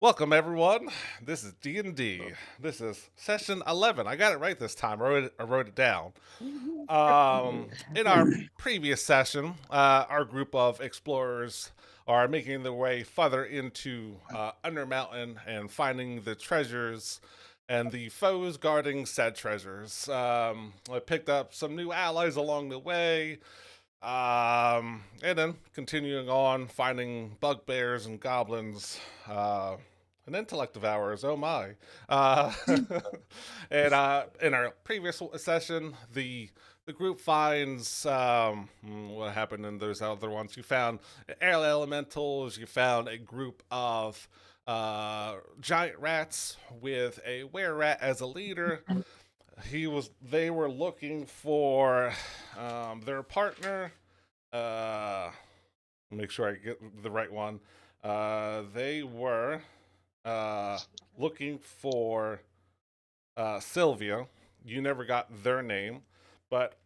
Welcome everyone. This is D&D. This is session 11. I got it right this time. I wrote it down. In our previous session, our group of explorers are making their way further into Undermountain and finding the treasures and the foes guarding said treasures. I picked up some new allies along the way, and then continuing on, finding bugbears and goblins, and intellect devourers. Oh my! And in our previous session, the group finds what happened in those other ones. You found air elementals. You found a group of giant rats with a were rat as a leader. They were looking for their partner. Uh, Make sure I get the right one. They were uh, looking for Sylvia. You never got their name, but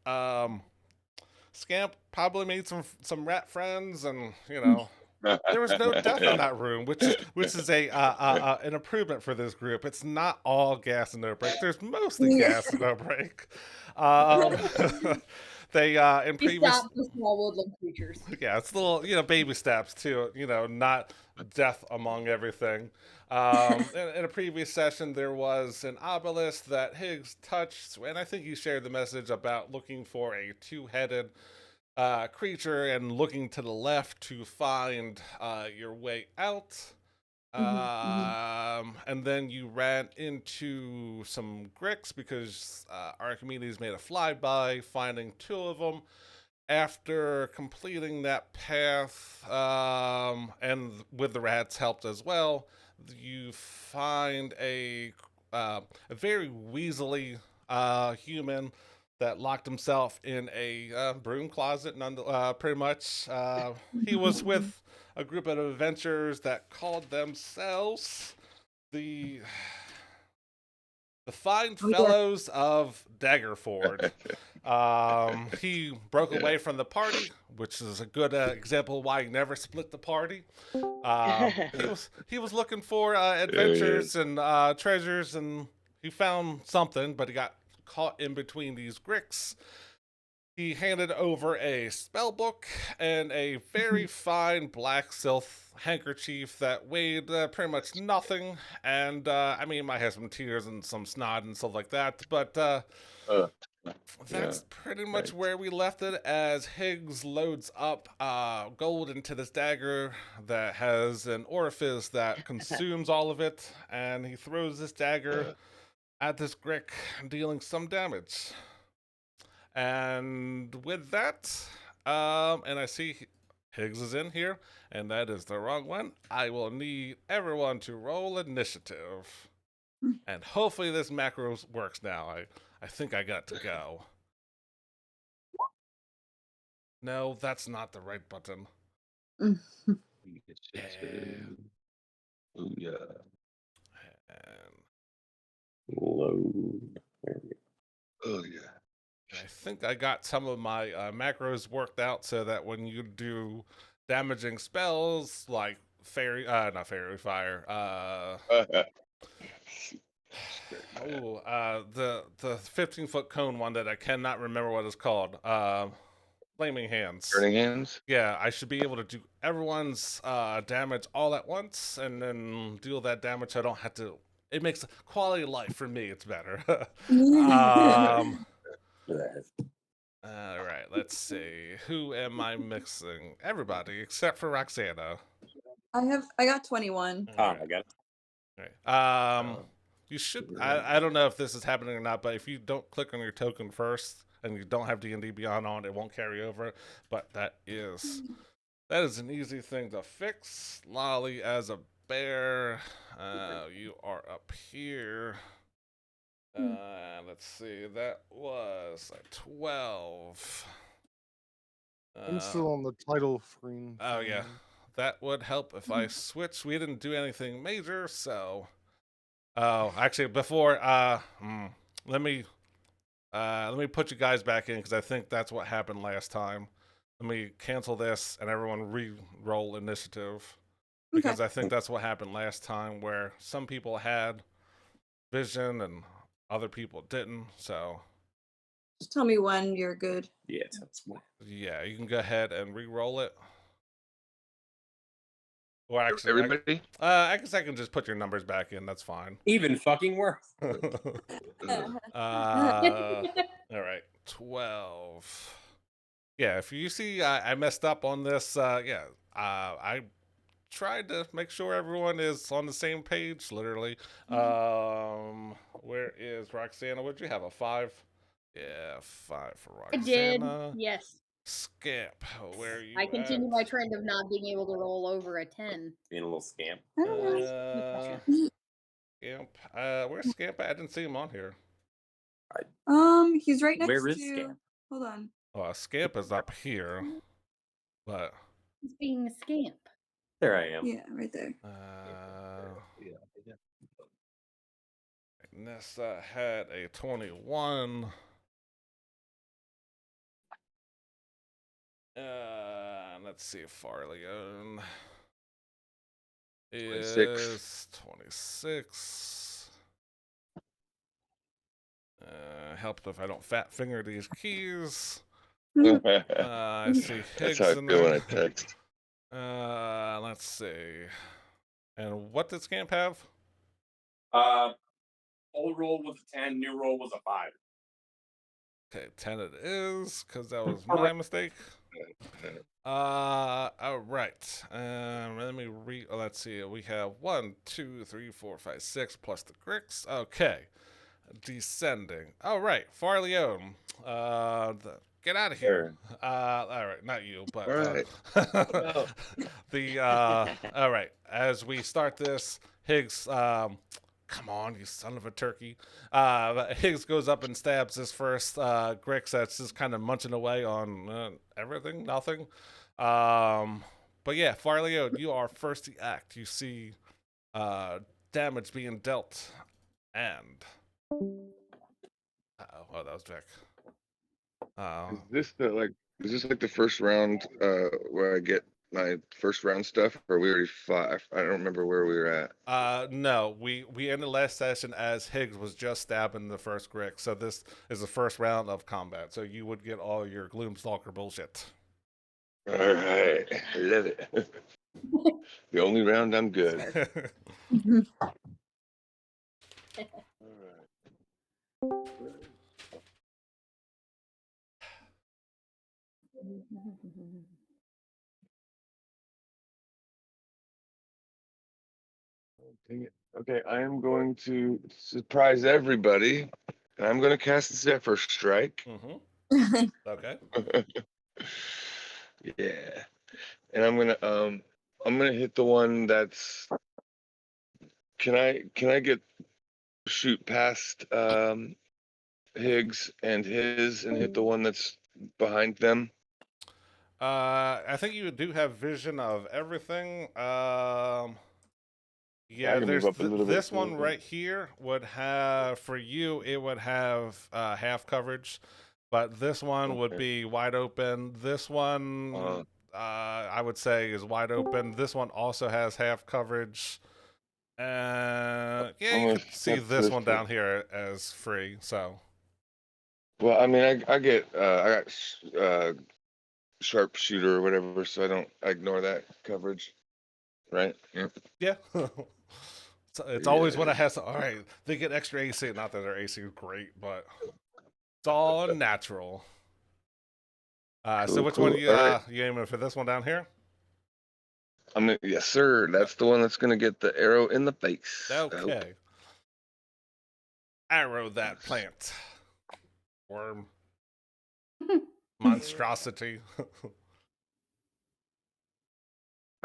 Scamp probably made some rat friends, and there was no death in that room, which is a an improvement for this group. It's not all gas and no break. There's mostly gas and no break. Um, they in We previous stopped the small woodland creatures. yeah, it's little baby steps too. Not death among everything. In a previous session, there was an obelisk that Higgs touched, and I think you shared the message about looking for a two-headed creature and looking to the left to find your way out. Mhm, mhm. And then you ran into some Gricks because Archimedes made a flyby, finding two of them. After completing that path, and with the rats helped as well, you find a very weaselly human that locked himself in a broom closet. Pretty much, he was with a group of adventurers that called themselves the the fine Oh, yeah. fellows of Daggerford. He broke away from the party, which is a good example of why he never split the party. He was looking for There he is. adventures and treasures, and he found something, but he got caught in between these gricks. He handed over a spell book and a very fine black silk handkerchief that weighed pretty much nothing. And I mean, it might have some tears and some snot and stuff like that, but Uh, yeah, that's pretty much right. where we left it as Higgs loads up gold into this dagger that has an orifice that consumes all of it, and he throws this dagger Uh, at this Grick, dealing some damage. And with that, and I see Higgs is in here, and that is the wrong one. I will need everyone to roll initiative. And hopefully this macro works now. I think I got to go. No, that's not the right button. initiative. Oh yeah. And Load. There we go. Oh yeah. I think I got some of my macros worked out so that when you do damaging spells like not fairy fire, the 15-foot cone one that I cannot remember what it's called, flaming hands. Burning hands. Yeah, I should be able to do everyone's damage all at once and then deal that damage. I don't have to. It makes quality of life for me. It's better. um, all right, let's see. Who am I mixing? Everybody except for Roxana. I got 21. All Ah, right. I got it. All right. You should. I don't know if this is happening or not, but if you don't click on your token first and you don't have D&D Beyond on, it won't carry over. But that is an easy thing to fix. Lolly as a bear. You are up here. Let's see. That was a 12. I'm still on the title screen. Oh yeah, that would help if I switch. We didn't do anything major, so. Oh, actually, before let me put you guys back in because I think that's what happened last time. Let me cancel this and everyone re-roll initiative. because I think that's what happened last time, where some people had vision and other people didn't. So Just tell me when you're good. Yeah, that's more. yeah, you can go ahead and re-roll it. Or actually, Everybody? I guess I can just put your numbers back in. That's fine. Even fucking worse. All right, 12. Yeah, if you see I messed up on this, I tried to make sure everyone is on the same page, literally. Where is Roxana? Would you have a 5? Yeah, 5 for I did. Roxana. Yes. Scamp, where are you I continue my at? trend of not being able to roll over a 10. Being a little scamp. Scamp. Where's Scamp at? I didn't see him on here. He's right next Where is to. Scamp? Hold on. Scamp is up here, but He's being a scamp. There I am. Yeah, right there. Nessa had a 21. Let's see if Farleon is 26. Help if I don't fat finger these keys. I see Higgs That's how I in feel when I there. text. Let's see. And what did Scamp have? Old roll was a 10, new roll was a 5. Okay, 10 it is, because that was my mistake. All right. Let me read. Let's see. We have 1, 2, 3, 4, 5, 6 plus the Grix. Okay. Descending. All right. Farleon. Get out of here. All right. Not you, but All right. all right. As we start this, Higgs. Come on, you son of a turkey. Higgs goes up and stabs his first Grix that's just kind of munching away on everything, nothing. But yeah, Farleon, you are first to act. You see damage being dealt. And... oh, that was Vic. Is this like the first round where I get my first round stuff, or we already fought? I don't remember where we were at. No, we ended last session as Higgs was just stabbing the first Grix, so this is the first round of combat. So you would get all your Gloomstalker bullshit. All right, I love it. The only round I'm good. Dang it. Okay, I am going to surprise everybody, and I'm going to cast the Zephyr Strike. Mm-hmm. Okay. Yeah, and I'm gonna hit the one that's. Can I get shoot past Higgs and hit the one that's behind them? I think you do have vision of everything. Yeah, I can there's move up a little bit this one further. right here would have, for you, it would have half coverage, but this one would Okay. be wide open. This one, I would say, is wide open. This one also has half coverage. Yeah, you gonna can see step this this one way. down here as free. So Well, I mean, I got sharpshooter or whatever, so I ignore that coverage, right? Yeah. yeah. It's always when Yeah. I have to. All right, they get extra AC. Not that their AC is great, but it's all natural. So which one Cool. you All right. you aiming for? This one down here? Yes, sir. That's the one that's gonna get the arrow in the face. Okay. Arrow that plant. Worm. Monstrosity.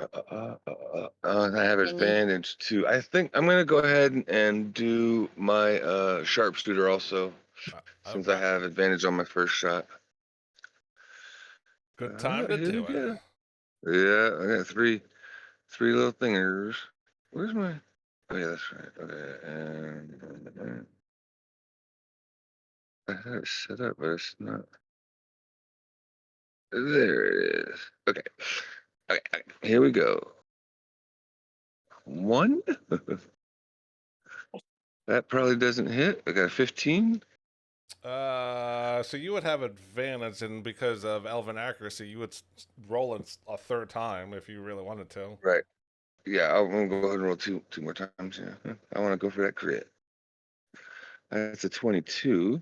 I have advantage too. I think I'm gonna go ahead and do my sharpshooter also, since I Okay. have advantage on my first shot. Good time to Here do we it. go. Yeah, I got three little thingers. Where's my? Oh yeah, that's right. Okay, and I had it set up, but it's not. There it is. Okay. Okay, here we go. 1. That probably doesn't hit. I got a 15. So you would have advantage, and because of elven accuracy, you would roll it a third time if you really wanted to. Right. Yeah, I'm gonna go ahead and roll two more times. Yeah, I want to go for that crit. That's a 22,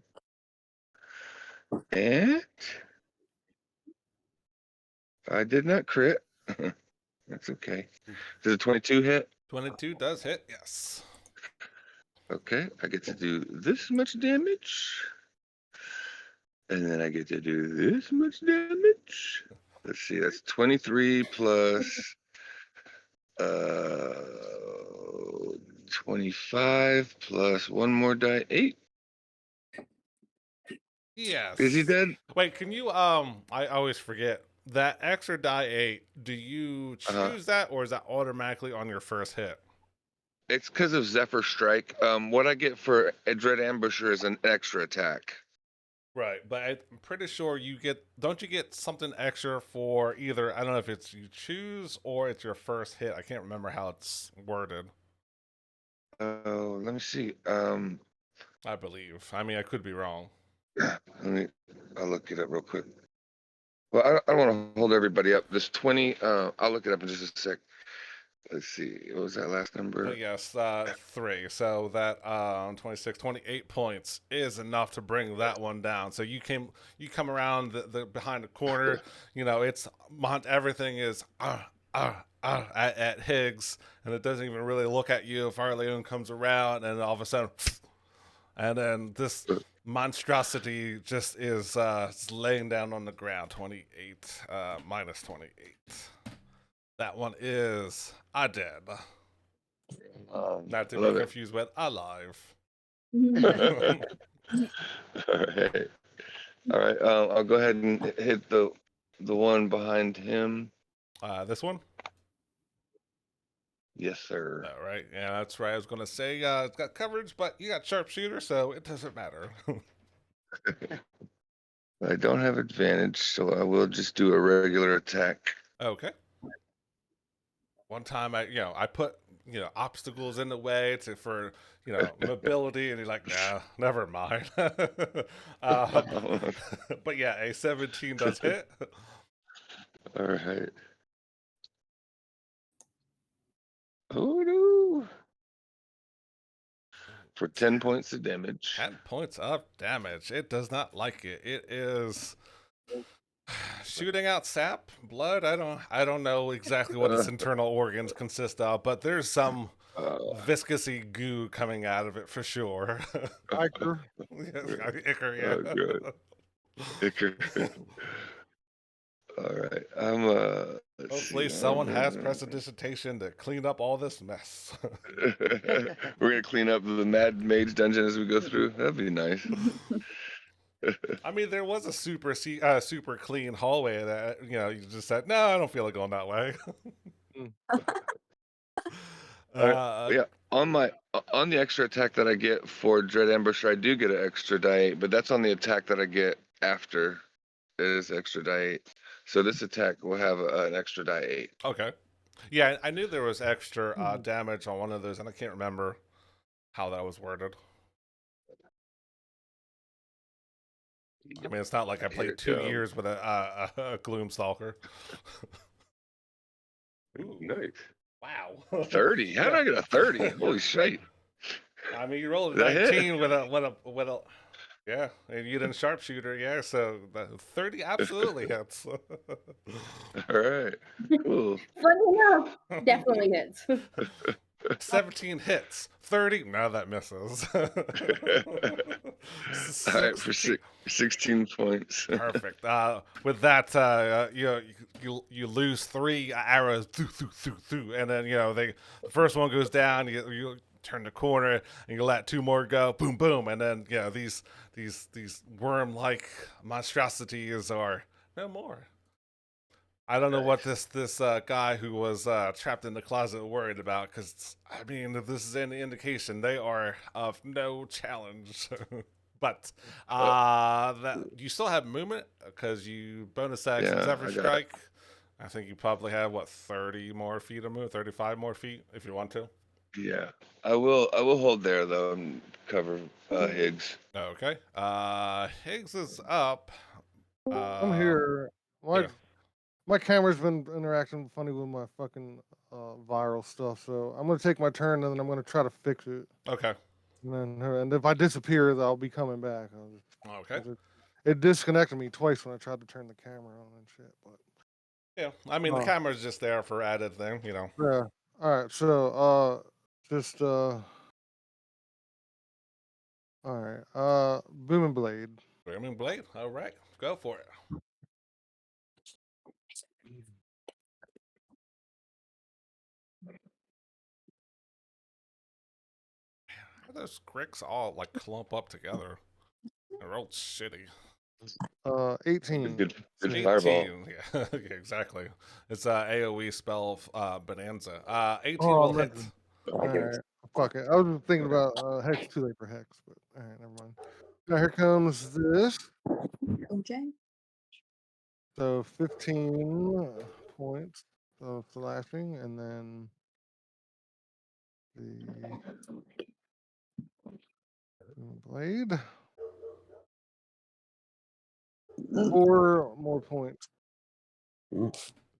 and I did not crit. That's okay. Does a 22 hit? 22 does hit, yes. Okay, I get to do this much damage, and then I get to do this much damage. Let's see, that's 23 plus 25 plus one more die, 8. Yes. Is he dead? Wait, can you I always forget that extra die 8, do you choose that, or is that automatically on your first hit? It's because of Zephyr Strike. What I get for a Dread Ambusher is an extra attack. Right, but I'm pretty sure don't you get something extra for either, I don't know if it's you choose or it's your first hit. I can't remember how it's worded. Oh, let me see. I believe. I mean, I could be wrong. I'll look it up real quick. Well, I don't want to hold everybody up. This 20, I'll look it up in just a sec. Let's see. What was that last number? But yes, 3. So that 26, 28 points is enough to bring that one down. So you come around the behind the corner. You know, everything is at Higgs, and it doesn't even really look at you. Farleon comes around, and all of a sudden, and then this monstrosity just is laying down on the ground. 28 minus 28. That one is dead. Not to be confused with alive. All right. All right. I'll go ahead and hit the one behind him. This one? Yes, sir. All right. Yeah, that's right. I was going to say it's got coverage, but you got sharpshooter, so it doesn't matter. I don't have advantage, so I will just do a regular attack. Okay. One time I put, obstacles in the way for, mobility, and he's like, nah, never mind. But yeah, a 17 does hit. All right. Oh no. For 10 points of damage. 10 points of damage. It does not like it. It is shooting out sap, blood. I don't know exactly what its internal organs consist of, but there's some viscousy goo coming out of it for sure. Iker. Iker, yeah. Oh, good. Iker. All right. Hopefully someone has prestidigitation to clean up all this mess. We're gonna clean up the Mad Mage dungeon as we go through. That'd be nice. I mean, there was a super clean hallway that you just said, no, I don't feel like going that way. Yeah, on the extra attack that I get for Dread Ambusher, I do get an extra die 8, but that's on the attack that I get after it is extra die 8. So this attack will have an extra die 8. Okay. Yeah, I knew there was extra damage on one of those, and I can't remember how that was worded. I mean, it's not like I played 2 years with a Gloomstalker. Ooh, nice. Wow. 30? How did I get a 30? Holy shit. I mean, you rolled a That hit. 19 with a yeah, and you didn't sharpshooter, yeah, so 30 absolutely hits. All right. Cool. Funny enough, definitely hits. 17 hits. 30, no, that misses. All right, for 16 points. Perfect. With that, you lose 3 arrows, through, and then the first one goes down. You turn the corner and you let 2 more go, boom, boom, and then these worm-like monstrosities are no more. I don't know what this guy who was trapped in the closet worried about, because I mean, if this is any indication, they are of no challenge. But that you still have movement because you bonus action Zephyr Strike. I think you probably have what 30 more feet to move, 35 more feet if you want to. Yeah, I will. I will hold there though and cover Higgs. Okay. Higgs is up. I'm here. My yeah. my camera's been interacting funny with my fucking viral stuff, so I'm gonna take my turn and then I'm gonna try to fix it. Okay. And if I disappear, I'll be coming back. Okay. 'Cause it disconnected me twice when I tried to turn the camera on and shit. But Yeah. I mean, the Oh. camera's just there for added thing, you know. yeah. All right. So just all right. Booming Blade. Booming Blade. All right. Go for it. How do those cricks all like clump up together? They're all shitty. 18. Good So- fireball. 18. Yeah, yeah, exactly. It's AoE spell Bonanza. 18 Oh, will man. hit. All right. Fuck it. I was just thinking about Hex, too late for Hex, but all right, never mind. Now here comes this. OJ. So 15 points of slashing, and then the blade. 4 more points.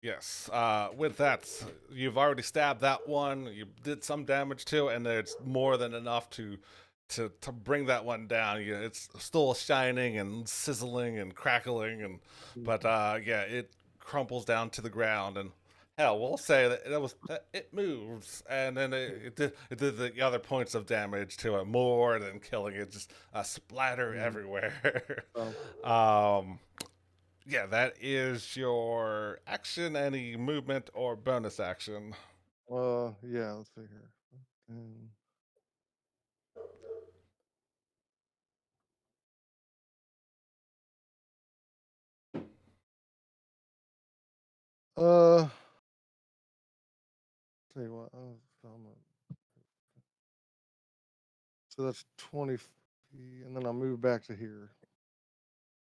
Yes. With that, you've already stabbed that one. You did some damage to, and there's more than enough to bring that one down. Yeah, it's still shining and sizzling and crackling, and but yeah, it crumples down to the ground. And hell, we'll say that it moves, and then it did the other points of damage to it more than killing it. Just splatter everywhere. um. Yeah, that is your action, any movement or bonus action. Yeah, let's see here. And, tell you what, so that's 20 feet, and then I'll move back to here.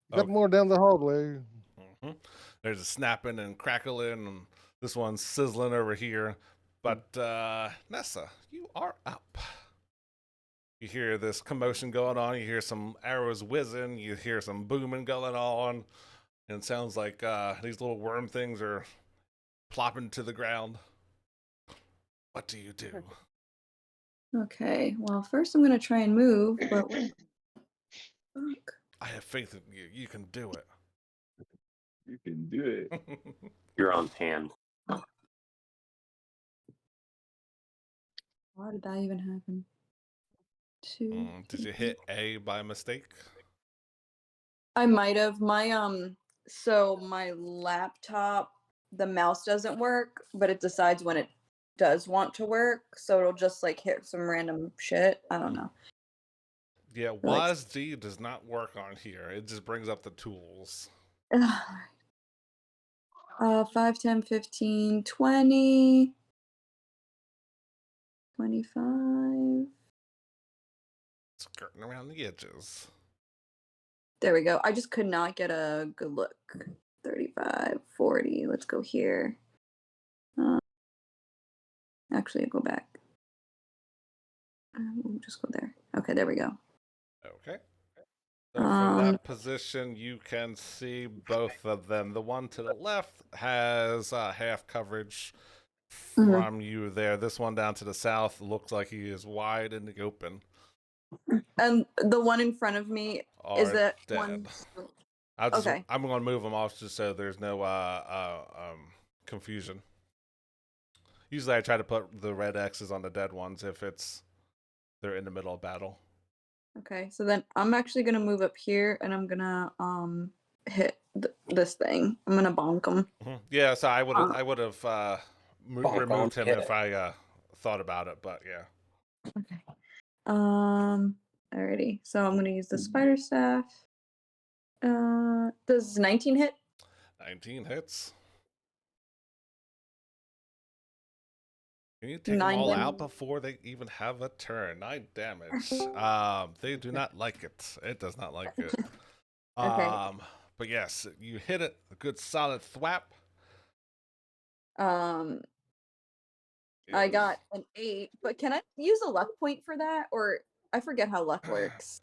You got Okay. more down the hallway. hmm There's a snapping and crackling, and this one's sizzling over here. But Nessa, you are up. You hear this commotion going on. You hear some arrows whizzing. You hear some booming going on. And it sounds like these little worm things are plopping to the ground. What do you do? Okay. Well, first I'm gonna try and move, but fuck. I have faith in you. You can do it. You can do it. You're on hand. Why did that even happen? 2. Did you hit A by mistake? I might have. So my laptop, the mouse doesn't work, but it decides when it does want to work, so it'll just like hit some random shit. I don't know. Yeah, Like- WASD does not work on here. It just brings up the tools. 5, 10, 15, 20, 25. Skirting around the edges. There we go. I just could not get a good look. 35, 40. Let's go here. Actually, I'll go back. We'll just go there. Okay, there we go. Okay. So from that position, you can see both of them. The one to the left has half coverage from you there. This one down to the south looks like he is wide in the open. And the one in front of me, is Are that dead. one? I'm Okay. going to move them off just so there's no confusion. Usually I try to put the red X's on the dead ones if they're in the middle of battle. Okay, so then I'm actually gonna move up here, and I'm gonna hit this thing. I'm gonna bonk him. Yeah, so I would Uh, have bonk, removed him hit if it. I thought about it, but yeah. Okay. Alrighty. So I'm gonna use the spider staff. Does 19 hit? 19 hits. Can you take them 9 all damage. out before they even have a turn? 9 damage. They do not like it. It does not like it. Okay. But yes, you hit it a good solid thwap. I is- got an 8, but can I use a luck point for that? Or I forget how luck works.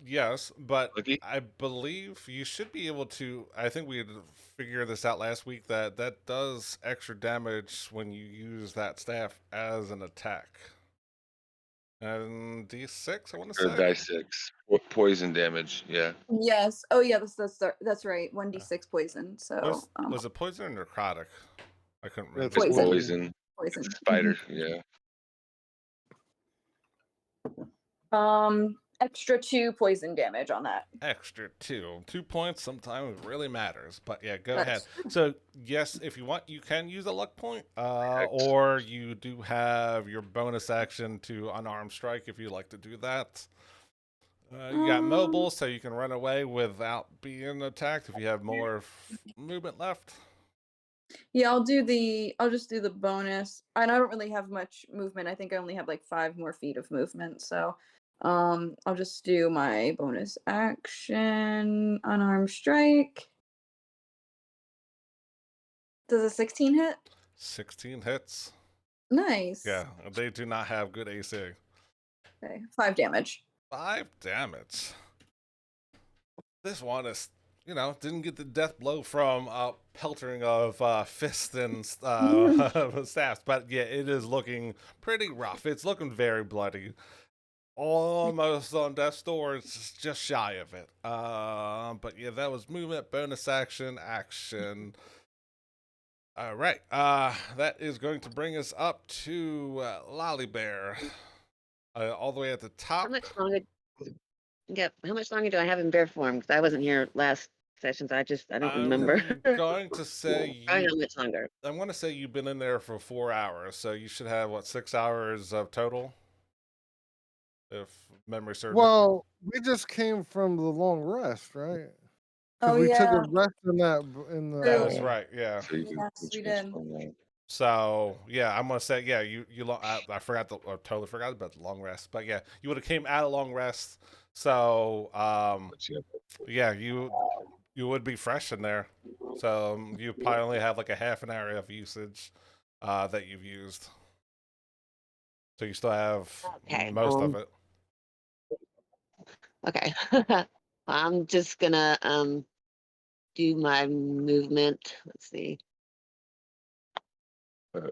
Yes, but Lucky? I believe you should be able to. I think we had figured this out last week that that does extra damage when you use that staff as an attack. And D6, I want to Or say. die 6. Poison damage. Yeah. Yes. Oh yeah, that's right. 1d6 poison. So Was it poison or necrotic? I couldn't It's remember. Poison. Poison. poison. It's spider. Yeah. Extra 2 poison damage on that. Extra 2 points sometimes really matters, but yeah, go That's ahead. So yes, if you want, you can use a luck point, or you do have your bonus action to unarmed strike if you like to do that. You got mobile, so you can run away without being attacked if you have more movement left. Yeah, I'll just do the bonus. And I don't really have much movement. I think I only have like 5 more feet of movement. So I'll just do my bonus action, unarmed strike. Does a 16 hit? 16 hits. Nice. Yeah, they do not have good AC. Okay, 5 damage. 5 damage. This one is, didn't get the death blow from peltering of fists and staffs, but yeah, it is looking pretty rough. It's looking very bloody. Almost on death's door. It's just shy of it. But yeah, that was movement, bonus action, action. All right. That is going to bring us up to Lolly Bear. All the way at the top. How much longer? Yep. How much longer do I have in bear form? Because I wasn't here last session, so I don't remember. I'm going to say I know how much longer. I'm going to say you've been in there for 4 hours, so you should have 6 hours of total, if memory serves. me. Well, we just came from the long rest, right? 'Cause Oh, we took yeah. a rest in that in the. That's right. Yeah. So you can Yes, we change did. from that. So yeah, I'm gonna say yeah. I forgot I totally forgot about the long rest, but yeah, you would have came out of long rest. So But yeah, yeah, you would be fresh in there. So you probably only have like a half an hour of usage that you've used. So you still have Okay, most of it. Okay. I'm just gonna do my movement. Let's see. Yeah,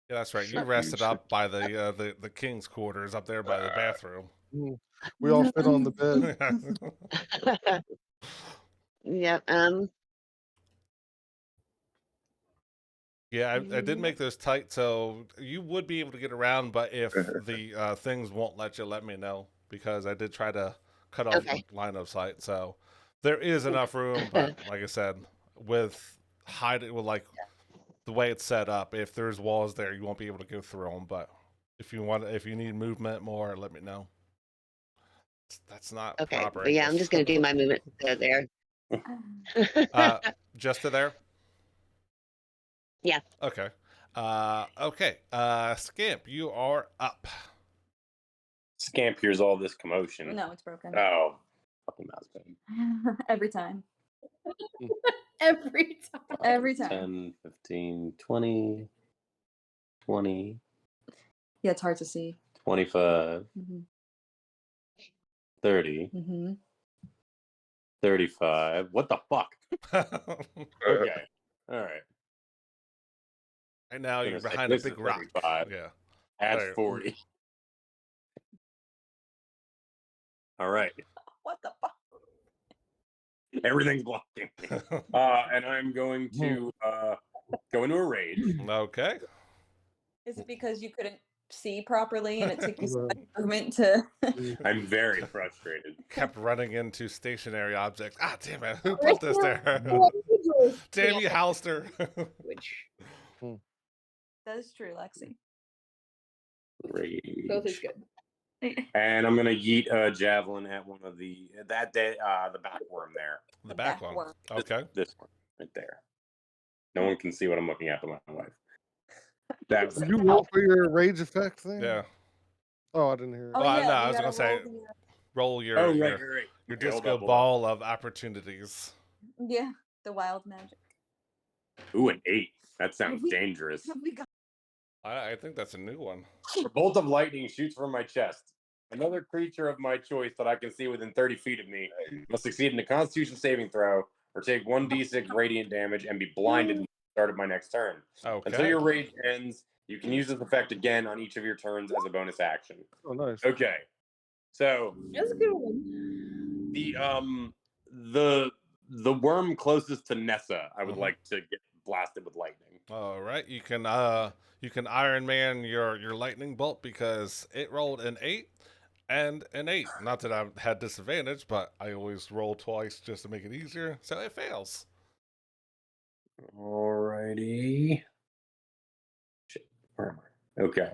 that's right. You Sure. rested up by the king's quarters up there by the bathroom. We all fit on the bed. Yep. Yeah, I did make those tight, so you would be able to get around. But if the things won't let me know, because I did try to cut off Okay. line of sight. So there is enough room, but like I said, with the way it's set up, if there's walls there, you won't be able to go through them. But if you need movement more, let me know. That's not Okay. proper. But yeah, I'm English. just gonna do my movement there. Just to there. Yeah. Okay. Okay. Scamp, you are up. Scamp hears all this commotion. No, it's broken. Oh, fucking mouse button. Every time. Every time. Every time. 10, 15, 20, 20, Yeah, it's hard to see. 25, Hmm 30, hmm 35. What the fuck? Okay. All right. And now Gonna you're say behind a this big is rock. 35. Yeah. At Right. 40. All right. What the fuck? Everything's blocking me. And I'm going to go into a rage. Okay. Is it because you couldn't see properly and it took you so much movement to? I'm very frustrated. Kept running into stationary objects. Ah, damn it. Who put this there? Damn you, Halster. Which That is true, Lexi. Rage. both is good. And I'm gonna yeet a javelin at one of the back worm there. The back one. worm. Okay. This one right there. No one can see what I'm looking at but my wife. That was Did you roll for your rage effect thing? Yeah. Oh, I didn't hear it. Oh, Well, yeah, no, you I was gotta gonna say- roll the, Roll your Oh, right, your, right. your Okay, hold disco up, hold up. ball of opportunities. yeah, the wild magic. Ooh, an 8. That sounds we- dangerous. Have we got I think that's a new one. A bolt of lightning shoots from my chest. Another creature of my choice that I can see within 30 feet of me must succeed in a Constitution saving throw or take 1d6 radiant damage and be blinded until the start of my next turn. Until Okay. your rage ends, you can use this effect again on each of your turns as a bonus action. Oh, nice. Okay. So That's a good one. the worm closest to Nessa, I would Mhm. like to get blasted with lightning. All right. You can Iron Man your lightning bolt because it rolled an 8 and an 8. Not that I had disadvantage, but I always roll twice just to make it easier, so it fails. Alrighty. Shit, where am I? Okay.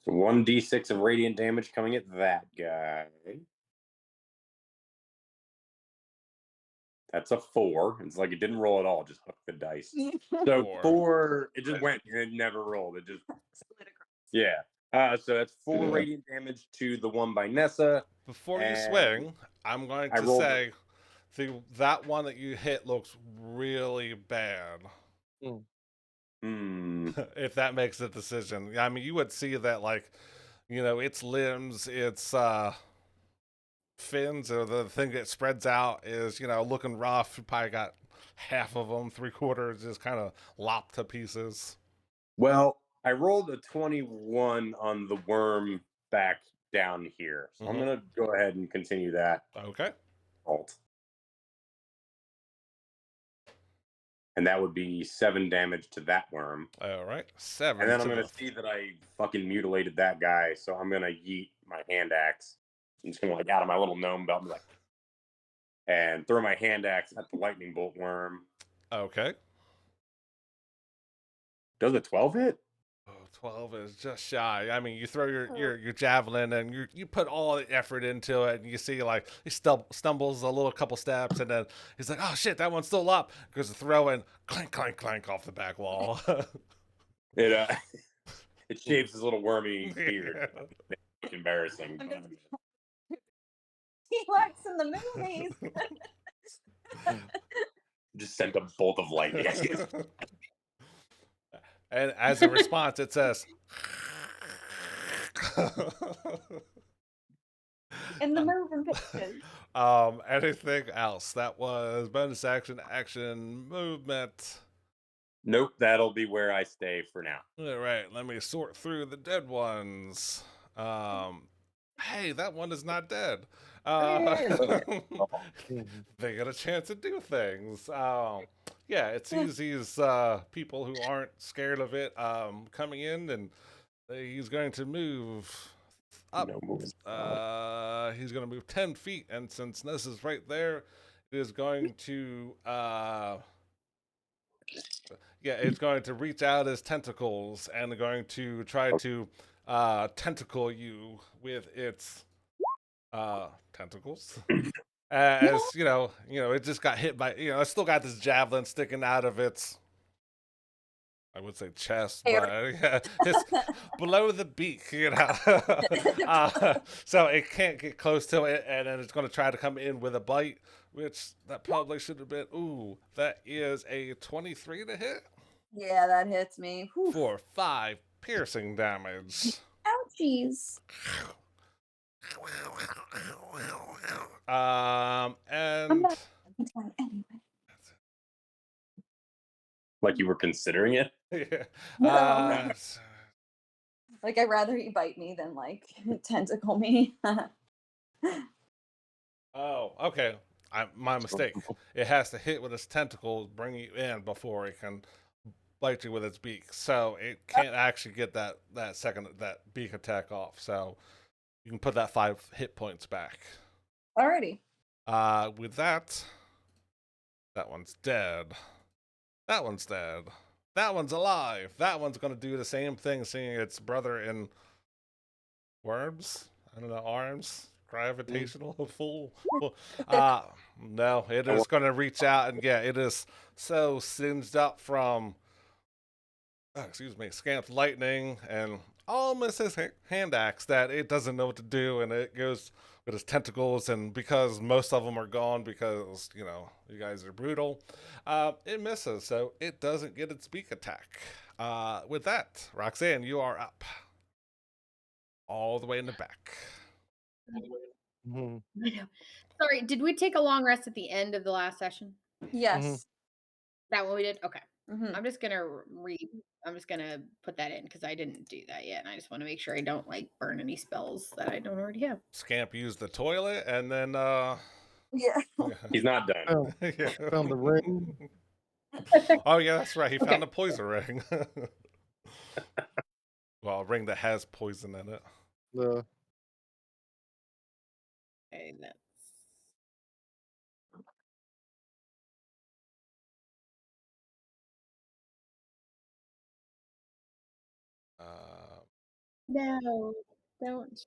So 1d6 of radiant damage coming at that guy. That's a 4. It's like it didn't roll at all, just hooked the dice. So 4, it just went and it never rolled. It just, split across? yeah. So that's 4 radiant damage to the one by Nessa. Before you And swing, I'm going I to rolled say that one that you hit looks really bad. Hmm. If that makes a decision. I mean, you would see that, like, its limbs, its fins, or the thing that spreads out is, looking rough. You probably got half of them, 3/4 just kind of lopped to pieces. Well, I rolled a 21 on the worm back down here. So I'm Mhm. going to go ahead and continue that Okay. alt. And that would be 7 damage to that worm. All right. 7. And then I'm to going to the- see that I fucking mutilated that guy. So I'm going to yeet my hand axe. I'm just going to, like, out of my little gnome belt and, be like, and throw my hand axe at the lightning bolt worm. Okay. Does a 12 hit? Oh, 12 is just shy. I mean, you throw your javelin and you put all the effort into it, and you see, like, he stumbles a little couple steps, and then he's like, oh shit, that one's still up. Goes to throw and clank, clank, clank off the back wall. It it shaves his little wormy beard. It's embarrassing. but- He works in the movies. Just sent a bolt of lightning. And as a response, it says, In the moving pictures. anything else? That was bonus action, movement. Nope, that'll be where I stay for now. All right, let me sort through the dead ones. Hey, that one is not dead. They get a chance to do things. Yeah, it sees these people who aren't scared of it coming in, and he's going to move up. No moving. He's going to move 10 feet, and since this is right there, it is going to it's going to reach out its tentacles and going to try to tentacle you with its tentacles. As it just got hit by, it still got this javelin sticking out of its, I would say, chest, but yeah, it's below the beak, so it can't get close to it, and then it's going to try to come in with a bite, which that probably should have been. Ooh, that is a 23 to hit Yeah, that hits me. Whew. for 5 piercing damage. Ouchies. And not- Anyway. Like you were considering it? No. Like, I'd rather you bite me than, like, tentacle me. Oh, okay. My mistake. It has to hit with its tentacles, bring you in before it can bite you with its beak. So it can't actually get that beak attack off. So you can put that 5 hit points back. Alrighty. With that one's dead. That one's dead. That one's alive. That one's gonna do the same thing, seeing its brother in worms. I don't know, arms. Gravitational full. No, it is going to reach out, and yeah, it is so singed up from scant lightning and almost his hand axe that it doesn't know what to do, and it goes with his tentacles, and because most of them are gone because you know you guys are brutal, it misses, so it doesn't get its beak attack. With that, Roxanne, you are up, all the way in the back. Mhm. I know. Sorry, did we take a long rest at the end of the last session? Yes. That what we did? Okay. Mhm. I'm just gonna I'm just gonna put that in because I didn't do that yet, and I just want to make sure I don't like burn any spells that I don't already have. Scamp used the toilet, and then Yeah. He's not done. Found, yeah. found the ring. Oh yeah, that's right. He Okay. found a poison ring. Well, a ring that has poison in it. The Okay, that's no, don't.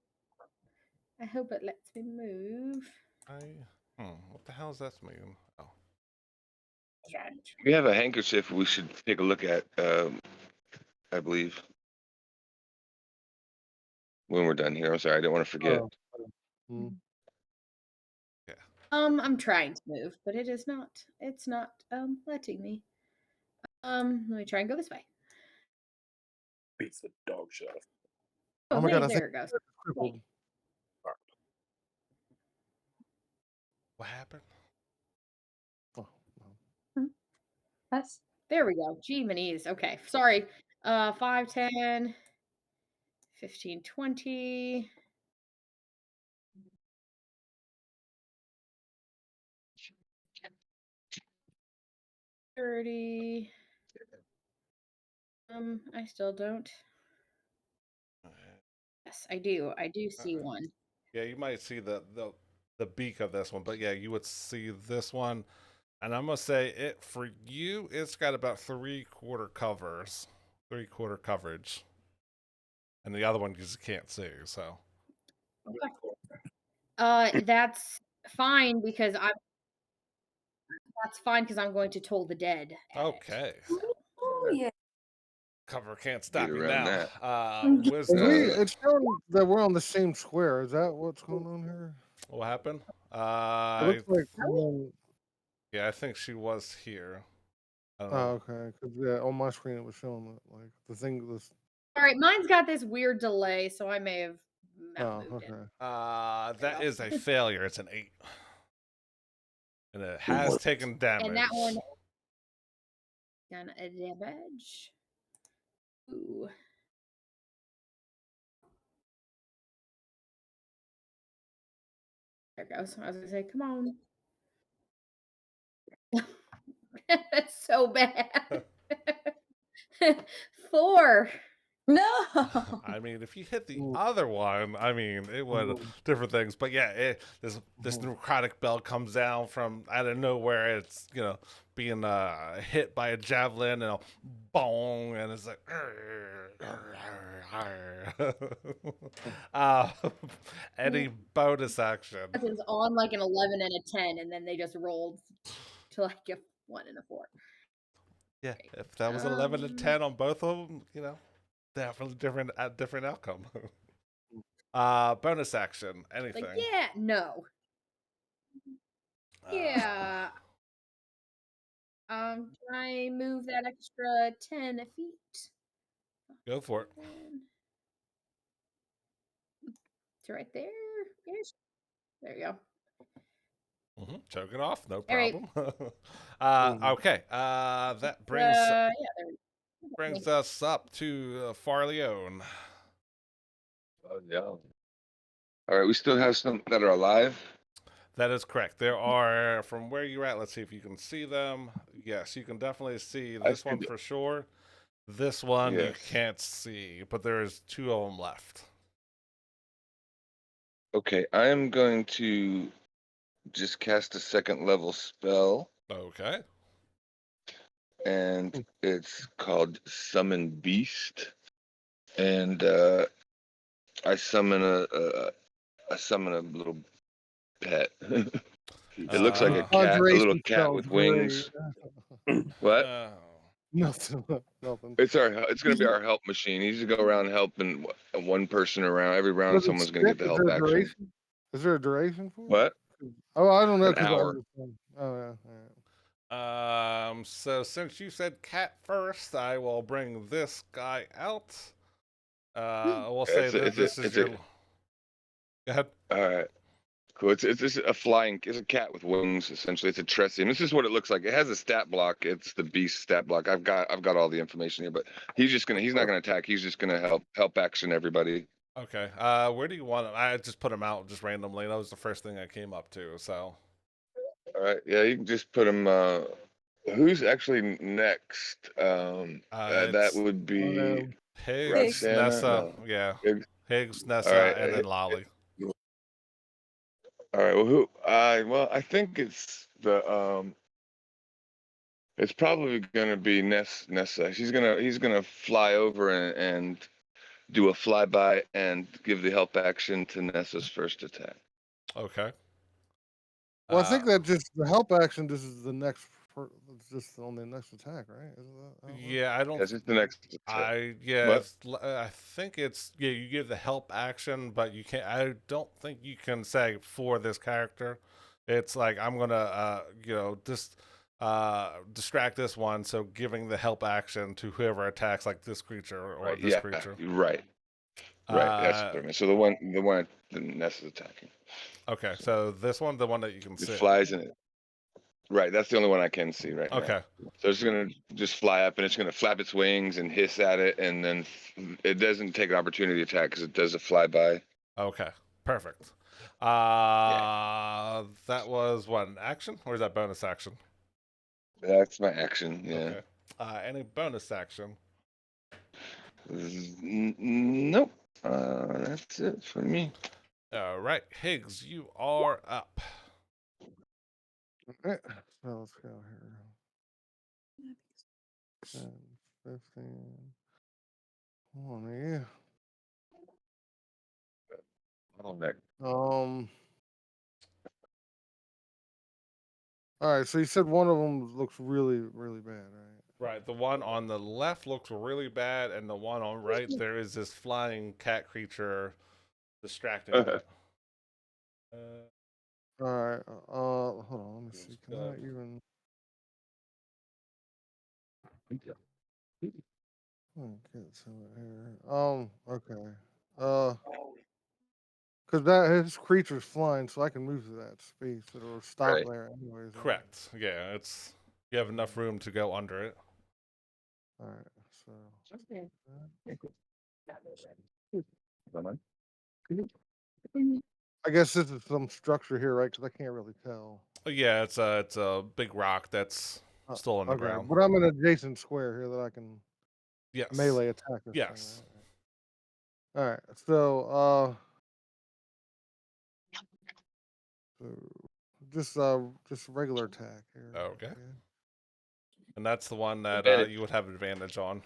I hope it lets me move. What the hell does that mean? Oh, We have a handkerchief we should take a look at, I believe. When we're done here. I'm sorry, I didn't want to forget. mm, I'm trying to move, but it is not. It's not letting me. Let me try and go this way. Beats the dog shit. Oh my hey, God, I there think it goes. crippled. what happened? Oh, no. Yes. There we go. Gee, okay. Sorry. 5, 10, 15, 20. $30. I still don't. Yes, I do. I do see one. Yeah, you might see the beak of this one, but yeah, you would see this one. And I'm gonna say it for you. It's got about 3/4 covers, 3/4 coverage, and the other one you just can't see. So That's fine because I'm going to toll the dead. at it, okay, so. Oh yeah. cover can't stop you around now. that. Is Wisdom. it's showing that we're on the same square. Is that what's going on here? What happened? It looks like. Yeah, I think she was here. I don't Oh, know. okay. Because yeah, on my screen it was showing that like the thing was. All right, mine's got this weird delay, so I may have Oh, outmoved it. okay. That go. is a failure. It's an 8, and it has taken damage. And that one done a damage. Ooh. There it goes. I was gonna say, come on. That's so bad. 4. No. I mean, if you hit the Ooh. other one, I mean, it would Mhm. different things. But yeah, this Mhm. necrotic bell comes down from out of nowhere. It's being hit by a javelin and a bong, and it's like. uh, any bonus action? It's on like an 11 and a 10, and then they just rolled to like a 1 and a 4. Yeah, if that was 11 and 10 on both of them, definitely different outcome. Bonus action, anything. Like, yeah, no. Yeah. Can I move that extra 10 feet? Go for it. It's right there. Ish. There you go. Choke it off, no All right. problem. Okay, that brings Yeah, there we go. brings us up to Farleone. Oh, yeah. All right, we still have some that are alive. That is correct. There are, from where you're at, let's see if you can see them. Yes, you can definitely see I this see one them. for sure. This one you Yes. can't see, but there's 2 of them left. Okay, I am going to just cast a second level spell, Okay. and it's called Summon Beast, and I summon a little pet. It looks like a cat, a Conjuration little cat spell's with wings. great. What? Oh. Nothing. Nothing. It's gonna be our help machine. He's to go around helping one person around. Every round, Does it someone's gonna get stick? the Is help there a action. duration? Is there a duration for it? What? Oh, I don't know. An 'Cause I hour. was just, oh yeah. All right. So since you said cat first, I will bring this guy out. We'll say It's a, that it's a, this is it's your. a, Go ahead. all right. Cool. It's just a flying. It's a cat with wings. Essentially, it's a Tressian. This is what it looks like. It has a stat block. It's the beast stat block. I've got all the information here, but he's not gonna attack. He's just gonna help action everybody. Okay. Where do you want him? I just put him out just randomly. That was the first thing I came up to. So. All right. Yeah, you can just put him. Who's actually next? That It's would be Higgs, Roxana. Nessa. No. Yeah. Higgs. Higgs, Nessa, All right. and then Lolly. All right. Well, who? Well, I think it's the. It's probably gonna be Nessa. He's gonna fly over and do a flyby and give the help action to Nessa's first attack. Okay. Well, I think Uh, that just the help action. This is the next. It's just on the next attack, right? Isn't that how it works? Yeah, I don't. That's just the next attack. What? I think it's yeah. You give the help action, but you can't. I don't think you can say for this character. It's like I'm gonna just distract this one. So giving the help action to whoever attacks like this creature or Right. this Yeah. creature. Right. Right. That's Uh, what I mean. So the one that Nessa's attacking. okay, so this one, the one that you can It see. flies in it. Right. That's the only one I can see right now. Okay. So it's gonna just fly up and it's gonna flap its wings and hiss at it, and then it doesn't take an opportunity attack because it does a flyby. Okay. Perfect. That was what, an action or is that bonus action? That's my action. Yeah. Okay. Any bonus action? Nope. That's it for me. All right, Higgs, you are up. Alright, so let's go here. 10, 15, 20. Oh, Nick. All right, so you said one of them looks really, really bad, right? Right, the one on the left looks really bad, and the one on right, there is this flying cat creature distracting it. All right, hold on, let me see. Can I Good. even? Get to it here. Okay. Because that his creature's flying, so I can move to that space. It'll stop Right. there anyways. right? Correct. Yeah, it's you have enough room to go under it. All right, so. I guess this is some structure here, right? Because I can't really tell. Yeah, it's a big rock that's still on the Okay, ground. but I'm in an adjacent square here that I can Yes. melee attack this Yes. thing, right? All right, so just regular attack here. Okay. And that's the one that Advantage. you would have advantage on.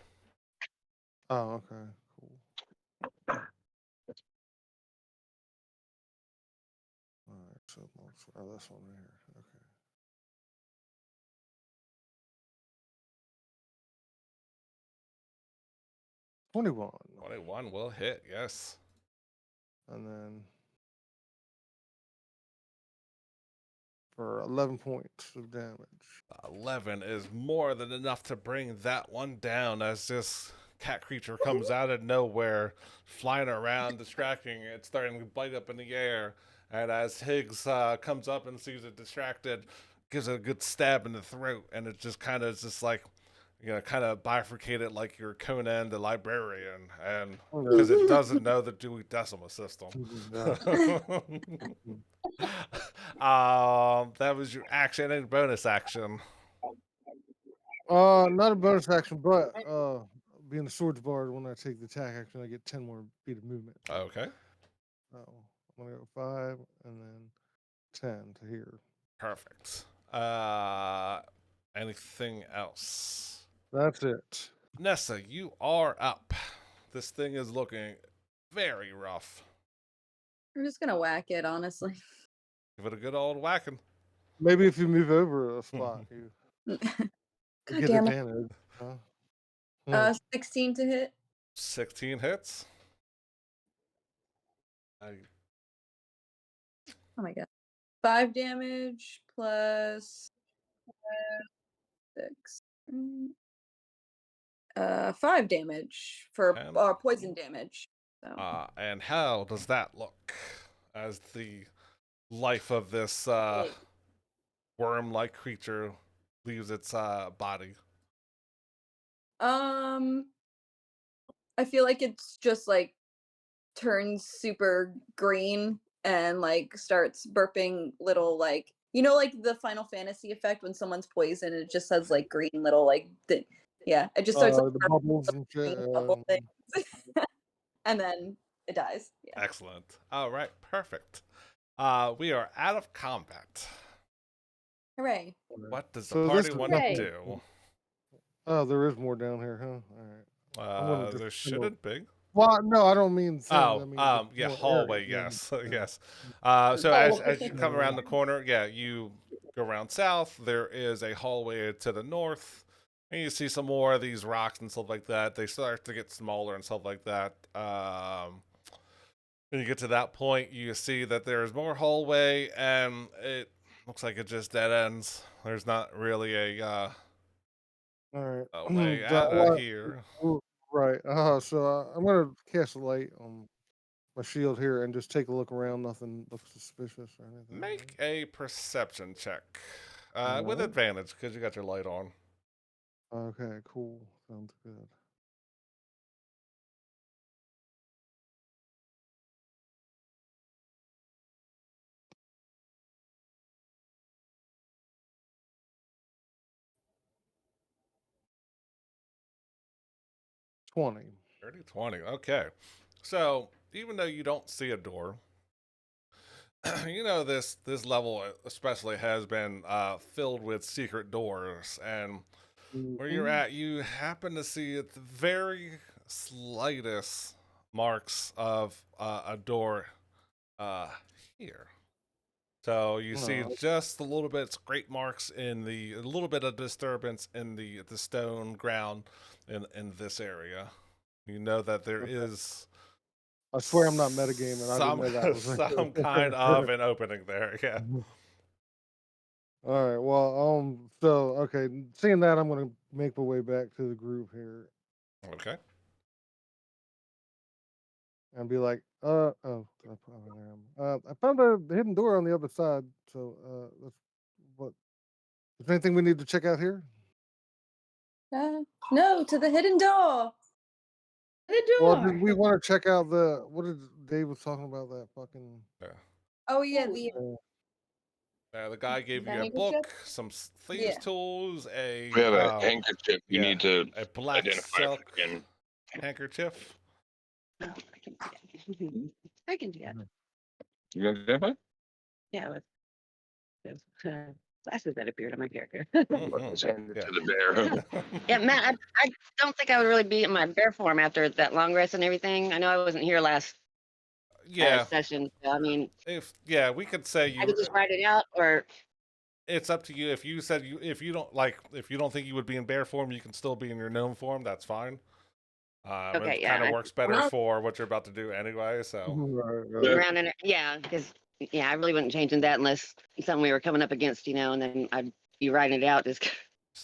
Oh, okay, cool. All right, so this one right here. Okay. $21, 21 will hit, yes. and then for 11 points of damage. 11 is more than enough to bring that one down as this cat creature comes out of nowhere, flying around, distracting it, starting to bite up in the air. And as Higgs comes up and sees it distracted, gives it a good stab in the throat, and it just kind of is just like, kind of bifurcated like your Conan the librarian, and because it doesn't know the Dewey Decimal System. That was your action and bonus action. Not a bonus action, but being the swords bard, when I take the attack action, I get 10 more feet of movement. Okay. So I'm gonna go 5 and then 10 to here. Perfect. Anything else? That's it. Nessa, you are up. This thing is looking very rough. I'm just gonna whack it, honestly. Give it a good old whacking. Maybe if you move over a spot, you God get damn it. advantage. Huh? 16 to hit. 16 hits. Oh my god. 5 damage plus 6. 5 damage for And- poison damage. So And how does that look as the life of this Hey. worm-like creature leaves its body? I feel like it's just like turns super green and like starts burping little like like the Final Fantasy effect when someone's poisoned and it just says like green little like yeah, it just starts like The bubbles and shit. green bubble things. And then it dies. Yeah. Excellent. All right, perfect. We are out of combat. Hooray. What does the So this party is want to Hooray. do? Oh, there is more down here, huh? All right. gonna just There go- shouldn't be. Well, no, I don't mean. Thing, I mean Yeah, more hallway, area. yes, Yeah. yes. So as Oh. you come around the corner, yeah, you go around south. There is a hallway to the north, and you see some more of these rocks and stuff like that. They start to get smaller and stuff like that. When you get to that point, you see that there's more hallway, and it looks like it just dead ends. There's not really All right. a way So out what- of here. Right. So I'm gonna cast a light on my shield here and just take a look around. Nothing looks suspicious or anything. Make a perception check with Alright. advantage because you got your light on. Okay. Cool. Sounds good. $20. 30-20. Okay. So even though you don't see a door, this level especially has been filled with secret doors, and where you're Mhm. at, you happen to see at the very slightest marks of a door here. So you see Oh. just a little bit scrape marks a little bit of disturbance in the stone ground in this area. You know that there Okay. is I swear I'm not metagaming. I some didn't know that was some kind of an opening there. Yeah. All right. Well, so okay, seeing that, I'm gonna make my way back to the group here Okay. and be like, oh, I found a hidden door on the other side. So, that's what. Is there anything we need to check out here? No, to the hidden door. The Well, door. did we want to check out what did Dave was talking about that fucking? Oh yeah, the The guy gave you a Vanity book, chip? some thieves' Yeah. tools, We have a handkerchief. You yeah, need to a black identify silk if you handkerchief. Oh, I can do that. I can do that. can identify. Yeah, with those glasses that appeared on my character. Let's hand it to the bear. Yeah, Matt, I don't think I would really be in my bear form after that long rest and everything. I know I wasn't here last Yeah, session. So, I mean, we could say I could just write it out, or it's up to you. If you said if you don't think you would be in bear form, you can still be in your gnome form. That's fine. Okay, it yeah, kind of I- works better well- for what you're about to do anyway. So Right. Yeah. around in it. Yeah, because I really wasn't changing that unless something we were coming up against, and then I'd be writing it out. Just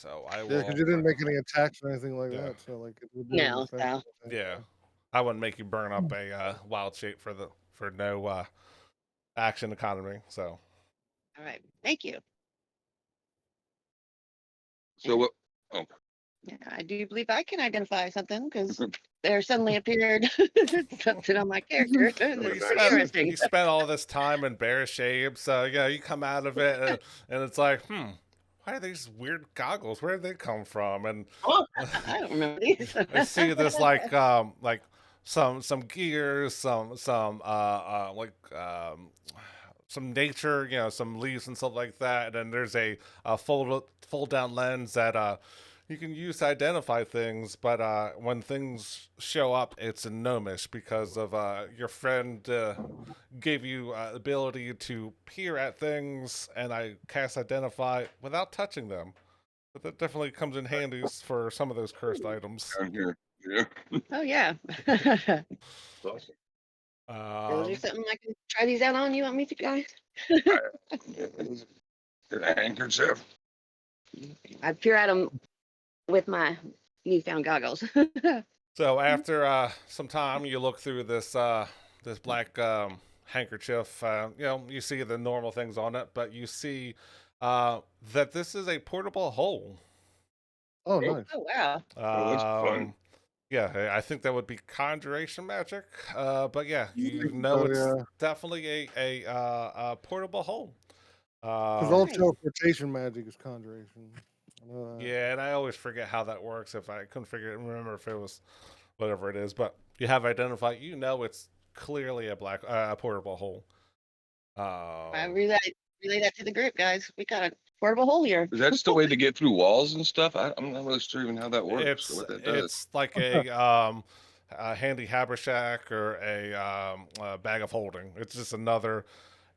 I will. Yeah, because you didn't make any attacks or anything like Yeah. that, so like it would be No, effect so- or anything. Yeah, I wouldn't make you burn up a wild shape for no action economy. So all right, thank you. So what? Yeah, I do believe I can identify something because there suddenly appeared something on my character. Well, It's you pretty spent, interesting. you spent all this time in bear shape, so you come out of it, and it's like, why are these weird goggles? Where did they come from? And Oh, I don't remember these. I see this like some gears, some nature, some leaves and stuff like that. And then there's a fold down lens that you can use to identify things, but when things show up, it's in gnomish because of your friend gave you ability to peer at things, and I cast identify without touching them. But that definitely comes in handy for some of those cursed items. Down here. Yeah. Oh yeah. Awesome. Is there something I can try these out on? You want me to, guys? Get a handkerchief. I peer at them with my newfound goggles. So after some time, you look through this black handkerchief. You see the normal things on it, but you see that this is a portable hole. Oh, nice. Oh wow. Oh, that's fun. Yeah, I think that would be conjuration magic. But yeah, you know Oh, it's yeah. definitely a portable hole. Because all Nice. teleportation magic is conjuration. I know that. Yeah, and I always forget how that works. If I couldn't remember if it was whatever it is, but you have identified. You know, it's clearly a portable hole. I Um, relay that to the group, guys. We got a portable hole here. Is that just a way to get through walls and stuff? I'm not really sure even how that works or it's what that does. it's like a handy haversack or a bag of holding. It's just another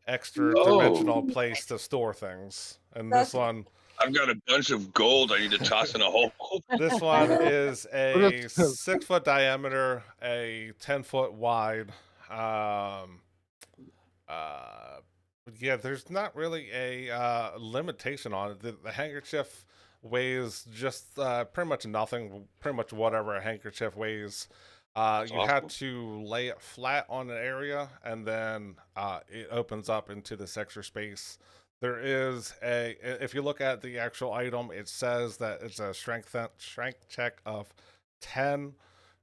extra dimensional place to store things. And this That's- one, I've got a bunch of gold I need to toss in a hole. this one is a that's- 6-foot diameter, a 10-foot wide. Yeah, there's not really a limitation on it. The handkerchief weighs just pretty much nothing, pretty much whatever a handkerchief weighs. You have awesome. to lay it flat on an area, and then it opens up into this extra space. There is if you look at the actual item, it says that it's a strength check of 10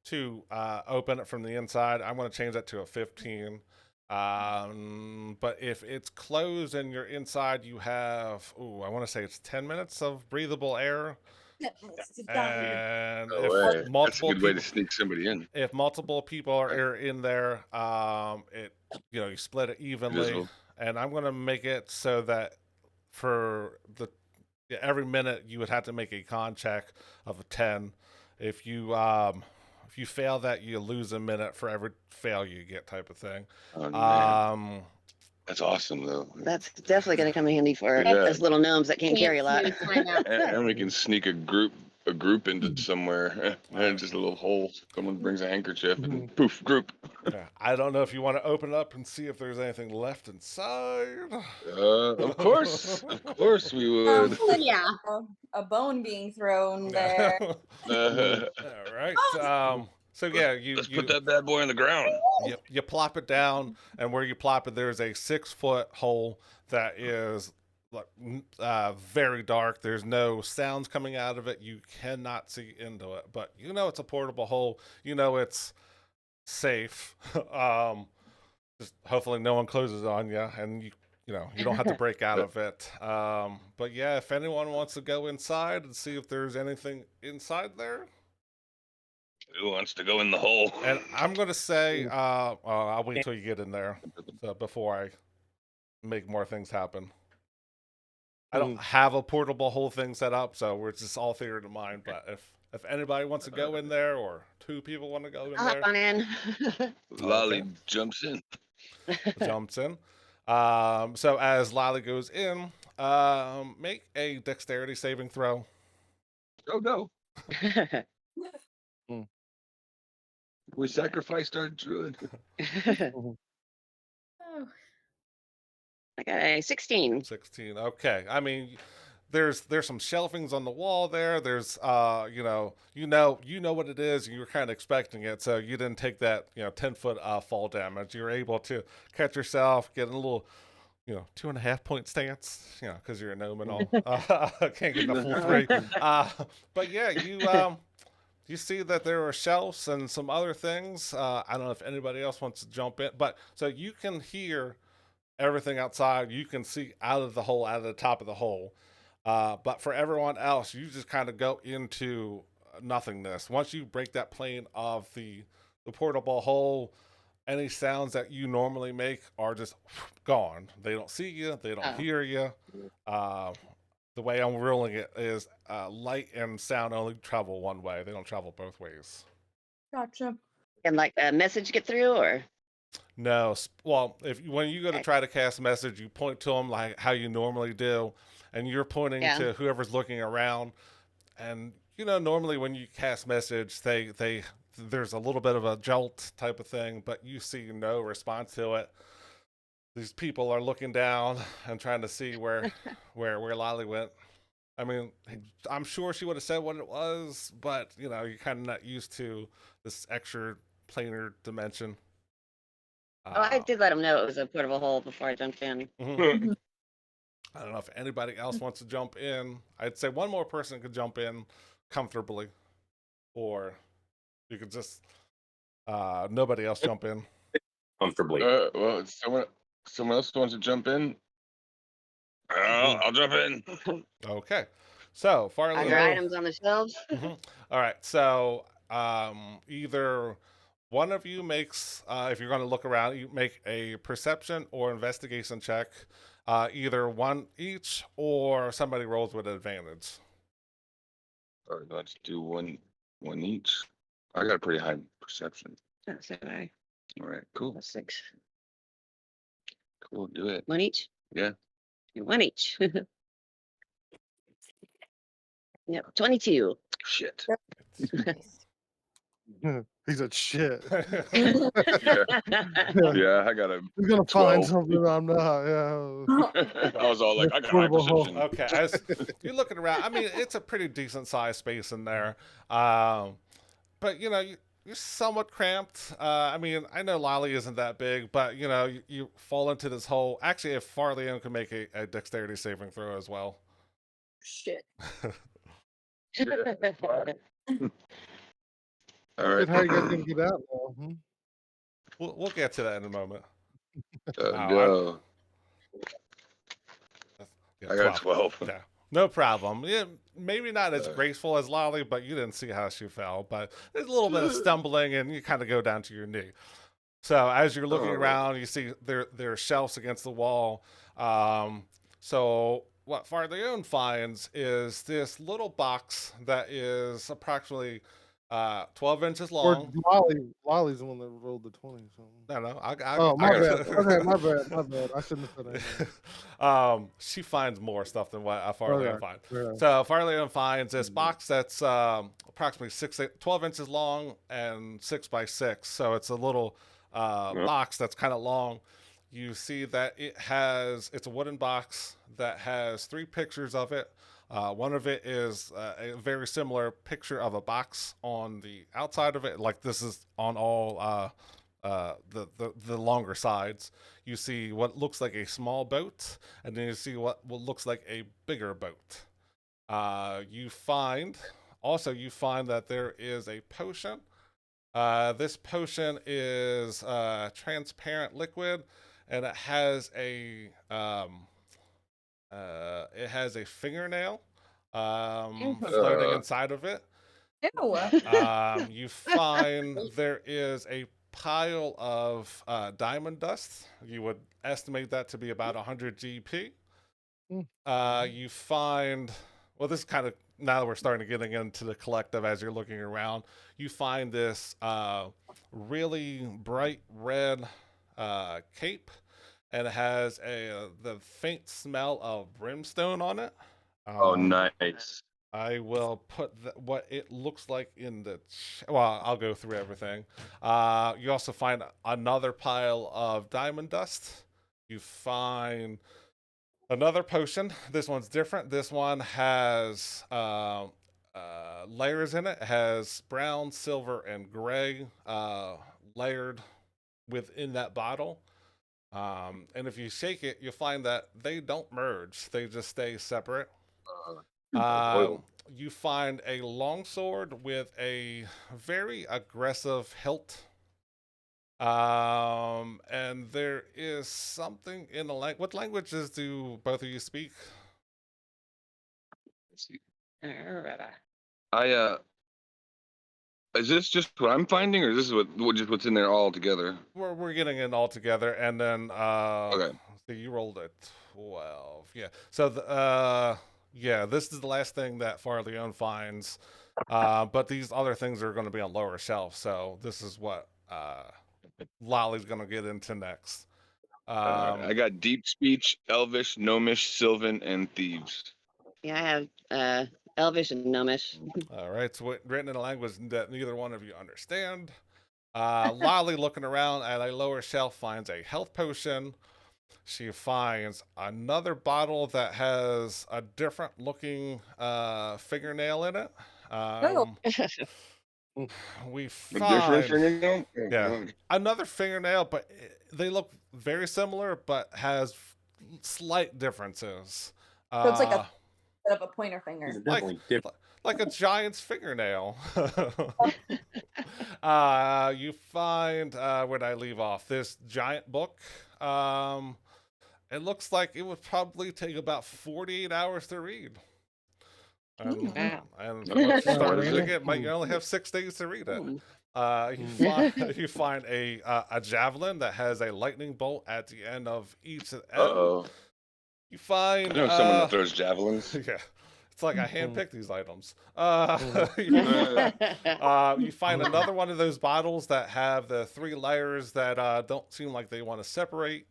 to open it from the inside. I'm going to change that to a 15. But if it's closed and you're inside, you have, I want to say it's 10 minutes of breathable air. And No way. That's a multiple good way to people, sneak somebody in. if multiple people are in there, you split it evenly. Visible. And I'm going to make it so that for every minute you would have to make a con check of a 10. If you fail that, you lose a minute for every fail you get, type of thing. Oh, man. Um, That's awesome though. That's definitely going to come in handy for Yeah. us little gnomes that can't carry a lot. Smooth timeout. And we can sneak a group into somewhere. And just a little hole. Someone brings a handkerchief and poof, group. yeah, I don't know if you want to open it up and see if there's anything left inside. Of course we would. Yeah. A bone being thrown there. All right. So yeah, Let's put that bad boy on the ground. you plop it down, and where you plop it, there's a 6-foot hole that is very dark. There's no sounds coming out of it. You cannot see into it, but you know it's a portable hole. You know it's safe. Just hopefully no one closes on you, and you don't have to break out of it. But yeah, if anyone wants to go inside and see if there's anything inside there. Who wants to go in the hole? And I'm gonna say, I'll wait till you get in there, before I make more things happen. I don't have a portable whole thing set up, so it's just all theory of mine. But if anybody wants to go in there, or 2 people want to go in I'll hop there, on in. Lolly jumps in. jumps in. So as Lolly goes in, make a dexterity saving throw. Oh no. We sacrificed our druid. Oh, I got a 16. 16. Okay. I mean, there's some shelvings on the wall there. There's you know what it is, and you were kind of expecting it, so you didn't take that 10-foot fall damage. You were able to catch yourself, get a little 2.5 point stance, because you're a gnome and all. Can't get the full 3. But yeah, you see that there are shelves and some other things. I don't know if anybody else wants to jump in, but so you can hear everything outside. You can see out of the top of the hole. But for everyone else, you just kind of go into nothingness. Once you break that plane of the portable hole, any sounds that you normally make are just gone. They don't see you. They don't hear you. The way I'm ruling it is light and sound only travel one way. They don't travel both ways. Gotcha. Can like a message get through or? No. Well, when you go to try to cast message, you point to them like how you normally do, and you're pointing to whoever's looking around. And normally when you cast message, there's a little bit of a jolt type of thing, but you see no response to it. these people are looking down and trying to see where Lolly went. I mean, I'm sure she would have said what it was, but you know, you're kind of not used to this extra planar dimension. Oh, I did let him know it was a portable hole before I jumped in. Mhm. I don't know if anybody else wants to jump in. I'd say one more person could jump in comfortably, or you could just nobody else jump in. Comfortably. Well, someone else wants to jump in. I'll jump in. Okay, so Are Farley. there items on the shelves? All right, so either one of you makes, if you're going to look around, you make a perception or investigation check. Either one each, or somebody rolls with advantage. All right, let's do one each. I got a pretty high perception. That's all right. All right, cool. That's 6. Cool, do it. One each? Yeah. One each. Yep, 22. Shit. He said, "Shit." Yeah, I got a. He's gonna find 12. something I'm not. Yeah. I was all like, I got high Portable hole. perception. Okay, as you're looking around, I mean, it's a pretty decent sized space in there. But you know, you're somewhat cramped. I mean, I know Lolly isn't that big, but you know, you fall into this hole. Actually, if Farleon can make a dexterity saving throw as well. Shit. All right. How you guys gonna get out now? Hmm? We'll get to that in a moment. No. Yeah, I got 12. Yeah, no problem. Yeah, maybe not as Uh. graceful as Lolly, but you didn't see how she fell. But there's a little bit of stumbling, and you kind of go down to your knee. So as you're looking Alright. around, you see there are shelves against the wall. So what Farleon finds is this little box that is approximately 12 inches Or long. Lolly's the one that rolled the 20. So. No, Oh, my bad. Okay, my bad. I shouldn't have said anything. She finds more stuff than what Farleon Okay, finds. yeah. So Farleon finds this box that's approximately 12 inches long and 6 by 6. So it's a little box that's kind of long. You see that it's a wooden box that has 3 pictures of it. One of it is a very similar picture of a box on the outside of it. Like this is on all the longer sides. You see what looks like a small boat, and then you see what looks like a bigger boat. You find that there is a potion. This potion is transparent liquid, and it has a fingernail floating inside of it. Ew. You find there is a pile of diamond dust. You would estimate that to be about 100 GP. You find, well, this is kind of, now that we're starting to getting into the collective as you're looking around, you find this really bright red cape, and it has the faint smell of brimstone on it. Oh, nice. I will put what it looks like in the. Well, I'll go through everything. You also find another pile of diamond dust. You find another potion. This one's different. This one has layers in it. It has brown, silver, and gray layered within that bottle. And if you shake it, you'll find that they don't merge. They just stay separate. You find a longsword with a very aggressive hilt. And there is something in the language. What languages do both of you speak? Let's see. Is this just what I'm finding, or is this just what's in there all together? We're getting it all together, and then Okay. so you rolled a 12. Yeah. So this is the last thing that Farleon finds. But these other things are going to be on lower shelves. So this is what Lolly's going to get into next. I got deep speech, elvish, gnomish, sylvan, and thieves. Yeah, I have Elvish and Gnomish. All right. So written in a language that neither one of you understand. Lolly, looking around at a lower shelf, finds a health potion, she finds another bottle that has a different looking fingernail in it. Oh. We A different find fingernail? Oh, yeah God. another fingernail, but they look very similar, but has slight differences. So it's like Uh, a bit of a pointer These finger. are definitely different. like a giant's fingernail. You find where did I leave off? This giant book. It looks like it would probably take about 48 hours to read. And, Wow. and Oh, once you start what is reading it? it, you only have 6 days to read it. Mm. You Mm. find you find a javelin that has a lightning bolt at the end of each end. Uh-oh. You I find know someone that throws javelins. yeah, it's like I handpicked these items. You find another one of those bottles that have the 3 layers that don't seem like they want to separate.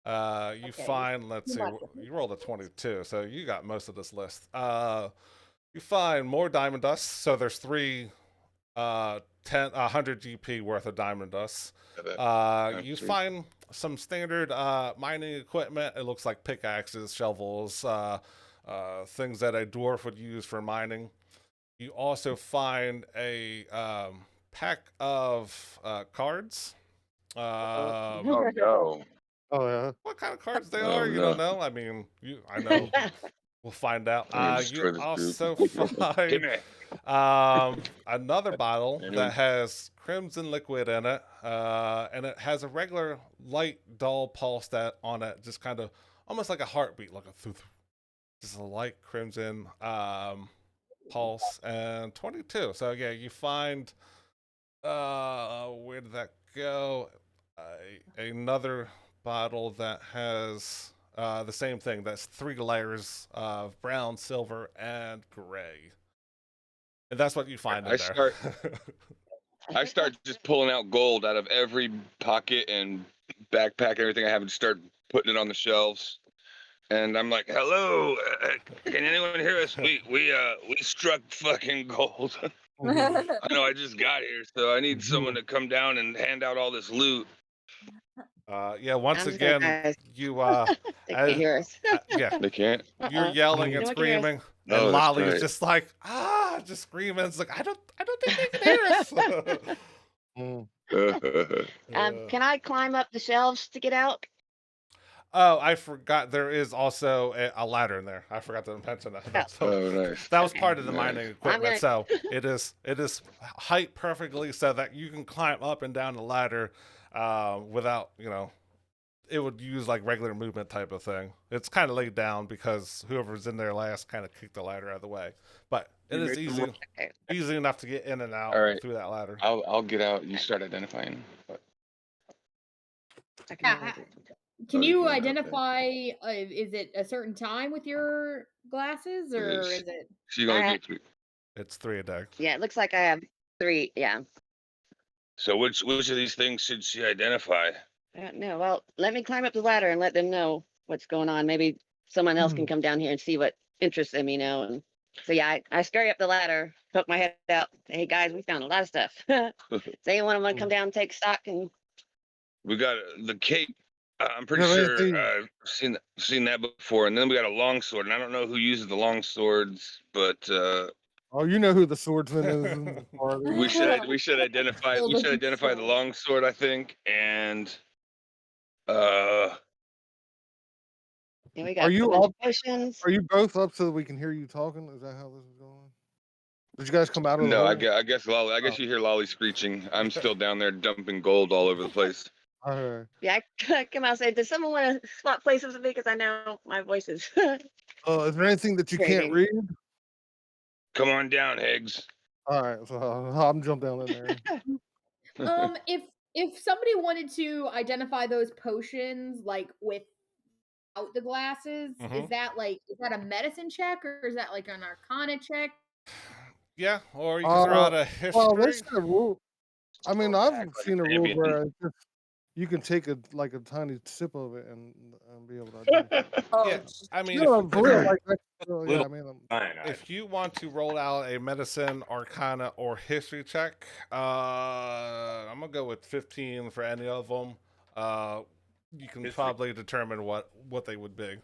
You Okay, find, let's see, much. you rolled a 22, so you got most of this list. You find more diamond dust, so there's 3 100 GP worth of diamond dust. You Sweet. find some standard mining equipment. It looks like pickaxes, shovels, things that a dwarf would use for mining. You also find a pack of cards. Oh, no. Oh yeah. What kind of cards they Oh, are, you no. don't know. I mean, I know. We'll find out. I'm gonna You destroy this also group. find Give me. another bottle Anyone? that has crimson liquid in it, and it has a regular light, dull pulse that on it, just kind of almost like a heartbeat, like a thooth, just a light crimson pulse, and 22. So yeah, you find where did that go? Another bottle that has the same thing. That's 3 layers of brown, silver, and gray. And that's what you find in I there. I start just pulling out gold out of every pocket and backpack and everything I have and start putting it on the shelves. And I'm like, "Hello, can anyone hear us? We struck fucking gold. I know I just got here, so I need someone to come down and hand out all this loot." Yeah, once I'm again, surprised. you They as- can't hear us. yeah, They can't. you're Uh-oh. yelling No and one can hear us. screaming, Oh, and that's Lolly is great. just like just screaming. It's like I don't think they can hear us. Mm. Can I climb up the shelves to get out? Oh, I forgot. There is also a ladder in there. I forgot to mention that. So Oh, nice. that was Okay. part of the Nice. mining equipment. gonna- So it is height perfectly so that you can climb up and down the ladder without it would use like regular movement type of thing. It's kind of laid down because whoever's in there last kind of kicked the ladder out of the way. But it is Okay. easy enough to get in and out All right. through that ladder. I'll get out. You start identifying. But I can Yeah, always do it. Can Oh, you you can, okay. identify? Is it a certain time with your glasses, or Yes. is it? so you're gonna Alright. get 3. It's 3 a day. Yeah, it looks like I have 3. Yeah. So which of these things should she identify? I don't know. Well, let me climb up the ladder and let them know what's going on. Maybe someone else can come down here and see what interests them, And so yeah, I scurry up the ladder, poke my head out. Say, hey guys, we found a lot of stuff. Does anyone want to come down and take stock? And We got the cape. I'm pretty Yeah, sure anything- I've seen that before. And then we got a longsword, and I don't know who uses the longswords, but Oh, you know who the swordsman is in the party. we should identify the longsword, I think. And yeah, we got you a bunch up- of potions. Are you both up so that we can hear you talking? Is that how this is going? Did you guys come out of the no, hole? I guess Lolly. I guess you hear Lolly screeching. I'm still down there dumping gold all over the place. Alright. Yeah, I come out and say, does someone want to swap places with me? Because I know my voice is. Is there anything that you can't Trading. read? Come on down, Higgs. Alright, so I'm jump down in there. If somebody wanted to identify those potions like without the glasses, Mhm. is that a medicine check or is that like an arcana check? Yeah, or you can throw out a history. Well, there's a rule. I mean, I've Act like seen a a rule champion. where it's just, you can take a tiny sip of it and be able to identify. Oh, Yeah, I mean, No, for real, like that's, yeah, Little- I mean, Cyanide. if you want to roll out a medicine, arcana, or history check, I'm gonna go with 15 for any of them. You can History. probably determine what they would be.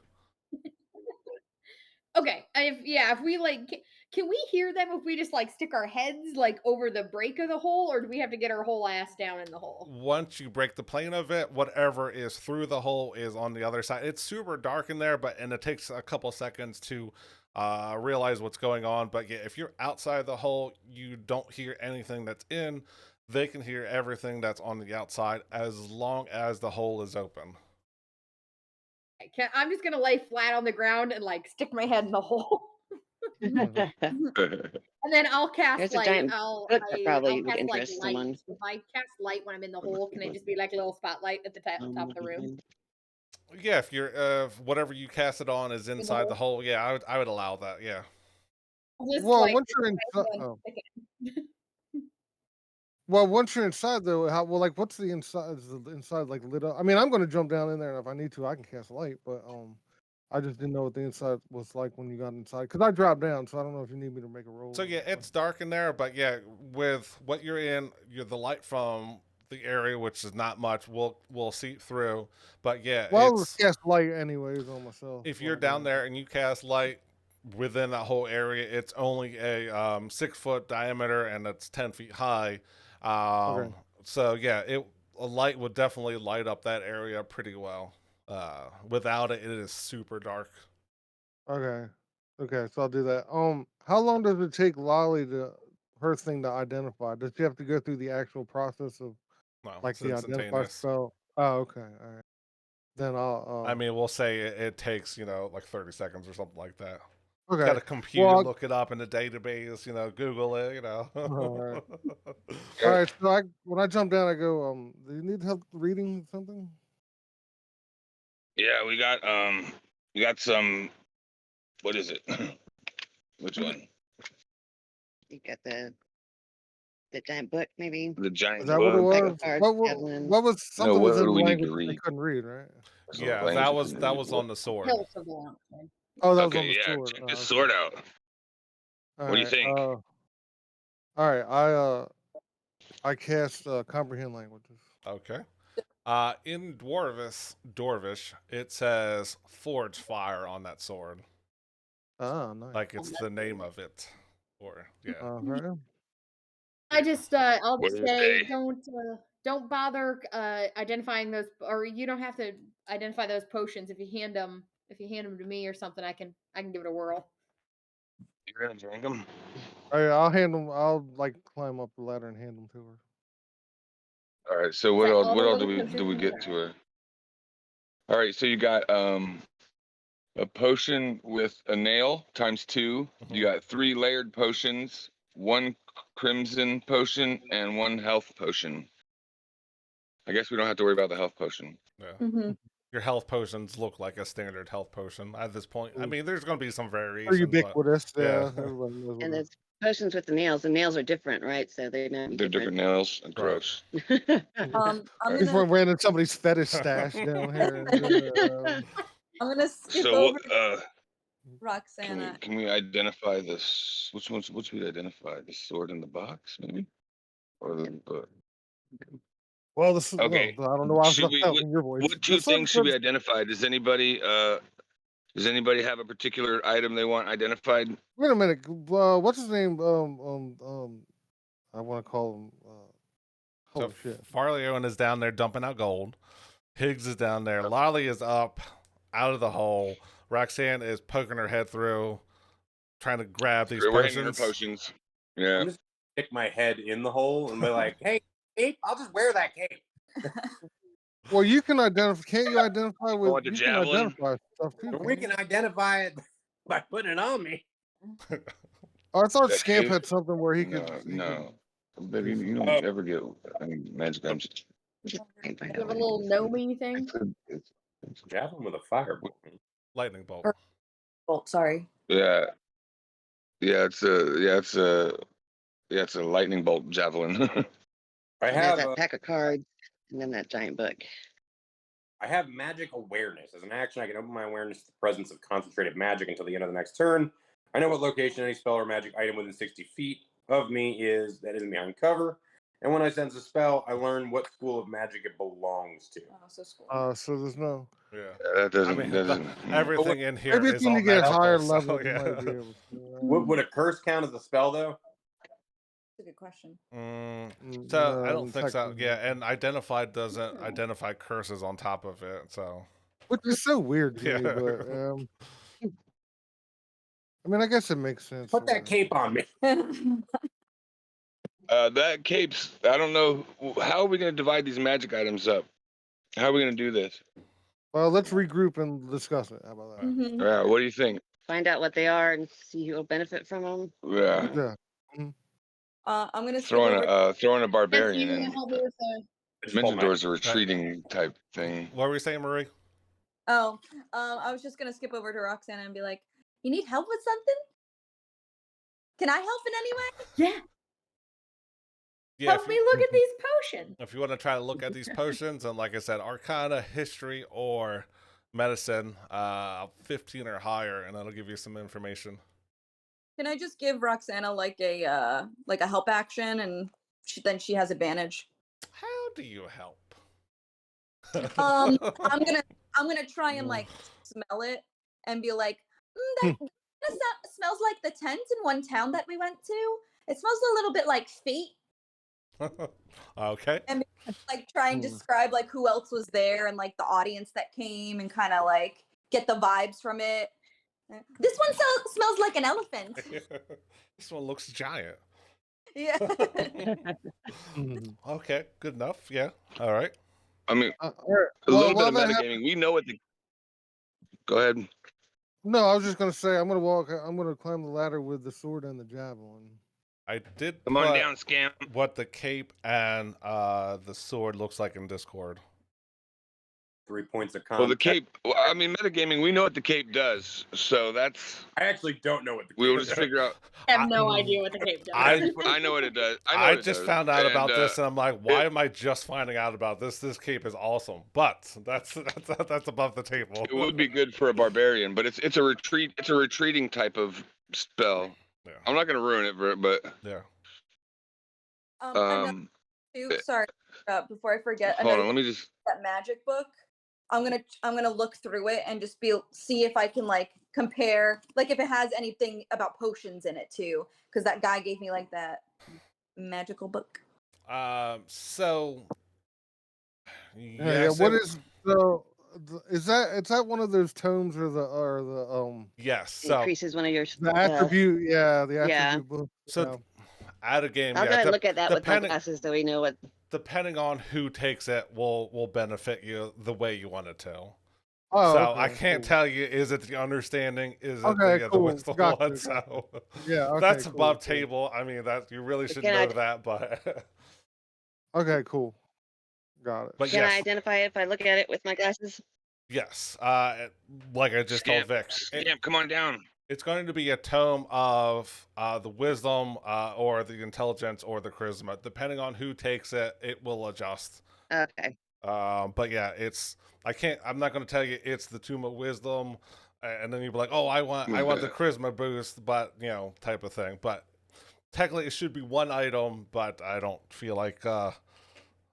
Okay, if we like, can we hear them if we just like stick our heads like over the break of the hole, or do we have to get our whole ass down in the hole? Once you break the plane of it, whatever is through the hole is on the other side. It's super dark in there, and it takes a couple seconds to realize what's going on. But yeah, if you're outside the hole, you don't hear anything that's in. They can hear everything that's on the outside as long as the hole is open. I'm just gonna lay flat on the ground and like stick my head in the hole, and then I'll cast There's a light. giant book that I'll probably would cast like interest light. someone. If I cast light when I'm in the hole, can it just be like a little spotlight at the top of the room? Yeah, if you're whatever you cast it on is inside the hole, yeah, I would allow that. Yeah. Just Well, like once you're inside, well, once you're inside though, like what's the inside? Is the inside like lit up? I mean, I'm going to jump down in there, and if I need to, I can cast light. But I just didn't know what the inside was like when you got inside because I dropped down, so I don't know if you need me to make a roll. So yeah, it's dark in there, but yeah, with what you're in, the light from the area, which is not much, will seep through. But yeah, Well, I was cast light anyways on myself. if you're down there and you cast light within that whole area, it's only a 6-foot diameter and it's 10 feet high. Okay. So yeah, a light would definitely light up that area pretty well. Without it, it is super dark. Okay. Okay, so I'll do that. How long does it take Lolly her thing to identify? Does she have to go through the actual process of No, like it's the identify instantaneous. spell? Oh, okay. All right. Then I'll. I mean, we'll say it takes like 30 seconds or something like that. Okay. Got a computer, Well, look it up in the database, Google it, Alright. All right. So when I jump down, I go. Do you need help reading something? Yeah, we got some. What is it? Which one? You got the giant book, maybe. The giant Is that what it book. Deck of was? cards, What javelin. was something what was in do the we need to language that I read? couldn't read, right? Some Yeah, language that we was can that read. was on the sword. Hilt of the long sword. Oh, that was on Okay, the yeah, sword. check Oh, the okay. sword out. All What do you right, think? all right. I cast comprehend languages. Okay. In Dwarvish, it says forge fire on that sword. Ah, nice. Like it's the name of it. Or yeah. Okay. I just I'll What just do say they? don't bother identifying those, or you don't have to identify those potions. If you hand them to me or something, I can give it a whirl. You're gonna drink them? All right, I'll hand them. I'll like climb up the ladder and hand them to her. All right. So Is what that else? all What the else do little we potions? get to her? All right. So you got a potion with a nail times 2. You got 3 layered potions, 1 crimson potion, and 1 health potion. I guess we don't have to worry about the health potion. Yeah. Mm-hmm. Your health potions look like a standard health potion at this point. I Ooh. mean, there's going to be some They're variations, ubiquitous. but Yeah, yeah. everybody knows what And it those potions with the nails. The nails are different, right? So they're not They're different nails. Gross. I'm I just gonna ran in somebody's fetish stash down here. I'm gonna skip So over Roxana. can we identify this? Which should we identify? The sword in the box, maybe, or the book? Well, this Okay. well, I don't know why I was Should we? in your voice. What 2 things should we identify? Does anybody have a particular item they want identified? Wait a minute. What's his name? I want to call him. Holy So shit. Farleon is down there dumping out gold. Higgs is down there. Lolly is up out of the hole. Roxanne is poking her head through, trying to grab these We're hanging her potions. potions. Yeah. I'm just gonna stick my head in the hole and be like, "Hey, cape! I'll just wear that cape." Well, you can identify. Can't you identify with? Want the You javelin? can identify stuff too. But we can't can you? identify it by putting it on me. Oh, I thought That Scamp cape? had something where he No, could. no. Baby, you Oh. don't ever get magic items. You have a little gnomey thing. Javelin with a firebolt. Lightning bolt. Oh, sorry. Yeah. It's a lightning bolt javelin. I And there's have that pack of cards, and then that giant book. I have magic awareness. As an action, I can open my awareness to the presence of concentrated magic until the end of the next turn. I know what location any spell or magic item within 60 feet of me is that isn't behind cover, And when I sense a spell, I learn what school of magic it belongs to. Oh, so school. So there's no. Yeah. That I doesn't, mean, doesn't. everything in here Maybe is it's when all you get magical, higher so, level, you yeah. might be able to. Would a curse count as a spell, though? That's a good question. So I don't No, think so. technically Yeah, not. and identified doesn't identify curses on top of it. So Which is so weird to me, Yeah. but I mean, I guess it makes sense. Put that for- cape on me. That cape's. I don't know. How are we going to divide these magic items up? How are we going to do this? Well, let's regroup and discuss it. How about that? Mhm. Yeah. What do you think? Find out what they are and see who will benefit from them. Yeah. Yeah. I'm gonna skip Throwing over. a Yes, barbarian you in. help me with the. I just pulled my- Minotaur's a retreating type thing. what were you saying, Marie? Oh, I was just gonna skip over to Roxana and be like, "You need help with something? Can I help in any way?" Yeah, Yeah, help if me you, look at these potions. if you want to try to look at these potions, and like I said, Arcana, History, or Medicine, 15 or higher, and that'll give you some information. Can I just give Roxana like a help action, and then she has advantage? How do you help? I'm gonna try and like smell it and be like, that smells like the tent in one town that we went to. It smells a little bit like fate. Okay. Like try and Hmm. describe like who else was there and like the audience that came and kind of like get the vibes from it. This one smells like an elephant. This one looks giant. Yeah. Mhm. Okay, good enough. Yeah. All right. I mean, All right. a little while bit of that hap- metagaming. We know what the. Go ahead. No, I was just gonna say I'm gonna climb the ladder with the sword and the javelin. I did Come on put down, scam. what the cape and the sword looks like in Discord. 3 points of Well, the context. cape. Well, I mean, metagaming. We know what the cape does, so that's. I actually don't know what the We'll cape just is. figure out. I have no idea what the cape does. I know what it does. I know I what it just does. found out about And, this, and I'm like, why am I just finding out about this? This cape is awesome, but that's above the table. It would be good for a barbarian, but it's a retreat. It's a retreating type of spell. Yeah. I'm not gonna ruin it for it, but Yeah. Another too, sorry, before I forget, hold on. another Let me just. that magic book. I'm gonna look through it and just see if I can like compare, like if it has anything about potions in it too, because that guy gave me like that magical book. So. Yeah. Yes, What it- is so? Is that one of those tomes or the Yes. So Increases one of your. the attribute? Yeah, the yeah. attribute book. So out of game. I'll yeah, go ahead and dep- look at that with my depending- glasses so we know what. Depending on who takes it, will benefit you the way you want it to. Oh, so okay, I can't cool. tell you, is it the understanding? Is it Okay, the cool. wisdom Gotcha, one? gotcha. So Yeah, okay, that's cool, above cool. table. I mean, that you really should Can know I- that, but Okay, cool. Got it. but Can I yes, identify it if I look at it with my glasses? yes. Like I just told Vic, Scamp, come on down. it's going to be a tome of the wisdom or the intelligence or the charisma. Depending on who takes it, it will adjust. Okay. But yeah, I'm not going to tell you it's the Tomb of Wisdom, and then you'll be like, oh, I want the charisma boost, but type of thing. But technically, it should be one item, but I don't feel like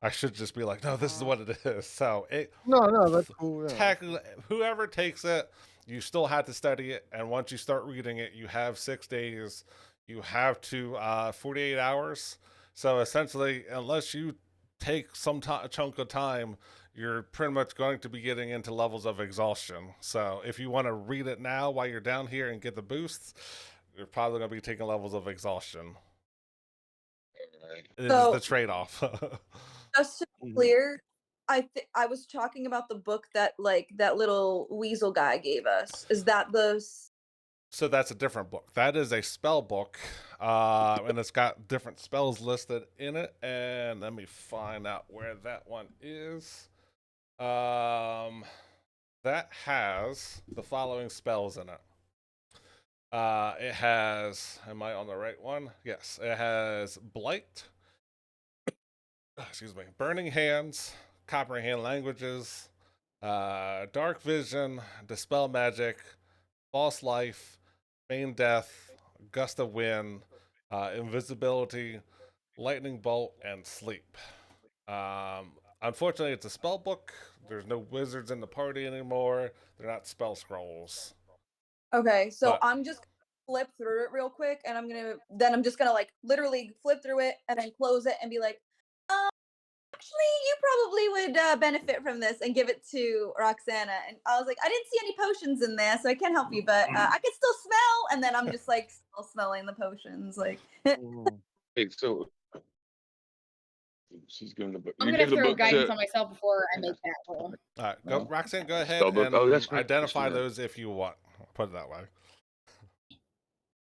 I should just be like, no, this is what it is. So No, that's cool. Yeah. technically, whoever takes it, you still have to study it, and once you start reading it, you have 6 days. You have to 48 hours. So essentially, unless you take some chunk of time, you're pretty much going to be getting into levels of exhaustion. So if you want to read it now while you're down here and get the boosts, you're probably going to be taking levels of exhaustion. It is So- the trade-off. Just to be Mhm. clear, I was talking about the book that like that little weasel guy gave us. Is that the So that's a different book. That is a spell book, and it's got different spells listed in it. And let me find out where that one is. That has the following spells in it. It has. Am I on the right one? Yes. It has Blight. Excuse me. Burning Hands, Comprehend Languages, Dark Vision, Dispel Magic, False Life, Feign Death, Gust of Wind, Invisibility, lightning bolt, and sleep. Unfortunately, it's a spell book. There's no wizards in the party anymore. They're not spell scrolls. Okay, so But- I'm just gonna flip through it real quick, and I'm just gonna like literally flip through it and then close it and be like, actually, you probably would benefit from this, and give it to Roxana. And I was like, I didn't see any potions in there, so I can't help you, but I can still smell. And then I'm just like still smelling the potions, like. Mm. Hey, so she's giving the book. I'm You gonna give the throw book guidance to on myself before I make that roll. All right, go, Oh. Roxanne. Go ahead Spell book. and Oh, that's right. identify Yes, you those if you want. Put it that way.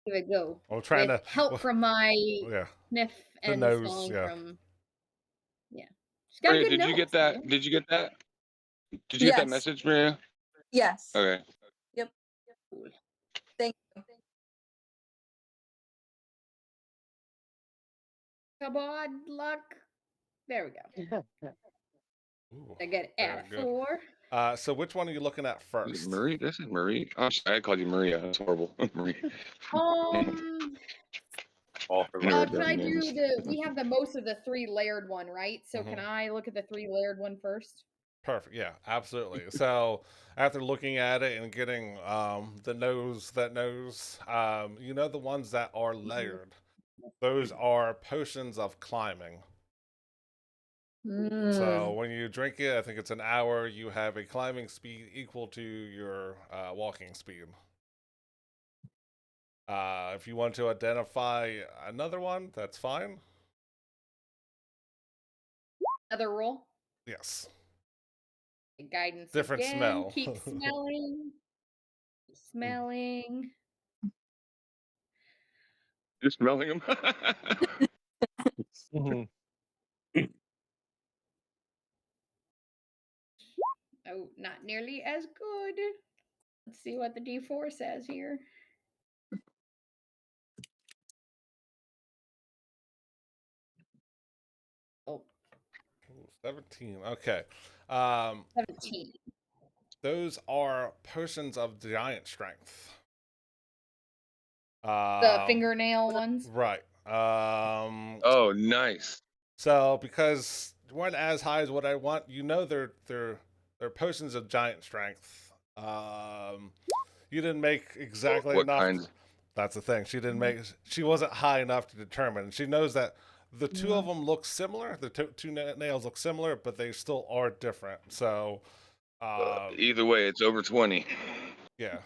Give it a go. I'm trying With to help from my yeah. sniff The and nose, smelling yeah. from. Yeah, she's got a Maria, good did you nose, get that? man. Did you get that? Did you get that Yes. message, Maria? Yes. Okay. Thank you. Come on, luck. There we go. Ooh, I get very at good. 4. So which one are you looking at Is first? it Marie? This is Marie. Oh, sorry, I called you Maria. That's horrible. Marie. All for Maria Can I do names. we have the most of the 3 layered one, right? So can Mhm. I look at the 3 layered one first? Perfect. Yeah, absolutely. So after looking at it and getting the nose that knows, you know the ones that are layered. Those are potions of climbing. So Mm. when you drink it, I think it's an hour. You have a climbing speed equal to your walking speed. If you want to identify another one, that's fine. Another roll. Yes. Guidance Different again. smell. Keep smelling. Smelling. You're smelling them. Mhm. Oh, not nearly as good. Let's see what the D4 says here. Oh, Ooh, 17. Okay. 17. Those are potions of giant strength. The fingernail ones. Right. Oh, nice. So because they weren't as high as what I want, you know they're potions of giant strength. You didn't make exactly What enough. kinds? That's the thing. She didn't make. She wasn't high enough to determine. She knows that the two of them look similar. The two nails look similar, but they still are different. So, Either way, it's over 20. yeah.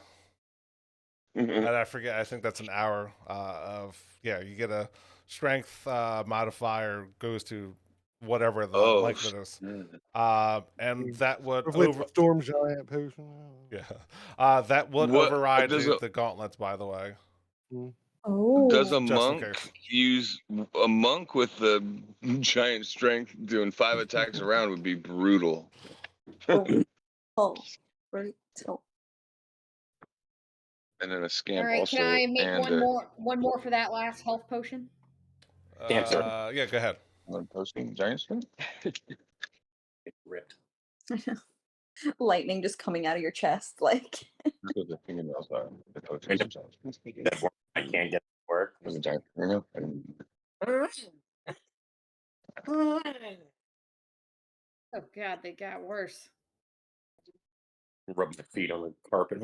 Mhm. And I forget. I think that's an hour of yeah. You get a strength modifier goes to whatever the Oh, length it is. And that would Hopefully it's over a storm giant potion. yeah. That would What override does the gauntlets. By the way, Oh. does a just in monk case. use a monk with the giant strength doing 5 attacks around would be brutal. Oh. Right. So. And then a All scamp right, also. can I make and one more for that last health potion? Damn, sir. Yeah. Go ahead. one posting giant strength. It's ripped. Lightning just coming out of your chest, like. Because the fingernails are the potions Right. themselves. That work- I can't get it to work. There's a giant fingernail. Oh god, they got worse. Rub my feet on the carpet.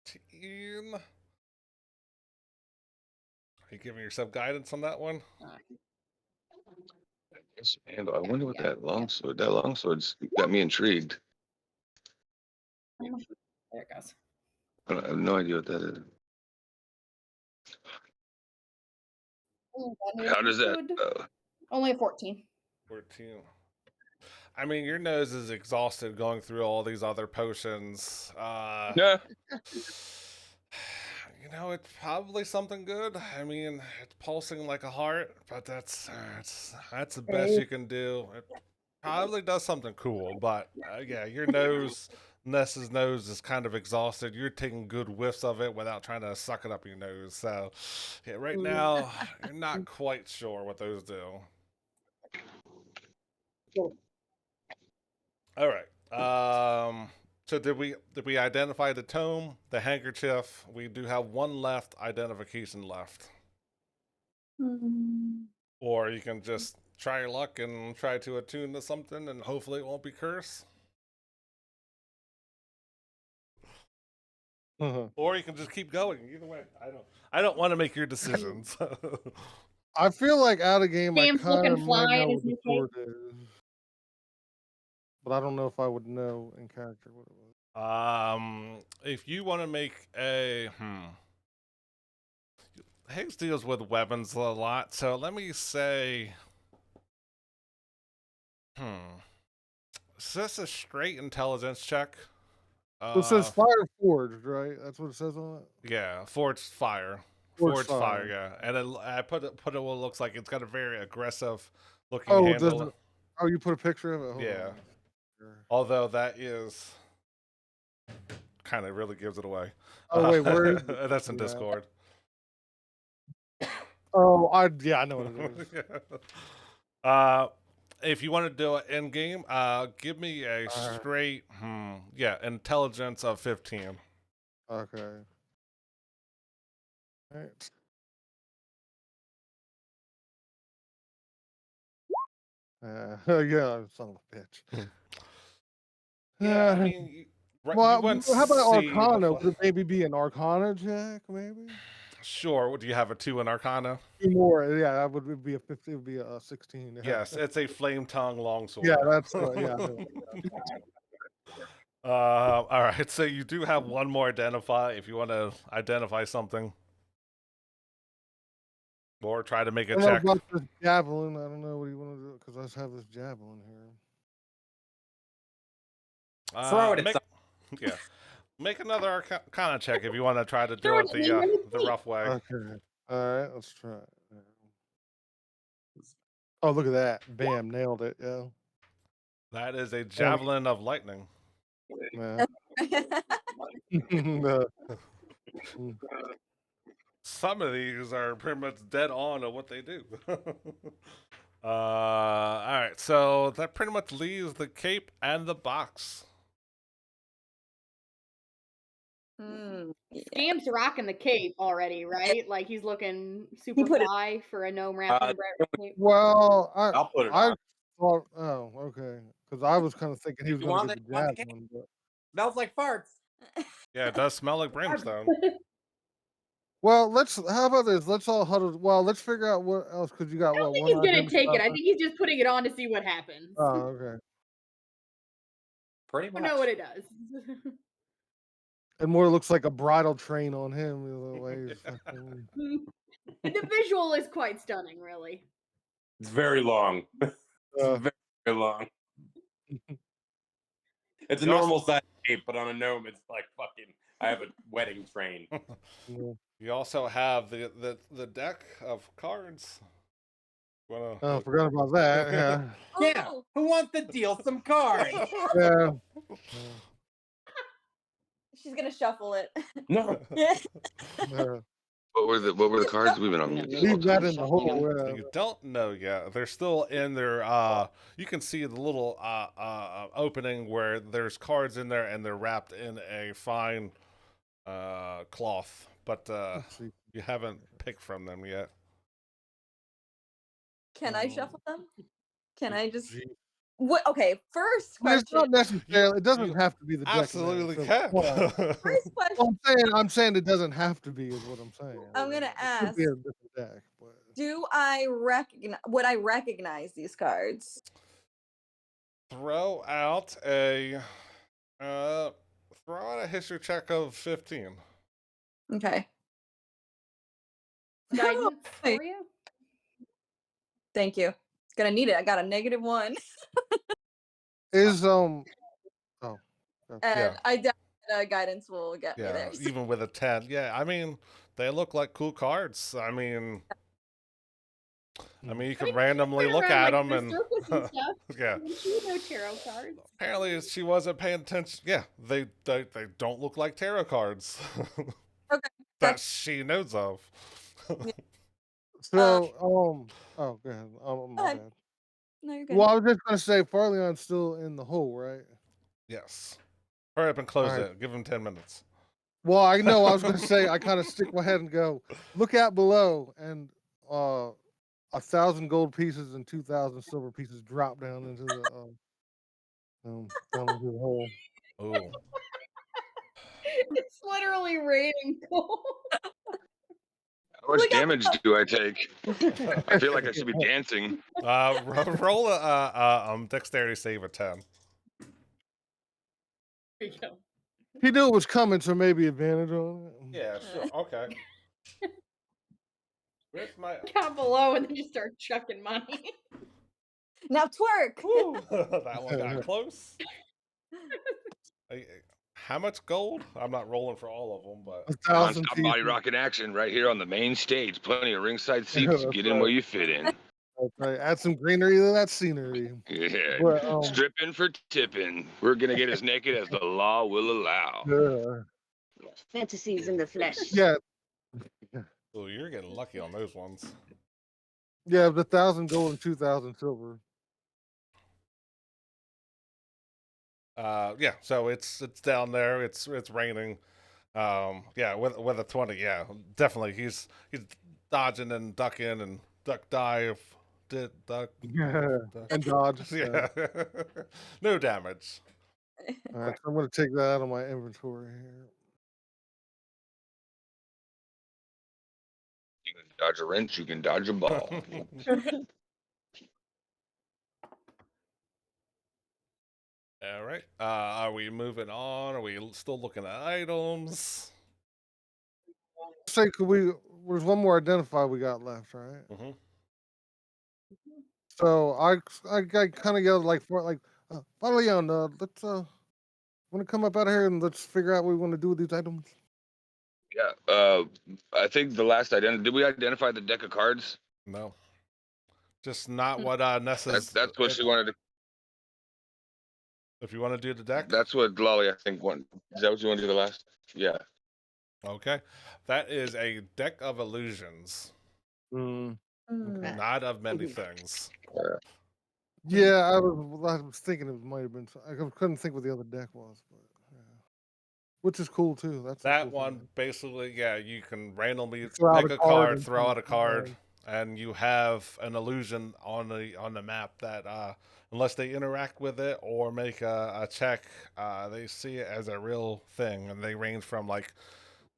Team. Are you giving yourself guidance on that one? Yes, and I wonder what Yeah, that longsword's got me intrigued. There it goes. I have no idea what that is. Oh, that How is does that? good. Only a 14. 14. I mean, your nose is exhausted going through all these other potions. Yeah. You know, it's probably something good. I mean, it's pulsing like a heart, but that's the best you can do. It probably does something cool, but yeah, your nose, Ness's nose is kind of exhausted. You're taking good whiffs of it without trying to suck it up your nose. So, yeah, right now you're not quite sure what those do. Cool. All right. So did we identify the tome, the handkerchief? We do have one left identification left. Hmm. Or you can just try your luck and try to attune to something and hopefully it won't be cursed. Or you can just keep going. Either way, I don't want to make your decisions. I feel like out of game, I Sam's kind looking of might fly know in what the his sword is, but I don't know if I would know in character what it was. If you want to make a Higgs deals with weapons a lot, so let me say is this a straight intelligence check? So it says fire forged, right? That's what it says on it. Yeah, forged fire. Forged Forged fire, fire. yeah. And I put it what it looks like. It's got a very aggressive looking Oh, it handle. doesn't. Oh, you put a picture of it. Hold Yeah. on. Sure. Although that is kind of really gives it away. Oh wait, where is it? That's in Yeah. Discord. Oh, I know what it is. Yeah. If you want to do it in game, give me a Alright. straight intelligence of 15. Okay. Alright. Yeah, son of a bitch. Yeah, I Uh, mean, you well, wouldn't how about see the Arcana? fu- Would it maybe be an Arcana check? Maybe Sure. Do you have a 2 in Arcana? 2 more. Yeah, that would be a 50. It would be a 16. Yeah. Yes, it's a flame tongue longsword. Yeah, that's yeah. I know. All right, so you do have one more identify if you want to identify something. Or try to make a I don't know check. about this javelin. I don't know what you want to do because I just have this javelin here. Throw it at Make, yeah. Make another Arcana check if you want to try to do Throw it it in the rough way. Okay. All right. Let's try it. Oh, look at that! Bam, nailed it. Yeah. That is a javelin of lightning. Yeah. Uh, Some of these are pretty much dead on to what they do. All right, so that pretty much leaves the cape and the box. Hmm, yeah. Scam's rocking the cape already, right? Like he's looking super put it- fly for a gnome wrapped in a red cape. well, I'll put it I on. thought. Oh, okay. Because I was kind of thinking he was You going want to it? get the You want the javelin, but Smells like farts. Yeah, it does smell like brimstone. well, let's. How about this? Let's all huddle. Well, let's figure out what else. Because you got I don't what think one he's gonna take it. I identifier? think he's just putting it on to see what happens. Oh, okay. Pretty I much. know what it does. It more looks like a bridal train on him. The way he's fucking- The visual is quite stunning, really. It's very long. Uh, It's very long. It's a You also- normal size cape, but on a gnome, it's like fucking. I have a wedding train. yeah. You also have the deck of cards. Wanna, Oh, forgot about that. Yeah. Yeah. Oh, Who wants to deal some cards? Yeah. she's gonna shuffle it. No. Yeah. What were the cards we've been on? mute this whole Leave that time. in the hole. Yeah. You don't know yet. They're still in their. You can see the little opening where there's cards in there, and they're wrapped in a fine cloth, but Let's see. you haven't picked from them yet. Can I shuffle them? Can I just? Gee. What? Okay. First I mean, it's not question. necessarily. It doesn't you have to be the deck. Absolutely man, can. so- First question. I'm saying it doesn't have to be. Is what I'm saying. I'm gonna It could be ask. a different deck, but Do I recognize? Would I recognize these cards? Throw out a history check of 15. Okay. Guidance Wait. for you. Thank you. It's gonna need it. I got a -1, is Oh. Okay. and Yeah. I doubt guidance will get me Yeah, there. even with a 10. Yeah, I mean, they look like cool cards. I mean, you can randomly Went look around, at like, them the and circus and stuff. yeah. She would know tarot cards. Apparently, she wasn't paying attention. Yeah, they don't look like tarot cards. Okay, That she knows of. So oh, go ahead. My ahead. bad. No, you're good. Well, I was just gonna say Farleon's still in the hole, right? Yes. Hurry up and close Alright. it. Give him 10 minutes. Well, I know. I was going to say I kind of stick my head and go, look out below, and 1,000 gold pieces and 2,000 silver pieces drop down into the down into the hole. Ooh. It's literally raining gold. How much Look at damage do I take? I feel like I should be dancing. Roll a dexterity save of 10. There you go. He knew it was coming, so maybe advantage on it. Yeah, sure. Okay. Where's my? Down below and then just start chucking money. Now twerk. Woo! That one got close. How much gold? I'm not rolling for all of them, but 1,000 Non-stop body pieces. rocket action right here on the main stage. Plenty of ringside seats. That's Get in right. where you fit in. That's right. Add some greenery to that scenery. Yeah. But, Stripping for tipping. We're gonna get as naked as the law will allow. yeah. Fantasies in the flesh. Yeah. oh, you're getting lucky on those ones. Yeah, the 1,000 gold and 2,000 silver. Yeah, so it's down there. It's raining. Yeah, with a 20, yeah, definitely. He's dodging and ducking and duck dive, duck, Yeah. duck. And dodge. Yeah, no damage. All right, so I'm going to take that out of my inventory here. You can dodge a wrench. You can dodge a ball. All right. Are we moving on? Are we still looking at items? Say, there's one more identify we got left, right? Mm-hmm. So I kind of yelled like Leon, let's want to come up out of here and let's figure out what we want to do with these items. Yeah. I think the last did we identify the deck of cards? No, just not what Nessa's. That's what she wanted to. If you want to do the deck, That's what Lolly, I think, wanted. Is that what you want to do the last? Yeah. okay. That is a deck of illusions, Mm. not of many things. Yeah, I was thinking it might have been. I couldn't think what the other deck was, but yeah. Which is cool too. That's a That cool one thing. basically, yeah, you can randomly Throw out pick a a card card, and throw out a choose card, and you have an illusion on the map that unless they interact with it or make a check, they see it as a real thing, and they range from like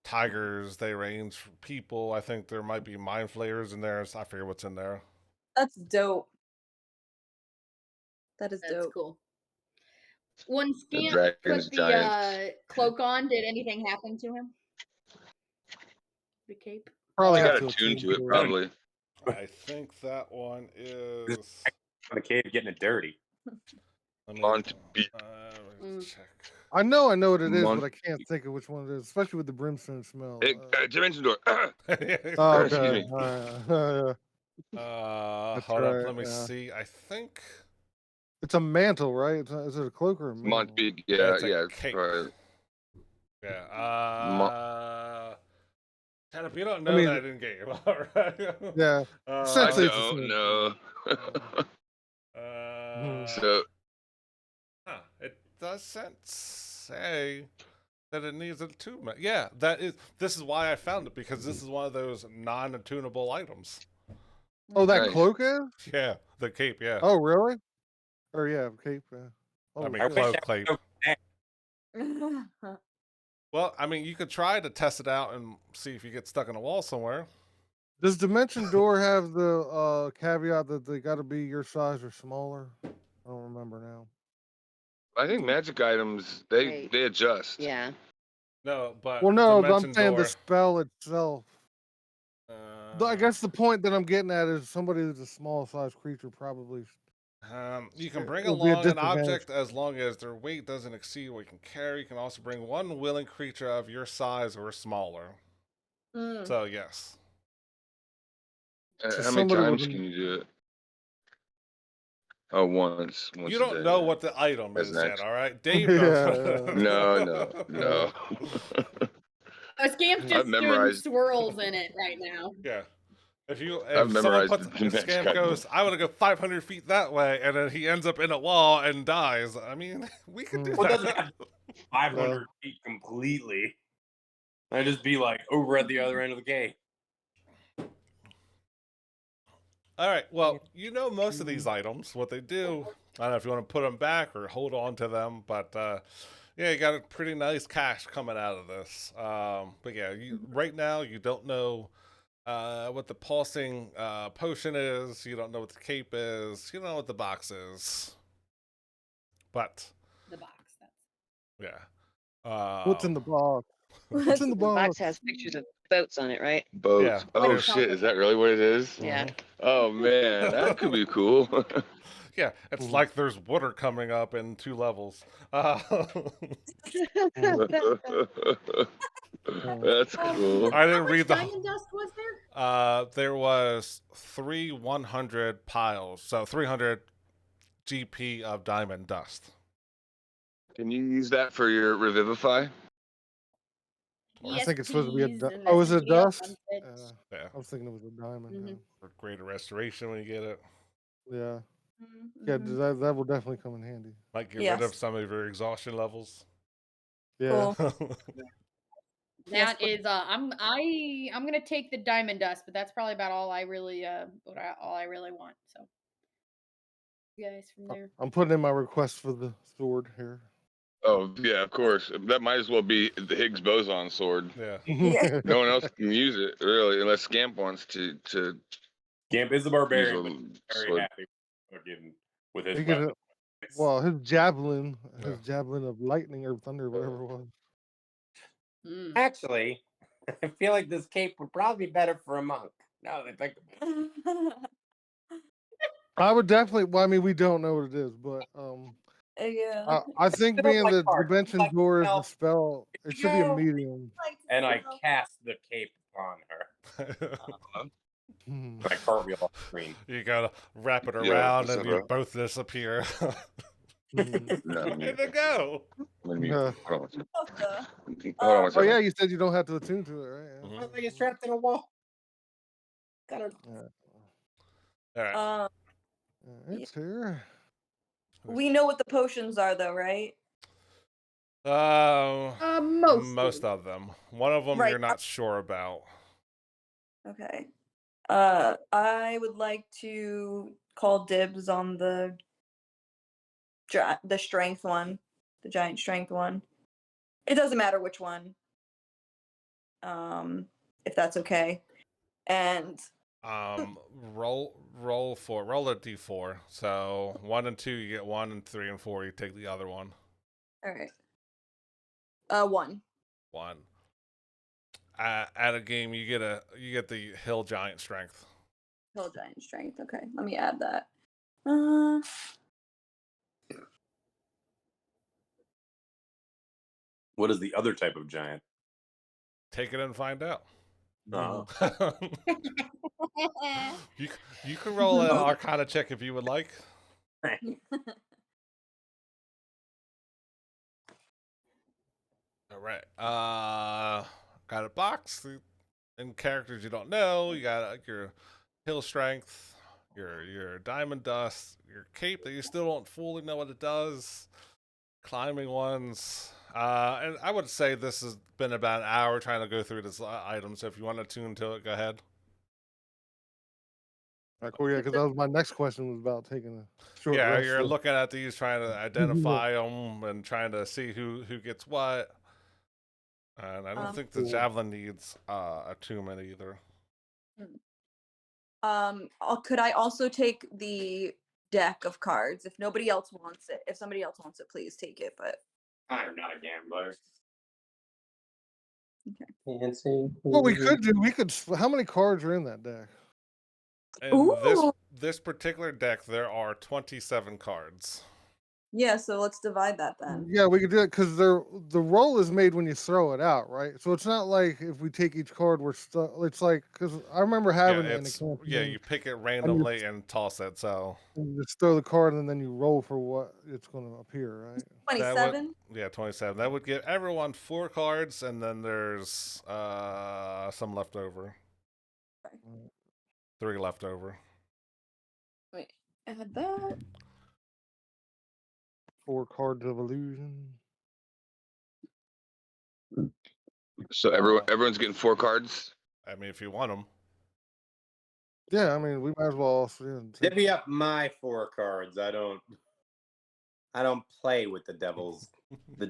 tigers, they range from people. I think there might be mind flayers in there. So I forget what's in there. That's dope. That is That's dope. cool. When Scamp dragon's put the giant. cloak on, did anything happen to him? The cape? Probably I have got to attuned to it, it. probably. I think that one is. The cave getting it dirty. Let me, Montbeat. let me check. I know what it is, Mon- but I can't think of which one it is, especially with the brimstone smell. Dimension door. Oh, Excuse okay. me. That's Hold up, right, let me yeah. see. I think It's a mantle, right? Is it a cloak or a mantle? Montbeat. Yeah, it's a yeah. cape. Right. Yeah. Tanip, you don't know mean- that in game, all right? Yeah. I Essentially, it's the don't same know. So huh, it doesn't say that it needs attunement. Yeah, this is why I found it, because this is one of those non-attunable items. Oh, that Nice. cloak is? Yeah, the cape, yeah. Oh, really? Or yeah, cape. Yeah. I mean, I wish cloak, I cape. Well, I mean, you could try to test it out and see if you get stuck in a wall somewhere. Does Dimension Door have the caveat that they got to be your size or smaller? I don't remember now. I think magic items they Right. they adjust. Yeah. No, but Well, no, but Dimension I'm saying Door, the spell itself. I guess the point that I'm getting at is somebody who's a small size creature probably. you can bring It'll be a along an disadvantage. object as long as their weight doesn't exceed what you can carry. You can also bring one willing creature of your size or smaller. Mm. So yes. How many somebody with times an- can you do it? Oh, once. You a don't day, know yeah. what the item That's is next. yet, all right? Dave Yeah, knows. No. Scamp just doing memorized- swirls in it right now. Yeah. If I've someone memorized puts, the if magic Scamp item. goes, I want to go 500 feet that way, and then he ends up in a wall and dies. I mean, we could do Mm. Well, that. doesn't have 500 feet completely. I'd just be like over at the other end of the cave. All right. Well, you know most of these items, what they do. I don't know if you want to put them back or hold on to them, but yeah, you got a pretty nice cash coming out of this. But yeah, right now you don't know what the pulsing potion is. You don't know what the cape is. You don't know what the box is. But The box. That's yeah, What's in the box? What's What's in the The box box? has pictures of boats on it, right? Boats. Yeah, Oh there's- shit, is that really what it is? Yeah. Oh man, that could be cool. yeah, it's Mhm. like there's water coming up in 2 levels. That's cool. I How didn't much read the. diamond dust was there? There was 3 100 piles, so 300 GP of diamond dust. Can you use that for your revivify? I think it's supposed to be a. please, Du- and oh, is it message me up dust? on Twitch. Yeah, I was thinking it was a diamond. Mhm. for greater restoration when you get it. Yeah. Yeah. Mhm. That will definitely come in handy. Might get rid Yes. of some of your exhaustion levels. Yeah. Cool. Yes, That is, I'm gonna take the diamond dust, but that's probably about all I really all I really want. So, you guys from there. I'm putting in my request for the sword here. Oh yeah, of course. That might as well be the Higgs boson sword. Yeah. Yeah. No one else can use it really, unless Scamp wants to Gamp is a use barbarian, a but very sword. happy with his He could, weapon. well, his javelin Yeah. of lightning or thunder, whatever it was. Mm. Actually, I feel like this cape would probably be better for a monk. Now that I think about it. I would definitely. Well, I mean, we don't know what it is, but Yeah. I think Feels being like the art. dimension Like, door is no, the spell. It should be a go. medium. And I cast the cape upon her. Hmm. And I cartwheel off the screen. You gotta wrap it Yeah, around what's and up, you bro? both disappear. Mhm. No, Way to go! let me Yeah. hold on one second. What the- Hold on one Oh second. yeah, you said you don't have to attune to it, right? Yeah. Mhm. I was like it's trapped in a wall. Got her. Yeah. All right. Yeah, It's here. we know what the potions are, though, right? Mostly. Most of them. One of them Right. you're not sure about. Okay. I would like to call dibs on the strength one, the giant strength one. It doesn't matter which one. If that's okay. And Roll a d4. So 1 and 2 you get 1, and 3 and 4 you take the other one. all right. 1. 1. At a game you get the hill giant strength. Hill giant strength. Okay, let me add that. What is the other type of giant? Take it and find out. Oh. you can roll an Arcana check if you would like. All right. Got a box and characters you don't know. You got your hill strength, your diamond dust, your cape that you still don't fully know what it does. Climbing ones. And I would say this has been about an hour trying to go through this item. So if you want to tune to it, go ahead. All right, cool. Yeah, because that was my next question was about taking a short Yeah, rest. you're so- looking at these, trying to identify them and trying to see who gets what. And I don't think the Cool. javelin needs attunement either. Could I also take the deck of cards if nobody else wants it? If somebody else wants it, please take it. But I'm not a gambler. Okay. Fancy. What we could do, how many cards are in that deck? In Ooh. this particular deck, there are 27 cards. yeah, so let's divide that then. Yeah, we could do it because the roll is made when you throw it out, right? So it's not like if we take each card, we're stuck. It's like because I remember having it in the campaign. you pick it randomly and toss it. So You just throw the card and then you roll for what it's going to appear, right? 27. yeah, 27. That would give everyone 4 cards, and then there's some left over. Okay. 3 left over. Wait, add that. 4 cards of illusion. So everyone's getting 4 cards. I mean, if you want them. Yeah, I mean, we might as well all take- Divvy up my 4 cards. I don't play with the devil's the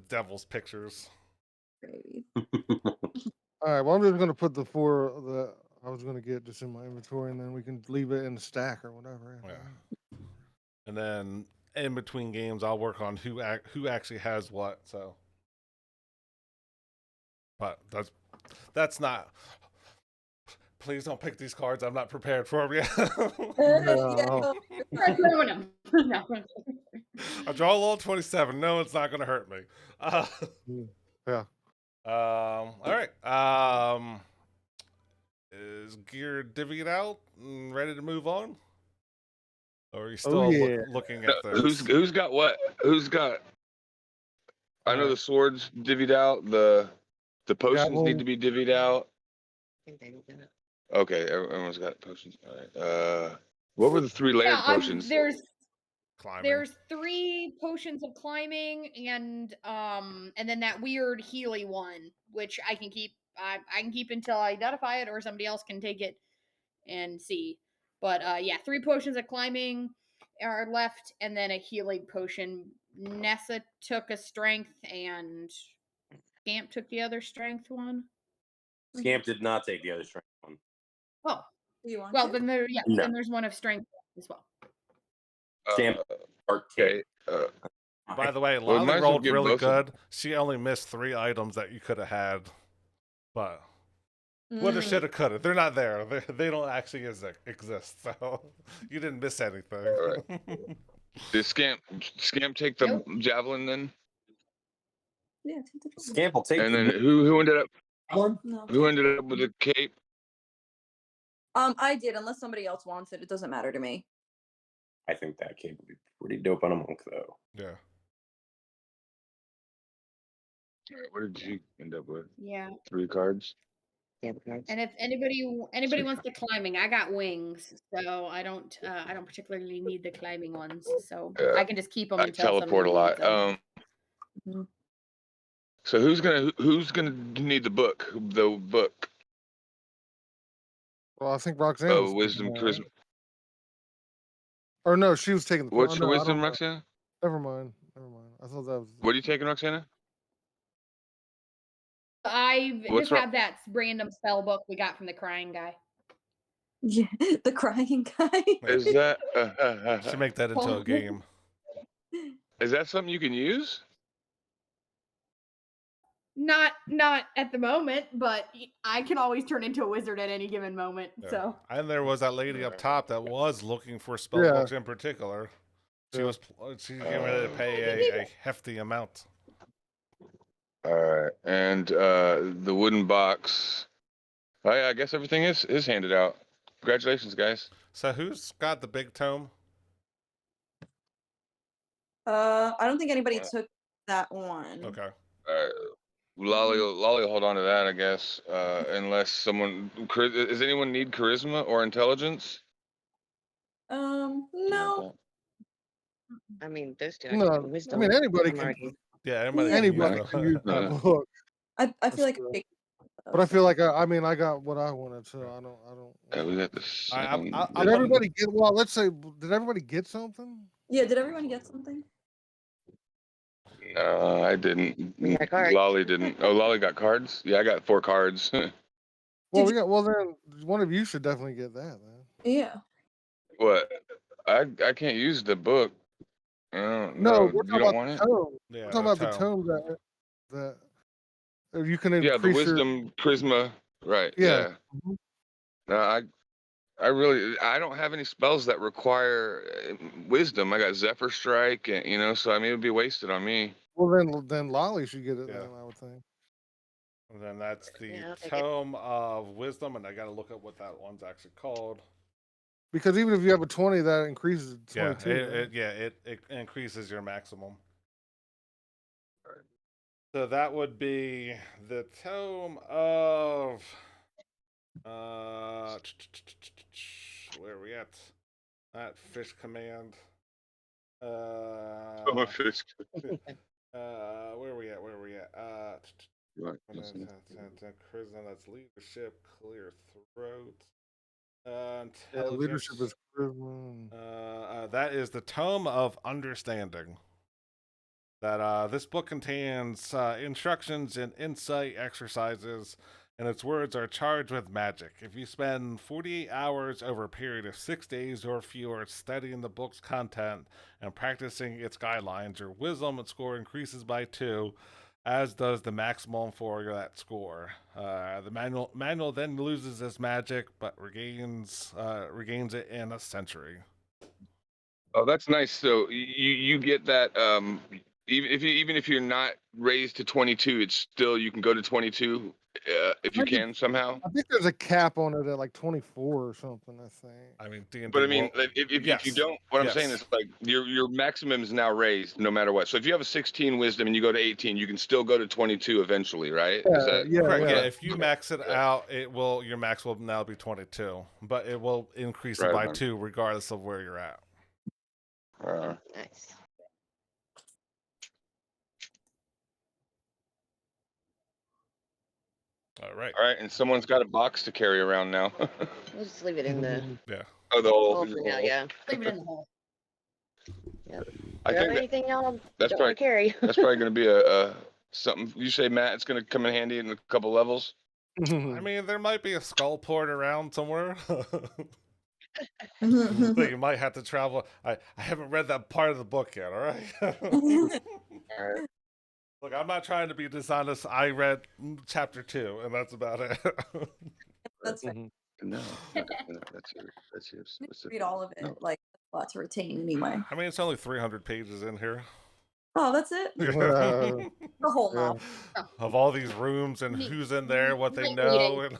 devil's pictures. Baby. All right. Well, I'm just gonna put the 4 that I was gonna get just in my inventory, and then we can leave it in the stack or whatever. Yeah. And then in between games, I'll work on who actually has what. So, but that's not. Please don't pick these cards. I'm not prepared for them yet. Yeah. We're throwing 'em. No. I draw a little 27. No, it's not going to hurt me. Yeah. All right. Is gear divvied out and ready to move on? Or are you still yeah. looking at No, those? who's got what? Who's got? I know Alright. the swords divvied out. The potions need one. to be divvied out. I think they did it. Okay, everyone's got potions. All right. What were the 3 layered Yeah, potions? Climbing. there's 3 potions of climbing and then that weird Healy one, which I can keep. I can keep until I identify it, or somebody else can take it and see. But yeah, 3 potions of climbing are left, and then a healing potion. Nessa took a strength, and Scamp took the other strength one. Scamp did not take the other strength one. Oh, You want well to? then there, yeah, No. then there's one of strength as well. Scamp or Okay. By the way, Well, Lolly might as well rolled give really both of good. She only missed 3 items that you could have had. But woulda, Mm. shoulda, coulda. They're not there. They don't actually exist. So you didn't miss anything. Did Scamp take the Nope. javelin then? Yeah, take the javelin. Scamp will take And the then who ended up No, who take- ended up with the cape? I did, unless somebody else wants it. It doesn't matter to me. I think that cape would be pretty dope on a monk though. Yeah. All right, what did you end up with? Yeah. 3 cards. Yeah, the cards. And if anybody wants the climbing, I got wings, so I don't particularly need the climbing ones, so Yeah, I can just keep them I until teleport a somebody needs lot. 'em. Mhm. So who's gonna need the book? The book Well, I think Roxanne of was wisdom, taking that, charisma. right? Or no, she was taking the. What's no, your I wisdom, don't know. Roxana? Never mind. Never mind. I thought that was. What are you taking, Roxana? I What's just wrong? have that random spell book we got from the crying guy. Yeah, the crying guy. Is that Should make that into a game. is that something you can use? Not at the moment, but I can always turn into a wizard at any given moment. Yeah. So And there was that lady up top that was looking for spell Yeah. books in particular. She Yeah. was she's getting ready to pay a hefty amount. All right, and the wooden box. Oh yeah, I guess everything is handed out. Congratulations, guys. So who's got the big tome? I don't think anybody took that one. Okay. Lolly will hold on to that, I guess. Unless someone does anyone need charisma or intelligence? No. I mean, those 2. No, actually, wisdom. I mean anybody I'm can. already- Yeah, anybody. Yeah. Anybody use can them. use that Yeah. book. I feel like true. I But I feel like I mean I got what I wanted, so I don't. Okay, we got this. I'm Did everybody get? Well, let's say, did everybody get something? Yeah, did everyone get something? No, I didn't. We got cards. Lolly didn't. Oh, Lolly got cards. Yeah, I got 4 cards. Well, Did we got. Well, then one of you should definitely get that. Then. Yeah. What? I can't use the book. No, No, we're you talking don't about want the it. tome. Yeah, We're talking about the tome. tome that you can increase Yeah, the your. wisdom, charisma. Right. Yeah. Yeah. Mhm. No, I don't have any spells that require wisdom. I got Zephyr Strike, and so I mean it would be wasted on me. Well, then Lolly should get it. Yeah. Then I would think. And then that's the Yeah, I'll take it. tome of wisdom, and I got to look up what that one's actually called. Because even if you have a 20, that increases it to Yeah, 22. right? it increases your maximum. So that would be the tome of where are we at? That fish command. Where are we at? Right, Prison, that's leadership, clear throat. Yeah, leadership Intelligence. is charisma. That is the Tome of Understanding. This book contains instructions and insight exercises, and its words are charged with magic. If you spend 48 hours over a period of 6 days or fewer studying the book's content and practicing its guidelines, your wisdom score increases by 2, as does the maximum for that score. The manual then loses its magic, but regains it in a century. Oh, that's nice. So you get that even if you're not raised to 22, it's still you can go to 22 if you can somehow. I think there's a cap on it at like 24 or something. I think. I mean, D&D. But I mean, like, if you yes. don't, what I'm saying Yes. is like your maximum is now raised no matter what. So if you have a 16 wisdom and you go to 18, you can still go to 22 eventually, right? Is that Correct. yeah. Yeah. If you max it out, your max will now be 22, but it will increase it Right by on. 2 regardless of where you're at. Nice. All right. All right, and someone's got a box to carry around now. We'll just leave it in the Yeah. Oh, the hole hole. for now. Yeah. Leave it in the hole. I Grab think that, anything y'all that's don't want to carry. that's probably going to be a something. You say, Matt, it's going to come in handy in a couple levels. I mean, there might be a skull port around somewhere. Mhm. But you might have to travel. I haven't read that part of the book yet. All right. Look, I'm not trying to be dishonest. I read chapter 2, and that's about it. That's right. No, that's your specific. Read all of it. No. Like a lot to retain anyway. I mean, it's only 300 pages in here. Oh, that's it. Wow. The whole Yeah. novel. Of all these rooms and Neat. who's in there, what they Light know, and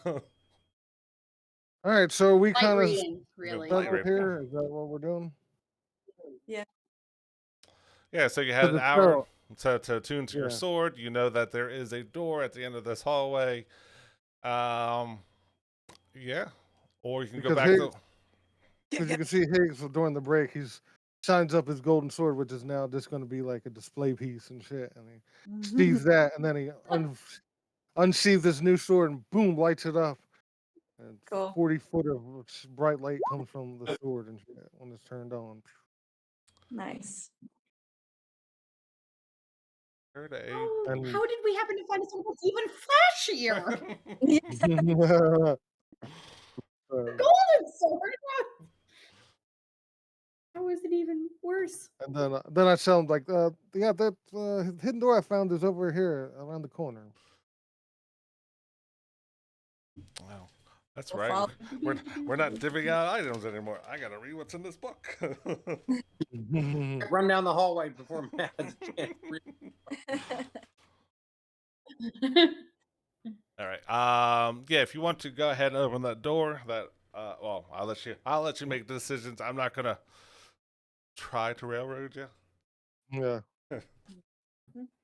All right, so we Light kind of reading, really. light settled reading. here. Is that what we're doing? yeah. So you had an the hour tarot- to tune to your Yeah. sword. You know that there is a door at the end of this hallway. Yeah. Or you can go Because back to. Because you can see Higgs during the break, he's shines up his golden sword, which is now just going to be like a display piece and shit. And he sees that, and then he unsheathes this new sword and boom, lights it up. And Cool. 40 foot of bright light comes from the sword and shit when it's turned on. Nice. Heard a- Oh, And- how did we happen to find something that's even flashier? Golden sword. How is it even worse? And then I tell him like, yeah, that hidden door I found is over here around the corner. Wow. That's Well, right. follow- We're not divvying out items anymore. I gotta read what's in this book. Run down the hallway before Matt has a chance to read. All right. Yeah. If you want to go ahead and open that door, well, I'll let you make decisions. I'm not gonna try to railroad you. Yeah.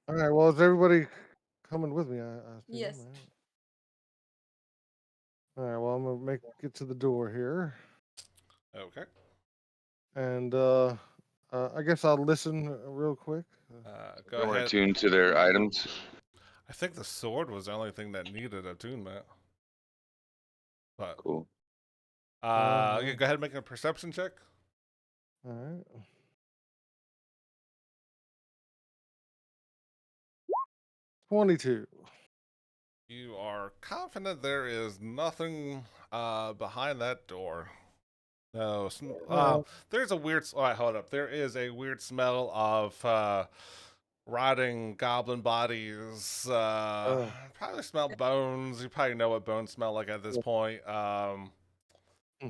All right. Well, is everybody coming with me? I assume, Yes. right? All right. Well, I'm gonna get to the door here, Okay. and I guess I'll listen real quick. Go More ahead. attuned to their items. I think the sword was the only thing that needed attunement. But Cool. yeah, go ahead and make a perception check. All right. $22. You are confident there is nothing behind that door. No, there's a weird. All right, hold up. There is a weird smell of rotting goblin bodies. Probably smell bones. You probably know what bones smell like at this point. Mhm, yeah.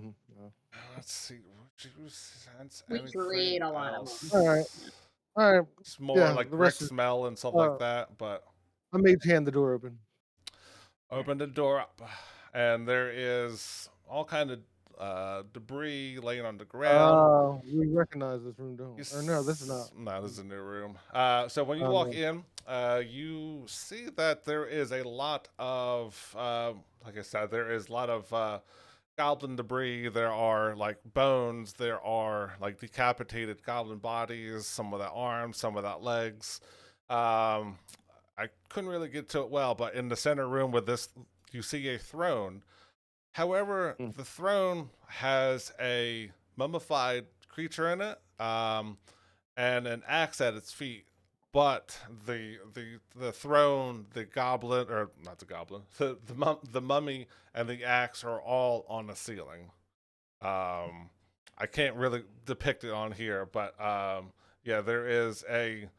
Let's see. Would you sense We anything create a lot of else? them. All right. All right. It's more Yeah, like the brick rest is- smell and stuff uh, like that. But I made hand the door open. open the door up, and there is all kind of debris laying on the ground. We recognize this room, don't we? You Or no, this is not. No, this is a new room. So when you Oh, walk no. in, you see that there is a lot of, like I said, there is a lot of goblin debris. There are like bones. There are like decapitated goblin bodies. Some without arms, some without legs. I couldn't really get to it well, but in the center room with this, you see a throne. However, Mm. the throne has a mummified creature in it, and an axe at its feet. But the throne, the goblin, or not the goblin, the mummy and the axe are all on the ceiling. I can't really depict it on here, but yeah, there is a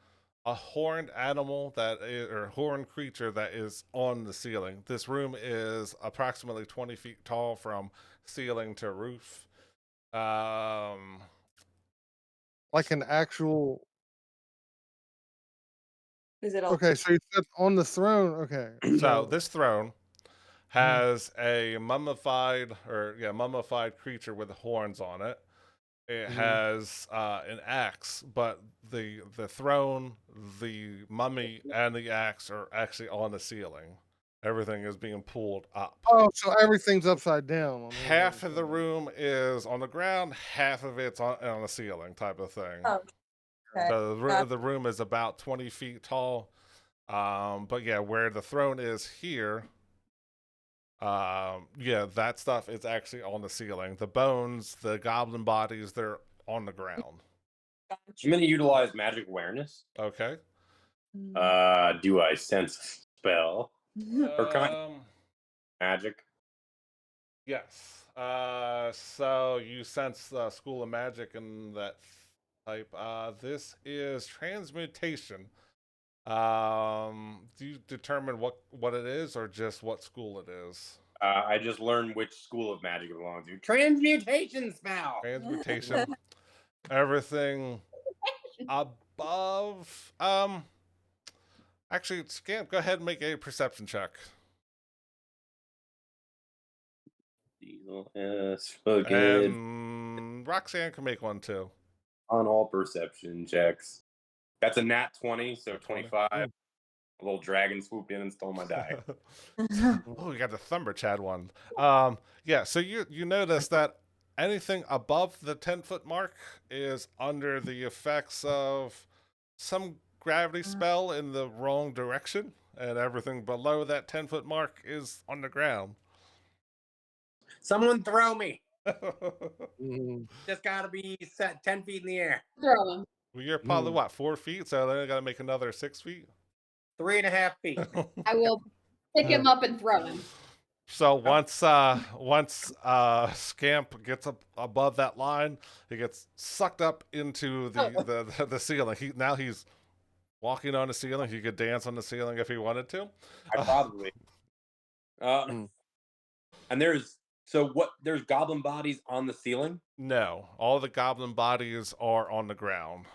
horned animal that is, or horned creature that is on the ceiling. This room is approximately 20 feet tall from ceiling to roof. Like an actual. Is it all? Okay, so you said on the throne. Okay. So this throne has a mummified creature with horns on it. It has an axe, but the throne, the mummy, and the axe are actually on the ceiling. Everything is being pulled up. Oh, so everything's upside down. Half of the room is on the ground, half of it's on the ceiling, type of thing. Oh, okay. So Got- the room is about 20 feet tall. But yeah, where the throne is here, yeah, that stuff is actually on the ceiling. The bones, the goblin bodies, they're on the ground. I'm gonna utilize magic awareness. Okay. Do I sense a spell or magic? Yes. So you sense the school of magic and that type. This is transmutation. Do you determine what it is, or just what school it is? I just learned which school of magic it belongs to. Transmutation spell. Transmutation. Everything above. Actually, Scamp, go ahead and make a perception check. Diesel S. Fucking And Roxanne can make one too. on all perception checks. That's a nat 20, so 25. Ooh. A little dragon swooped in and stole my die. Oh, you got the Thumber Chad one. Yeah, so you notice that anything above the 10-foot mark is under the effects of some gravity spell in the wrong direction, and everything below that 10-foot mark is on the ground. Someone throw me. Mhm. Just gotta be set 10 feet in the air. Throw him. Well, you're probably what, 4 feet? So then I got to make another 6 feet. 3.5 feet. I will pick him up and throw him. So once Scamp gets up above that line, he gets sucked up into the ceiling. He's walking on the ceiling. He could dance on the ceiling if he wanted to. I probably. And there's goblin bodies on the ceiling. No, all the goblin bodies are on the ground.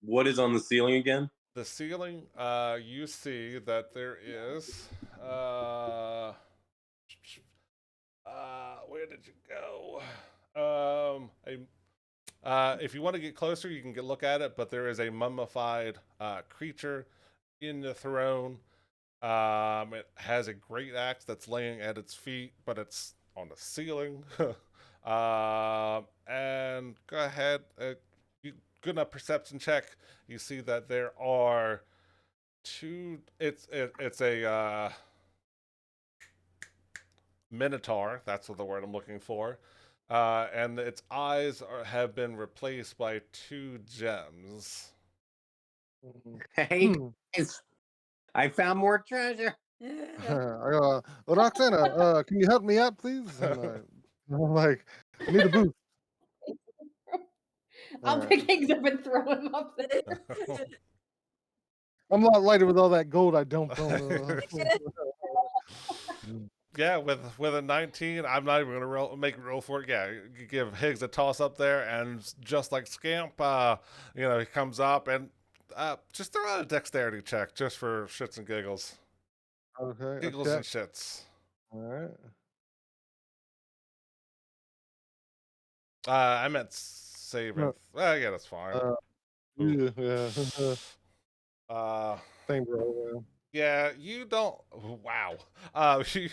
What is on the ceiling again? The ceiling, you see that there is where did you go? If you want to get closer, you can look at it, but there is a mummified creature in the throne. It has a great axe that's laying at its feet, but it's on the ceiling. And go ahead, good enough perception check. You see that there are two. It's a minotaur. That's the word I'm looking for. And its eyes have been replaced by 2 gems. Hey, Hmm. I found more treasure. Roxana, can you help me out, please? And I'm like, I need a boost. I'll Alright. pick Higgs up and throw him up there. I'm a lot lighter with all that gold I dumped on the. Yeah, with a 19, I'm not even gonna make a roll for it. Yeah, you give Higgs a toss up there, and just like Scamp, he comes up and just throw out a dexterity check just for shits and giggles. Okay. Giggles and shits. All right. I meant save. No. Yeah, that's fine. Yeah. Same bro. Man. Yeah, you don't. Wow.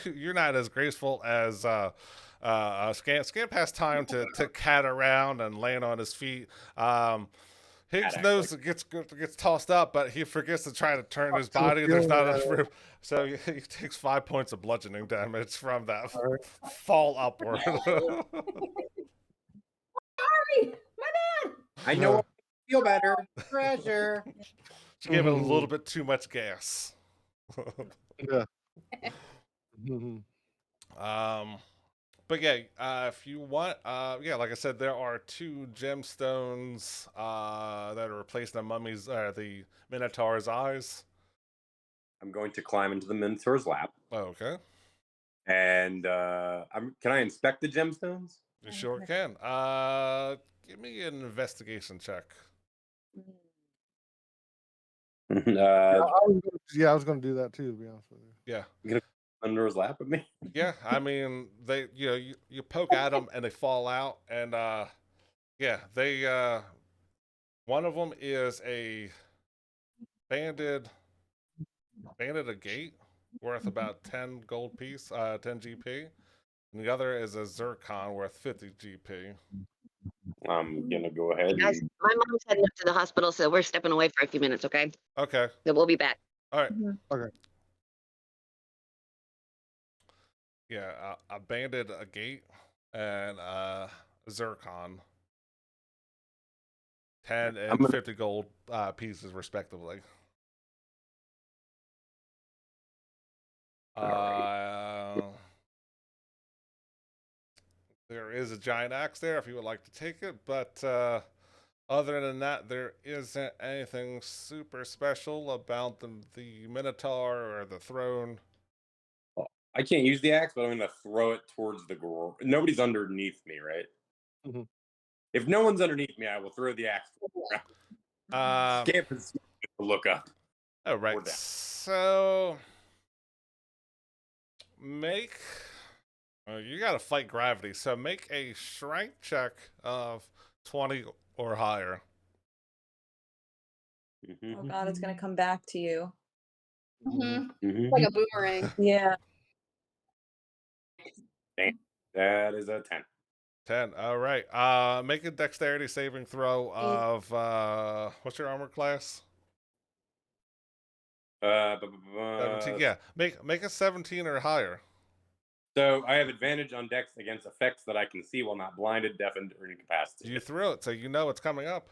You're not as graceful as Scamp. Scamp has time to cat around and land on his feet. Higgs That knows it gets tossed up, but he forgets to try to turn his body. There's feeling not enough that. room, so he takes 5 points of bludgeoning damage from that Alright. fall upward. Sorry, my bad. I know. Feel better. Treasure. She gave it a little bit too much gas. Yeah. Mhm. But yeah, if you want, yeah, like I said, there are 2 gemstones that are replacing the mummy's, the Minotaur's eyes. I'm going to climb into the Minotaur's lap, Okay, and can I inspect the gemstones? you sure can. Give me an investigation check. uh, I was gonna do that too, to be honest with you. Yeah, under his lap with me. yeah. I mean, they, you poke at them and they fall out, and yeah, they, one of them is a banded a gate worth about 10 gold piece, 10 GP. And the other is a zircon worth 50 GP. I'm gonna go ahead. Guys, And, my mom's heading up to the hospital, so we're stepping away for a few minutes, okay? Okay. So we'll be back. All right. Okay. Yeah, I banded a gate and zircon. 10 I'm and gonna- 50 gold pieces, respectively. There is a giant axe there if you would like to take it, but other than that, there isn't anything super special about the Minotaur or the throne. I can't use the axe, but I'm gonna throw it towards the girl. Nobody's underneath me, right? Mhm. If no one's underneath me, I will throw the axe. Scamp is to look up. All Or right, down. so make. You got to fight gravity, so make a strength check of 20 or higher. Oh God, it's gonna come back to you. Mhm. Mhm. Like a boomerang. Yeah. That is a 10. 10. All right. Make a dexterity saving throw of what's your armor class? 17. Yeah. Make a 17 or higher. So I have advantage on dex against effects that I can see while not blinded, deafened, or incapacitated. You threw it, so you know it's coming up.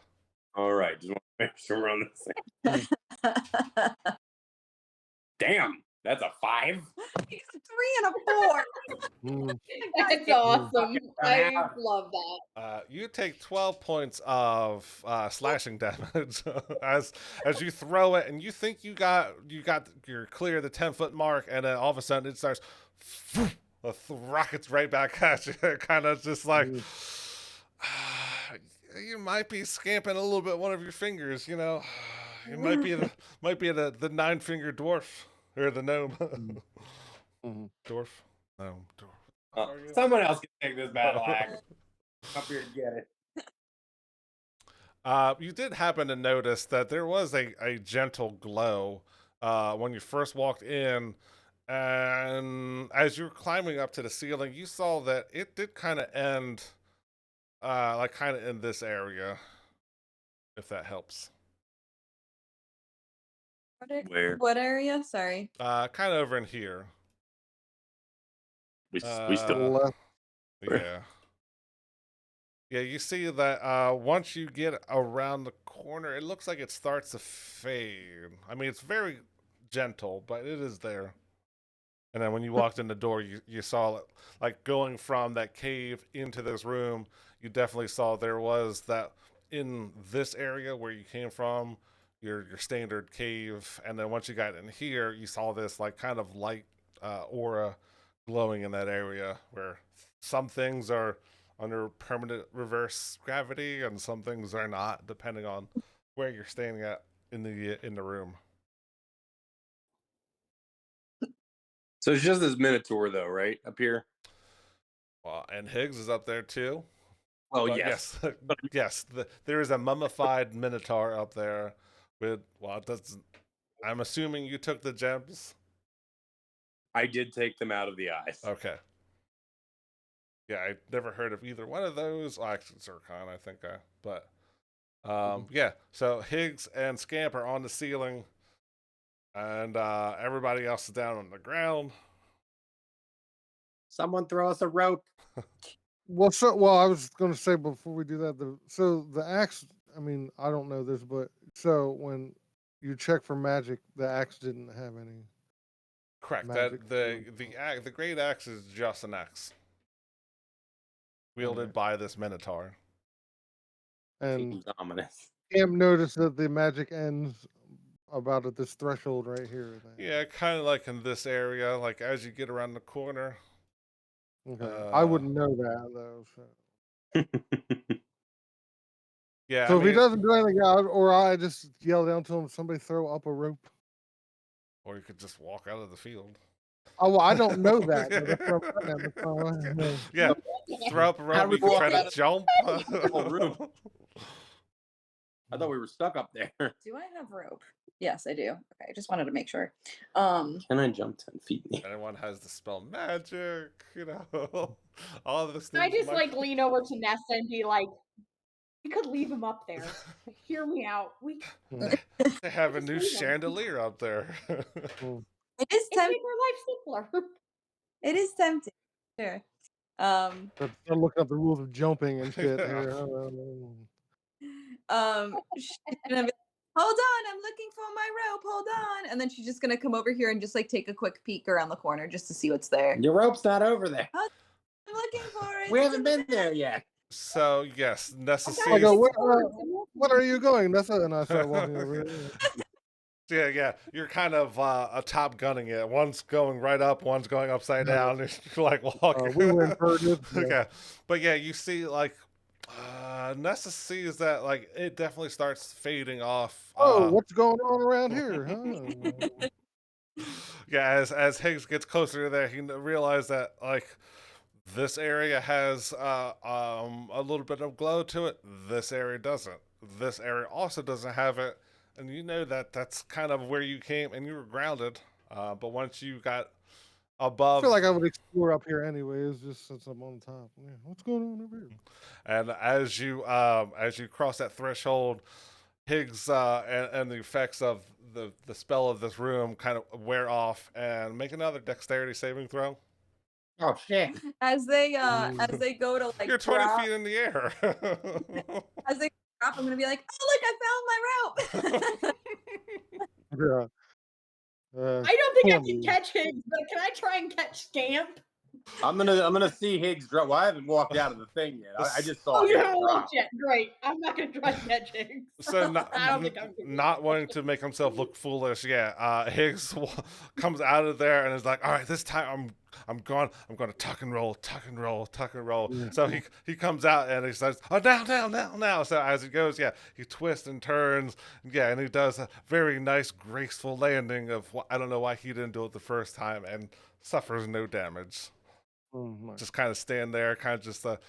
All right, just want to make sure we're on the same. Damn, that's a 5. 3 and a 4. Mm. That's awesome. I Yeah. love that. You take 12 points of slashing damage as you throw it, and you think you're clear the 10-foot mark, and then all of a sudden it starts rockets right back at you. Kind of just like you might be scamping a little bit one of your fingers. You know, it might be the 9-fingered dwarf or the gnome. Mhm. Dwarf, gnome, dwarf. Someone else can take this battle axe. Up here to get it. You did happen to notice that there was a gentle glow when you first walked in, and as you were climbing up to the ceiling, you saw that it did kind of end, like kind of in this area, if that helps. Where? What area? Sorry. Kind of over in here. We Uh, still. Left. Yeah. Yeah, you see that once you get around the corner, it looks like it starts to fade. I mean, it's very gentle, but it is there. And then when you walked in the door, you saw it, like going from that cave into this room, you definitely saw there was that in this area where you came from, your standard cave. And then once you got in here, you saw this like kind of light aura glowing in that area where some things are under permanent reverse gravity and some things are not, depending on where you're standing at in the room. So it's just this Minotaur, though, right? Up here? Well, and Higgs is up there too. Oh, But yes. yes, there is a mummified Minotaur up there with. Well, it doesn't. I'm assuming you took the gems. I did take them out of the eyes. Okay. Yeah, I never heard of either one of those. Well, actually, Zircon, I think. But Yeah, so Higgs and Scamp are on the ceiling, and everybody else is down on the ground. Someone throw us a rope. Well, I was going to say before we do that, the axe. I mean, I don't know this, but so when you check for magic, the axe didn't have any. Correct. Magic The great axe is just an axe wielded Alright. by this minotaur. And Ominous. Cam noticed that the magic ends about at this threshold right here. Then. Yeah, kind of like in this area, like as you get around the corner. Okay. I wouldn't know that though. So, Yeah. so I if he mean, doesn't do anything out, or I just yell down to him, somebody throw up a rope. or you could just walk out of the field. Oh, well, I don't know that. But that's what I'm saying, that's not what I know. Yeah, throw up a How rope. do You we can try walk to out jump. whole room? I thought we were stuck up there. Do I have rope? Yes, I do. Okay, I just wanted to make sure. Can I jump 10 feet? Anyone has the spell magic, all of this. I just lean over to Nessa and be like, "We could leave him up there. Hear me out. They have a just new leave 'em." chandelier up there. It is It tempting. make our life simpler. It is tempting. Sure. I'm looking up the rules of jumping and shit Yeah. here. She's gonna be, hold on, I'm looking for my rope. Hold on, and then she's just gonna come over here and just like take a quick peek around the corner just to see what's there. Your rope's not over there. I'm looking for it. We It's haven't in the been there yet. So yes, Nessa I go, sees. what are you going? That's it. And I start walking over here. Yeah. You're kind of top gunning it. One's going right up, one's going upside down. You're like walking. We went further. Yeah. Okay, but yeah, you see like Nessa sees that like it definitely starts fading off. Oh, what's going on around here? Huh? Yeah, as Higgs gets closer to there, he realizes that like this area has a little bit of glow to it. This area doesn't. This area also doesn't have it, and you know that that's kind of where you came and you were grounded. But once you got I above, feel like I would explore up here anyways, just since I'm on top. Yeah, what's going on over here? and as you cross that threshold, Higgs and the effects of the spell of this room kind of wear off, and make another dexterity saving throw. Oh shit! As they go to like You're 20 drop, feet in the air. as they drop, I'm gonna be like, oh look, I found my rope. Yeah. I don't think I can 20. catch him, but can I try and catch Scamp? I'm gonna see Higgs drop. Well, I haven't walked out of the thing yet. I just saw. Oh, you Higgs haven't drop. looked yet. Great. I'm not gonna try and catch him. So I don't think I'm gonna not wanting to make himself look foolish, yeah. Higgs comes out of there and is like, "All right, this time I'm going to tuck and roll. Yeah. So he comes out and he says, "Oh, now." So as he goes, yeah, he twists and turns, yeah, and he does a very nice, graceful landing of I don't know why he didn't do it the first time, and suffers no damage. Oh, my. Just kind of stand there, kind of just a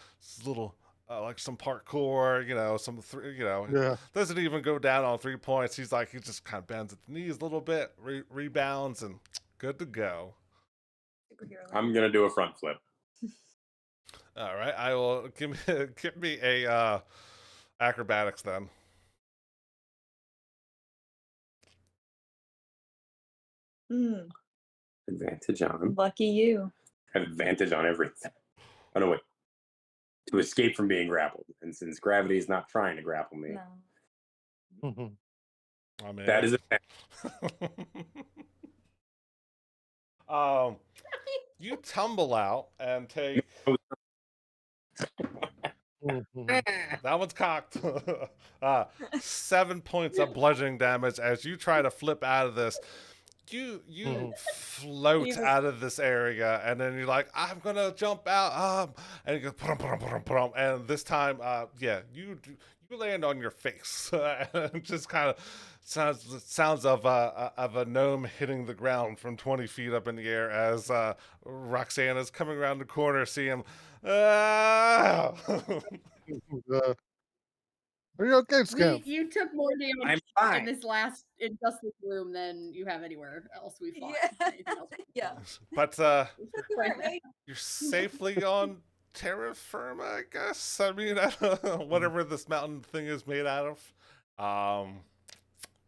little. Like some parkour, Yeah. doesn't even go down on 3 points. He just kind of bends at the knees a little bit, rebounds, and good to go. I'm gonna do a front flip. All right, I will give me a acrobatics then. Advantage on. Lucky you. I have advantage on everything. Oh no, wait. To escape from being grappled, and since gravity is not trying to grapple me, No. I mean, that is a you tumble out and take. That one's cocked. 7 points of bludgeoning damage as you try to flip out of this. You float Jesus. out of this area, and then you're like, I'm gonna jump out. And you go, and this time, you land on your face. And just kind of sounds of a gnome hitting the ground from 20 feet up in the air as Roxana's coming around the corner, see him. Are you okay, Scamp? You took more damage I'm in fine. in just this room than you have anywhere else we fought. Yeah. Anything else we Yeah. fought. But Right. you're safely on terra firma, I guess. I mean, I don't know, whatever this mountain thing is made out of.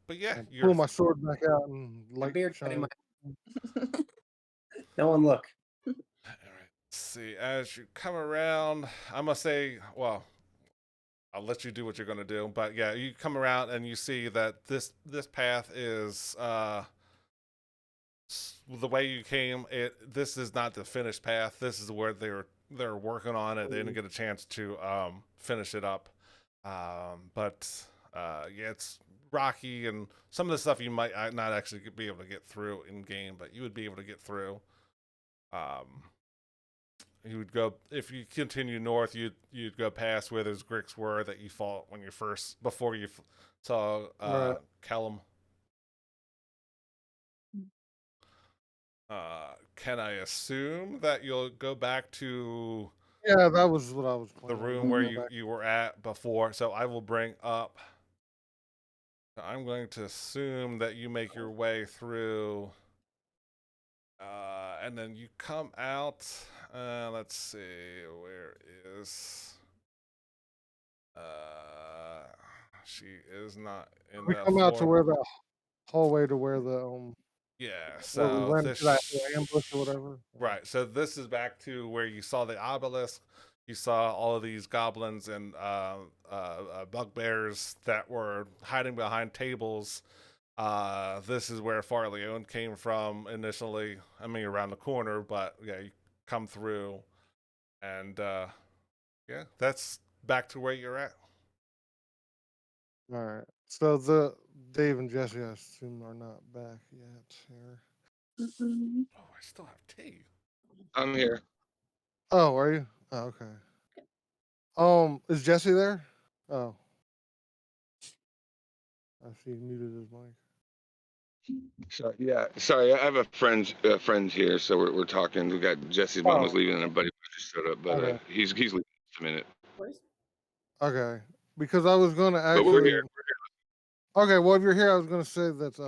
But yeah, I'll you're pull my sword back out and My light beard shine. No one look. all right. Let's see. As you come around, I must say, well, I'll let you do what you're gonna do. But yeah, you come around and you see that this path is the way you came. This is not the finished path. This is where they're working on it. They didn't get a chance to finish it up. But yeah, it's rocky, and some of the stuff you might not actually be able to get through in game, but you would be able to get through. You would go if you continue north. You'd go past where those Gricks were that you fought when you first before you saw Right. Callum. Can I assume that you'll go back to Yeah, that was what I was the planning. room where you were at before? So I will bring up. I'm going to assume that you make your way through, and then you come out. Let's see, where is? She is not in We that come out to floor. where the hallway to where the Yeah, where we so went into that this ambush or whatever. right. So this is back to where you saw the obelisk. You saw all of these goblins and bugbears that were hiding behind tables. This is where Farleone came from initially. I mean, around the corner, but yeah, you come through, and yeah, that's back to where you're at. All right. So the Dave and Jesse, I assume, are not back yet here. Mm-mm. Oh, I still have tea. I'm here. Oh, are you? Oh, okay. Is Jesse there? Oh, I see. He muted his mic. So yeah, sorry, I have a friends here, so we're talking. We got Jesse's mom was Oh, leaving, and a buddy just showed up, but okay. he's leaving in a minute. Okay. Because I was going to But we're actually. here. Okay. Well, if you're here, I was going to say that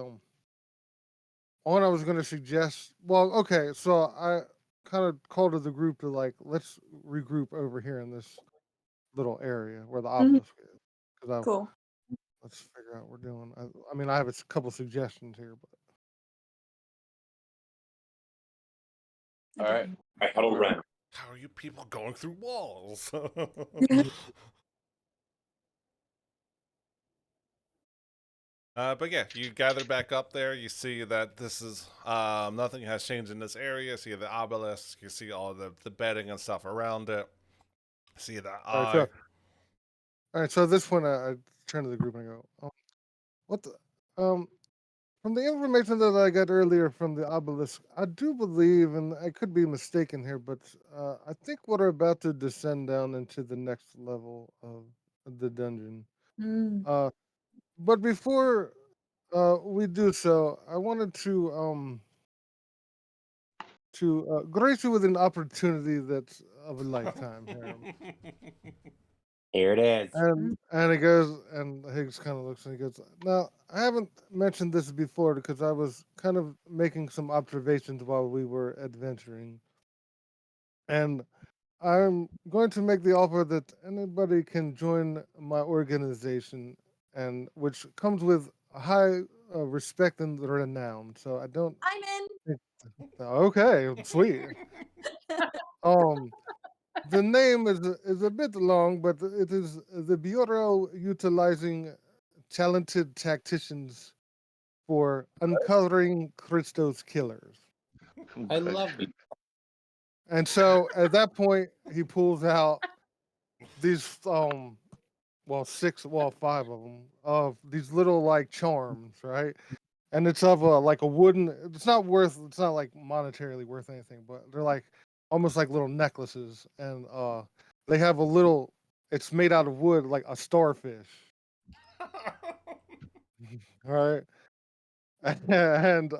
one, I was going to suggest. Well, okay. So I kind of called to the group to like let's regroup over here in this little area where the obelisk is. Because Cool. let's figure out what we're doing. I mean, I have a couple suggestions here, All right. I huddle around. How are you people going through walls? But yeah, you gather back up there. You see that this is nothing has changed in this area. See the obelisk. You see all the bedding and stuff around it. See the all right. eye. So, all right. So at this point, I turn to the group and I go, "What the From the information that I got earlier from the obelisk, I do believe, and I could be mistaken here, but I think we're about to descend down into the next level of the dungeon. Mm. But before we do so, I wanted to grace you with an opportunity that's of a lifetime here." Here it is. And he goes, and Higgs kind of looks and he goes, "Now, I haven't mentioned this before because I was kind of making some observations while we were adventuring. And I'm going to make the offer that anybody can join my organization, and which comes with a high respect and renown. So I don't I'm in. think, okay, sweet. The name is a bit long, but it is the Bureau utilizing talented tacticians for uncovering Christo's killers. I love it. And so at that point, he pulls out these five of them of these little like charms, right? And it's of a like a wooden. It's not like monetarily worth anything, but they're like almost like little necklaces, and they have a little. It's made out of wood, like a starfish, right? And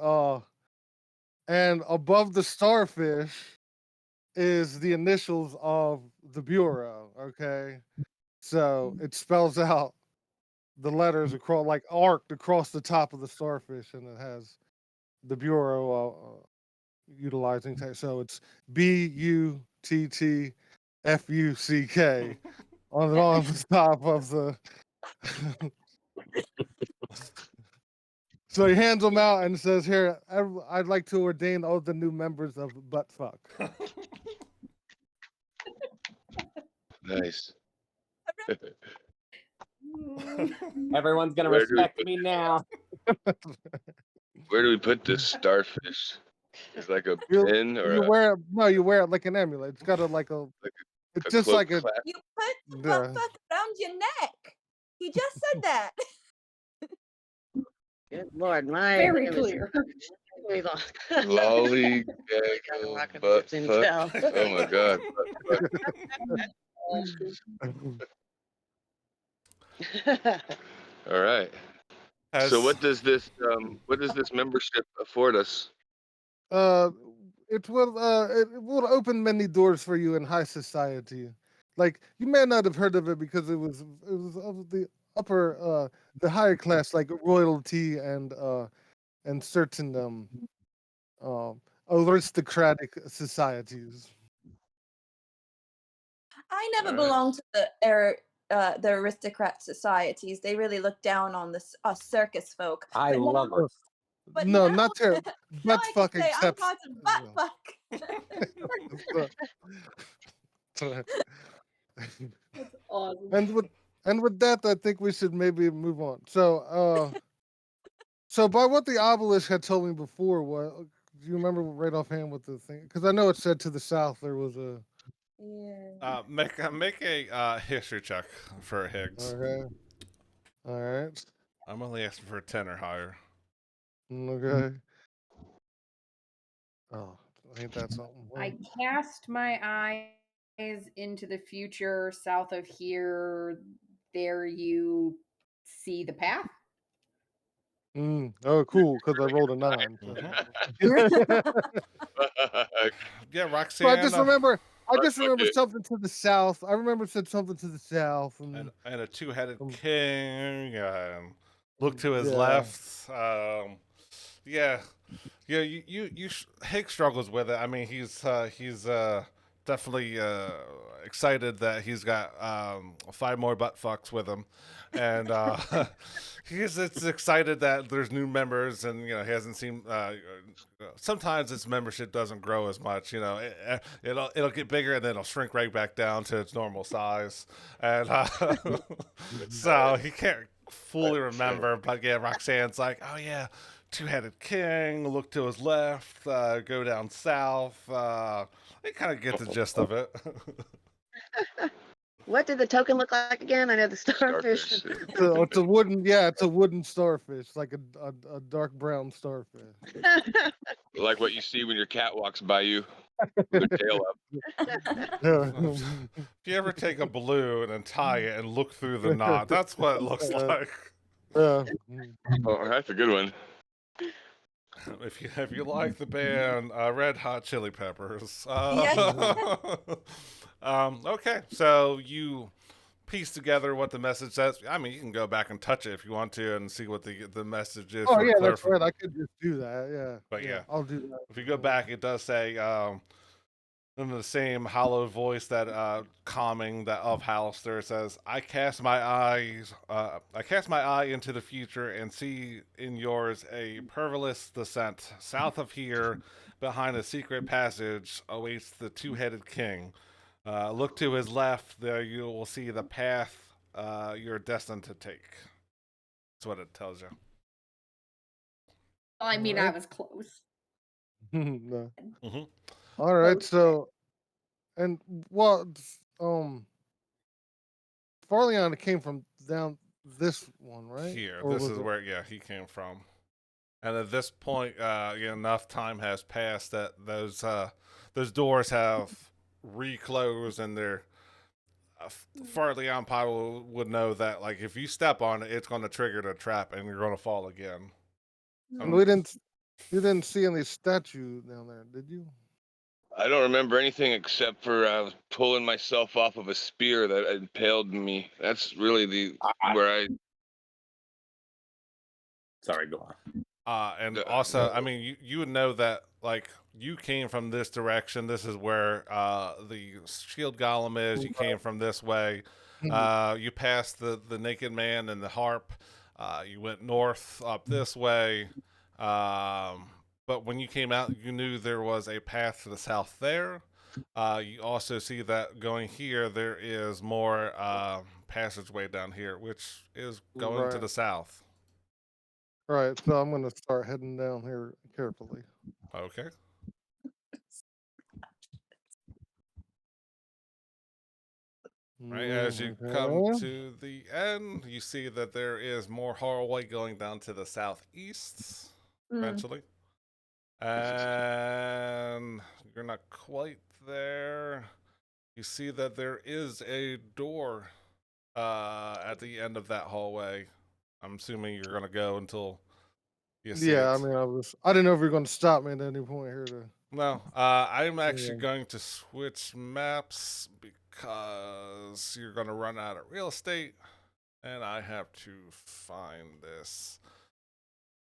above the starfish is the initials of the bureau. Okay, so it spells out the letters across, like arced across the top of the starfish, and it has the bureau utilizing tech. So it's BUTT F-U-C-K on the top of the. So he hands them out and says, "Here, I'd like to ordain all the new members of Butt Fuck." Nice. Everyone's gonna Where do we respect put me now. Where do we put this starfish? It's like a You pin or you a, wear it. No, you wear it like an amulet. It's got a like a. Like It's a just cloak like a. clasp? You put the butt Yeah. fuck around your neck. He just said that. Good Lord, my Very name is clear. really long. Lolly Kinda gaggle rocking butt boots in fuck. hell. Oh my god. All right. So Has- what does this membership afford us? It will open many doors for you in high society. Like you may not have heard of it because it was of the upper the higher class, like royalty and certain aristocratic societies. I never Alright. belonged to the aristocrat societies. They really look down on us circus folk. I But love now- it. But No, now, not ter- now butt I can fuck say I'm except part of butt fuck. That's awesome. and with that, I think we should maybe move on. So so by what the obelisk had told me before, what do you remember right offhand what the thing? Because I know it said to the south there was a. Yeah. make a history check for Higgs. Okay. All right. I'm only asking for a 10 or higher. Okay. Oh, ain't that something? I cast my eyes into the future south of here. There you see the path. Oh, cool, because I rolled a 9. So. Yeah, So Roxanne. I just remember Okay. something to the south. I remember it said something to the south. and a two-headed Um, king. And look to his yeah. left. Yeah, Higgs struggles with it. I mean, he's definitely excited that he's got 5 more butt fucks with him, and it's excited that there's new members, and he hasn't seen. Sometimes its membership doesn't grow as much. It'll get bigger and then it'll shrink right back down to its normal size, and so he can't fully remember. But yeah, Roxanne's like, oh yeah. Two-headed king, look to his left, go down south. They kind of get the gist of it. What did the token look like again? I know the starfish. Starfish. It's a wooden, it's a wooden starfish, like a dark brown starfish. Like what you see when your cat walks by you with their tail up. Yeah. If you ever take a balloon and tie it and look through the knot, that's what it looks like. Yeah. Oh, that's a good one. If you like the band Red Hot Chili Peppers, okay, so you piece together what the message says. I mean, you can go back and touch it if you want to and see what the message is. Oh for yeah, that's clarif- right. I could just do that. Yeah. But yeah. I'll do that. If you go back, it does say in the same hollow voice that calming that of Halaster says, I cast my eye into the future and see in yours a perilous descent. South of here, behind a secret passage, awaits the two-headed king. Look to his left, there you will see the path you're destined to take. That's what it tells you. I mean, I was close. No. Mhm. All right. Close. So, and what Farleon came from down this one, right? Here, Or this was is it- where he came from. And at this point, enough time has passed that those doors have reclosed, and they're Farleon probably would know that, like, if you step on it, it's going to trigger the trap, and you're going to fall again. And we didn't. You didn't see any statue down there, did you? I don't remember anything except for I was pulling myself off of a spear that impaled me. That's really where I. Sorry, go on. And also, I mean, you would know that like you came from this direction. This is where the shield golem is. You came from this way. You passed the naked man and the harp. You went north up this way. But when you came out, you knew there was a path to the south there. You also see that going here, there is more passageway down here, which is going to Right. the south. Right, so I'm gonna start heading down here carefully. Okay. Right, as you come Okay. to the end, you see that there is more hallway going down to the southeast eventually. And you're not quite there. You see that there is a door at the end of that hallway. I'm assuming you're gonna go until you see Yeah, I it. mean, I didn't know if you were gonna stop me at any point here to. No, I'm actually Yeah. going to switch maps because you're going to run out of real estate, and I have to find this.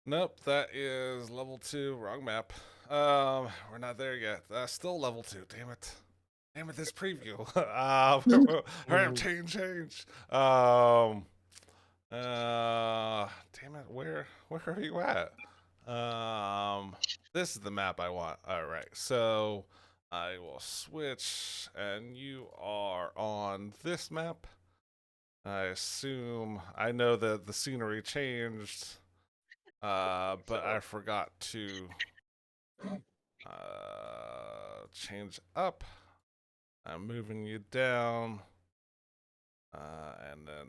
Nope, that is level 2, wrong map. We're not there yet. That's still level 2. Damn it! Damn it! This preview. Change. Damn it! Where are you at? This is the map I want. All right, so I will switch, and you are on this map. I assume I know that the scenery changed, but I forgot to change up. I'm moving you down, and then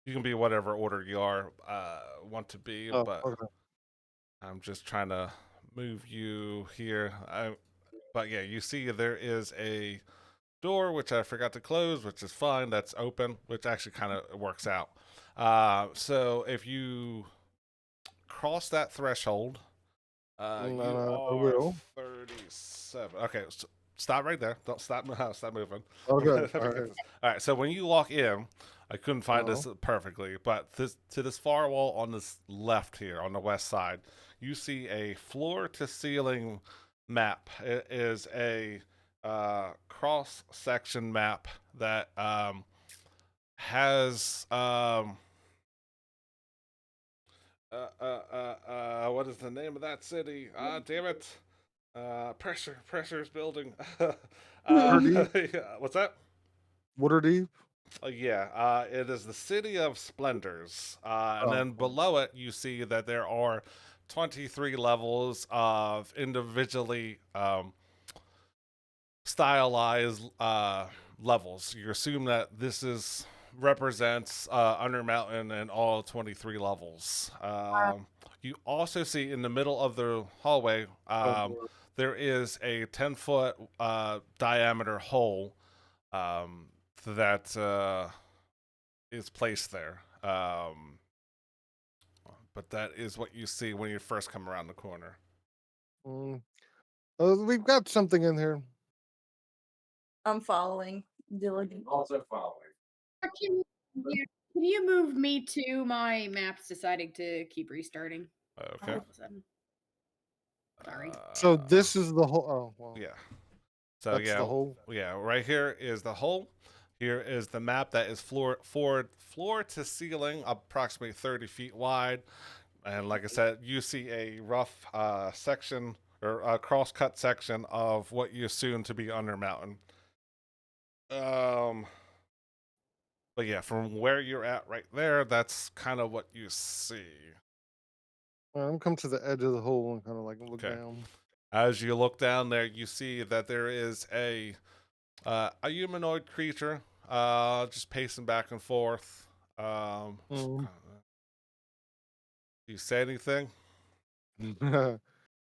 you can be whatever order you want to be, Oh, but. okay. I'm just trying to move you here. But yeah, you see there is a door which I forgot to close, which is fine. That's open, which actually kind of works out. So if you cross that threshold, you I are will. 37. Okay, so stop right there. Don't stop. Stop moving. Okay. All right. All right. So when you walk in, I couldn't find this Uh-huh. perfectly, but to this far wall on this left here on the west side, you see a floor to ceiling map. It is a cross section map that has what is the name of that city? Damn it. Pressure's building. Waterdeep. Yeah, what's that? Waterdeep. Yeah, it is the City of Splendors. And Oh, then below it, you see that there are 23 levels of individually stylized levels. You assume that this is represents Undermountain and all 23 levels. You also see in the middle of the hallway, there is a 10-foot diameter hole that is placed there. But that is what you see when you first come around the corner. We've got something in here. I'm following diligent. Also following. Can you move me to my maps deciding to keep restarting? Okay. All of a sudden. Sorry. So this is the whole. Oh, well. Yeah. So That's yeah, the hole. yeah. Right here is the hole. Here is the map that is floor to ceiling, approximately 30 feet wide. And like I said, you see a rough section or a cross-cut section of what you assume to be Undermountain. But yeah, from where you're at right there, that's kind of what you see. I'm come to the edge of the hole and kind of like look Okay. down. As you look down there, you see that there is a humanoid creature, just pacing back and forth. Do you say anything?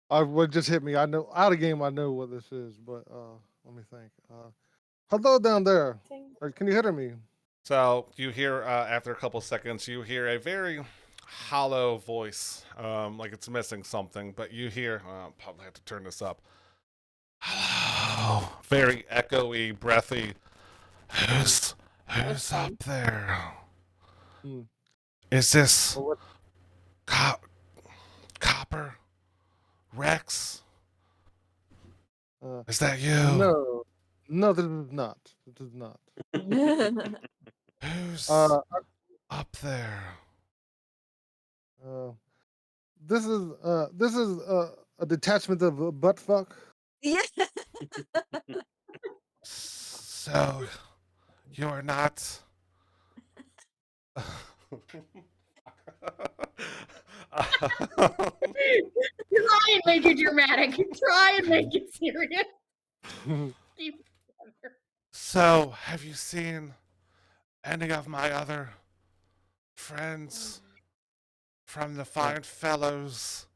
What just hit me? I know out of game. I know what this is, but let me think. Hello down there. Can you hear me? So you hear after a couple seconds, you hear a very hollow voice, like it's missing something. But you hear, probably have to turn this up. Hello, very echoey, breathy. Who's up there? Hmm. Is this Well, what- Copper? Rex? Is that you? No, no, this is not. This is not. Who's Uh, up there? uh, this is a detachment of a butt fuck. Yeah. So, you are not. Try and make it dramatic. Try and make it serious. Keep it together. So, have you seen any of my other friends from the fine fellows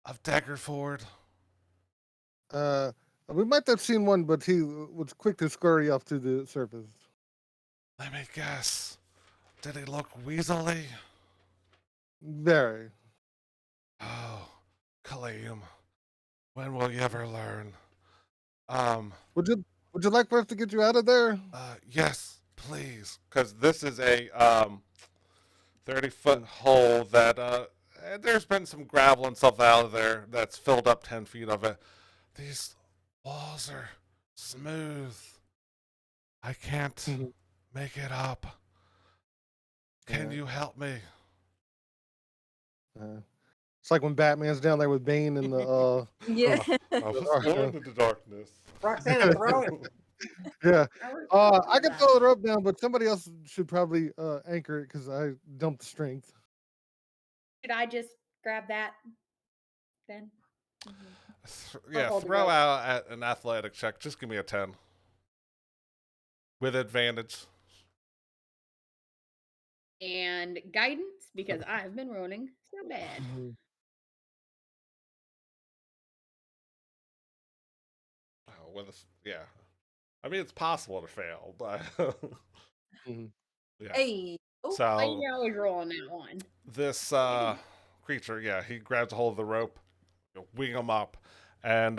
of Daggerford? We might have seen one, but he was quick to scurry off to the surface. Let me guess. Did he look weaselly? Very. Oh, Kaleem, when will you ever learn? Would you like for us to get you out of there? Yes, please, because this is a 30-foot hole that there's been some gravel and stuff out of there that's filled up 10 feet of it. These walls are smooth. I can't Mhm. make it up. Can Yeah. you help me? It's like when Batman's down there with Bane in the Yeah. I was born in the darkness. Roxanne, throw it. yeah. I can Yeah. throw the rope down, but somebody else should probably anchor it because I dumped the strength. Should I just grab that then? Yeah, hold the throw rope. out at an athletic check. Just give me a 10. With advantage. And guidance because I've been rolling so bad. Oh, with a, yeah. I mean, it's possible to fail, but Mhm. yeah. Hey. Oh, So I can always roll on that one. this creature, yeah, he grabs a hold of the rope, wing him up, and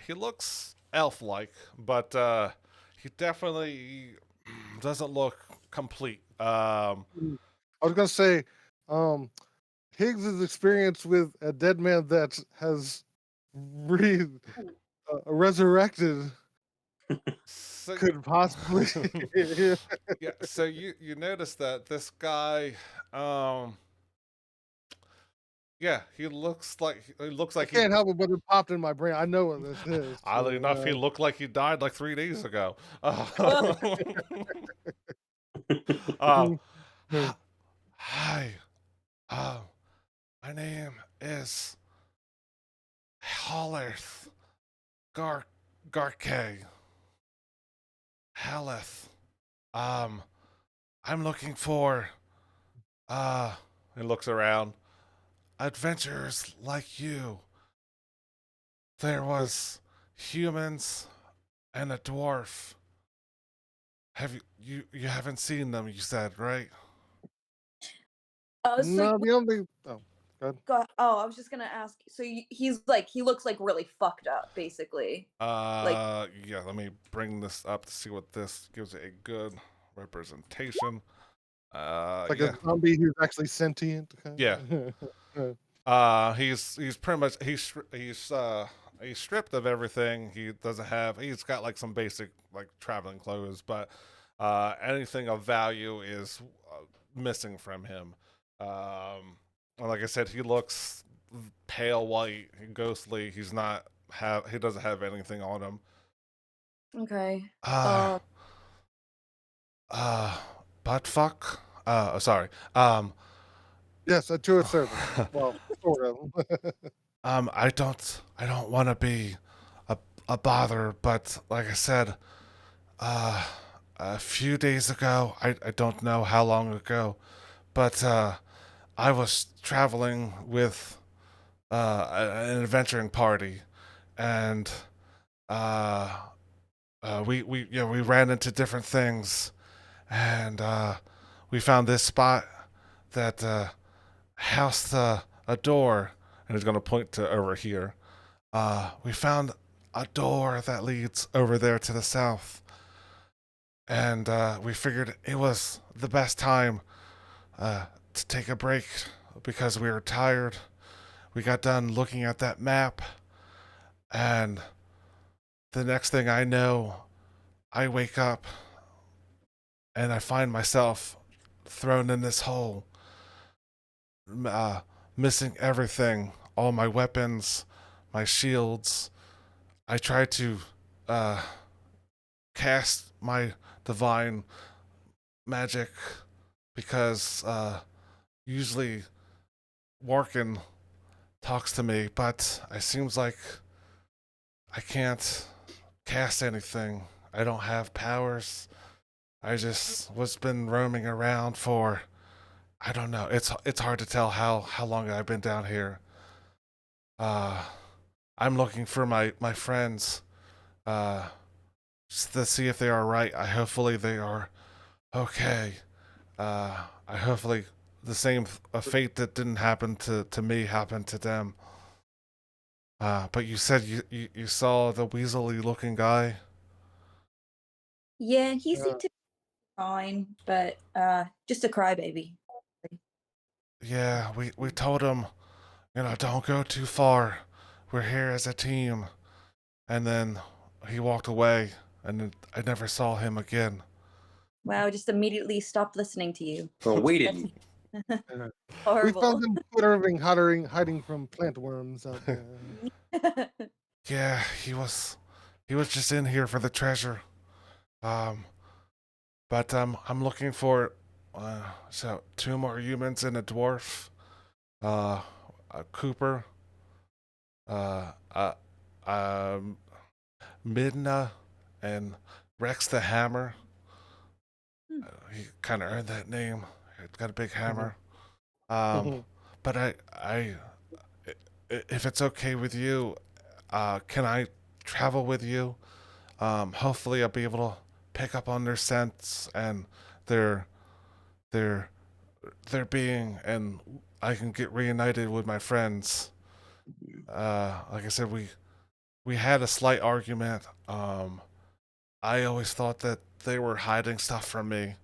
he looks elf-like, but he definitely doesn't look complete. I was gonna say, Higgs's experience with a dead man that has resurrected So, could possibly. yeah, so you notice that this guy, yeah, he looks like I can't help it, but it popped in my brain. I know what this is. Oddly so, enough, he looked like he died like 3 days ago. Uh, Mhm. hi. Uh, my name is Hollerth Garke. Haleth. I'm looking for he looks around. Adventurers like you. There was humans and a dwarf. Have you haven't seen them, you said, right? so No, the only. Oh, God. I was just gonna ask. So he's like, he looks like really fucked up, basically. Like, Yeah, let me bring this up to see what this gives it a good representation. Like Yeah. a zombie who's actually sentient. Yeah. He's pretty much he's stripped of everything. He doesn't have. He's got like some basic like traveling clothes, but anything of value is missing from him. And like I said, he looks pale white, ghostly. He's not have. He doesn't have anything on him. okay. Uh, butt fuck. Sorry. Yes, a tour service. Well, sort of. I don't want to be a bother, but like I said, a few days ago, I don't know how long ago, but I was traveling with an adventuring party, and we ran into different things, and we found this spot that housed a door, and he's gonna point to over here. We found a door that leads over there to the south, and we figured it was the best time to take a break because we were tired. We got done looking at that map, and the next thing I know, I wake up and I find myself thrown in this hole, uh, missing everything, all my weapons, my shields. I try to uh, cast my divine magic because usually Warkin talks to me, but it seems like I can't cast anything. I don't have powers. I just was been roaming around for I don't know. It's hard to tell how long I've been down here. Uh I'm looking for my friends uh just to see if they are right. I hopefully they are okay. I hopefully the same a fate that didn't happen to me happened to them. But you said you saw the weaselly looking guy. Yeah, he Yeah. seemed to be fine, but just a crybaby. Yeah, we told him, don't go too far. We're here as a team. And then he walked away, and then I never saw him again. Wow, just immediately stopped listening to you. Well, we That's didn't. We horrible. found him Irving hiding from plant worms out there. Yeah, he was just in here for the treasure. Um, but I'm looking for so two more humans and a dwarf. A Cooper. Uh, uh, um, Midna and Rex the Hammer. Hmm. He kind of earned that name. He's got a big hammer. Mhm. But if it's okay with you, can I travel with you? Hopefully, I'll be able to pick up on their scents and their their their being, and I can get reunited with my friends. Like I said, we had a slight argument. I always thought that they were hiding stuff from me.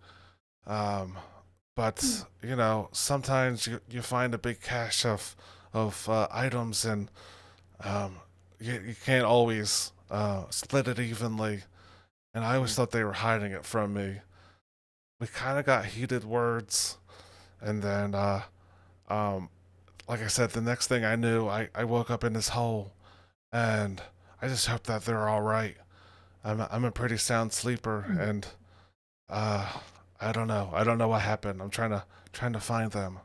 Um, but sometimes you find a big cache of items, and you can't always split it evenly. And I always thought they were hiding it from me. We kind of got heated words, and then um, like I said, the next thing I knew, I woke up in this hole, and I just hope that they're all right. I'm a pretty sound sleeper, and uh, I don't know. I don't know what happened. I'm trying to find them.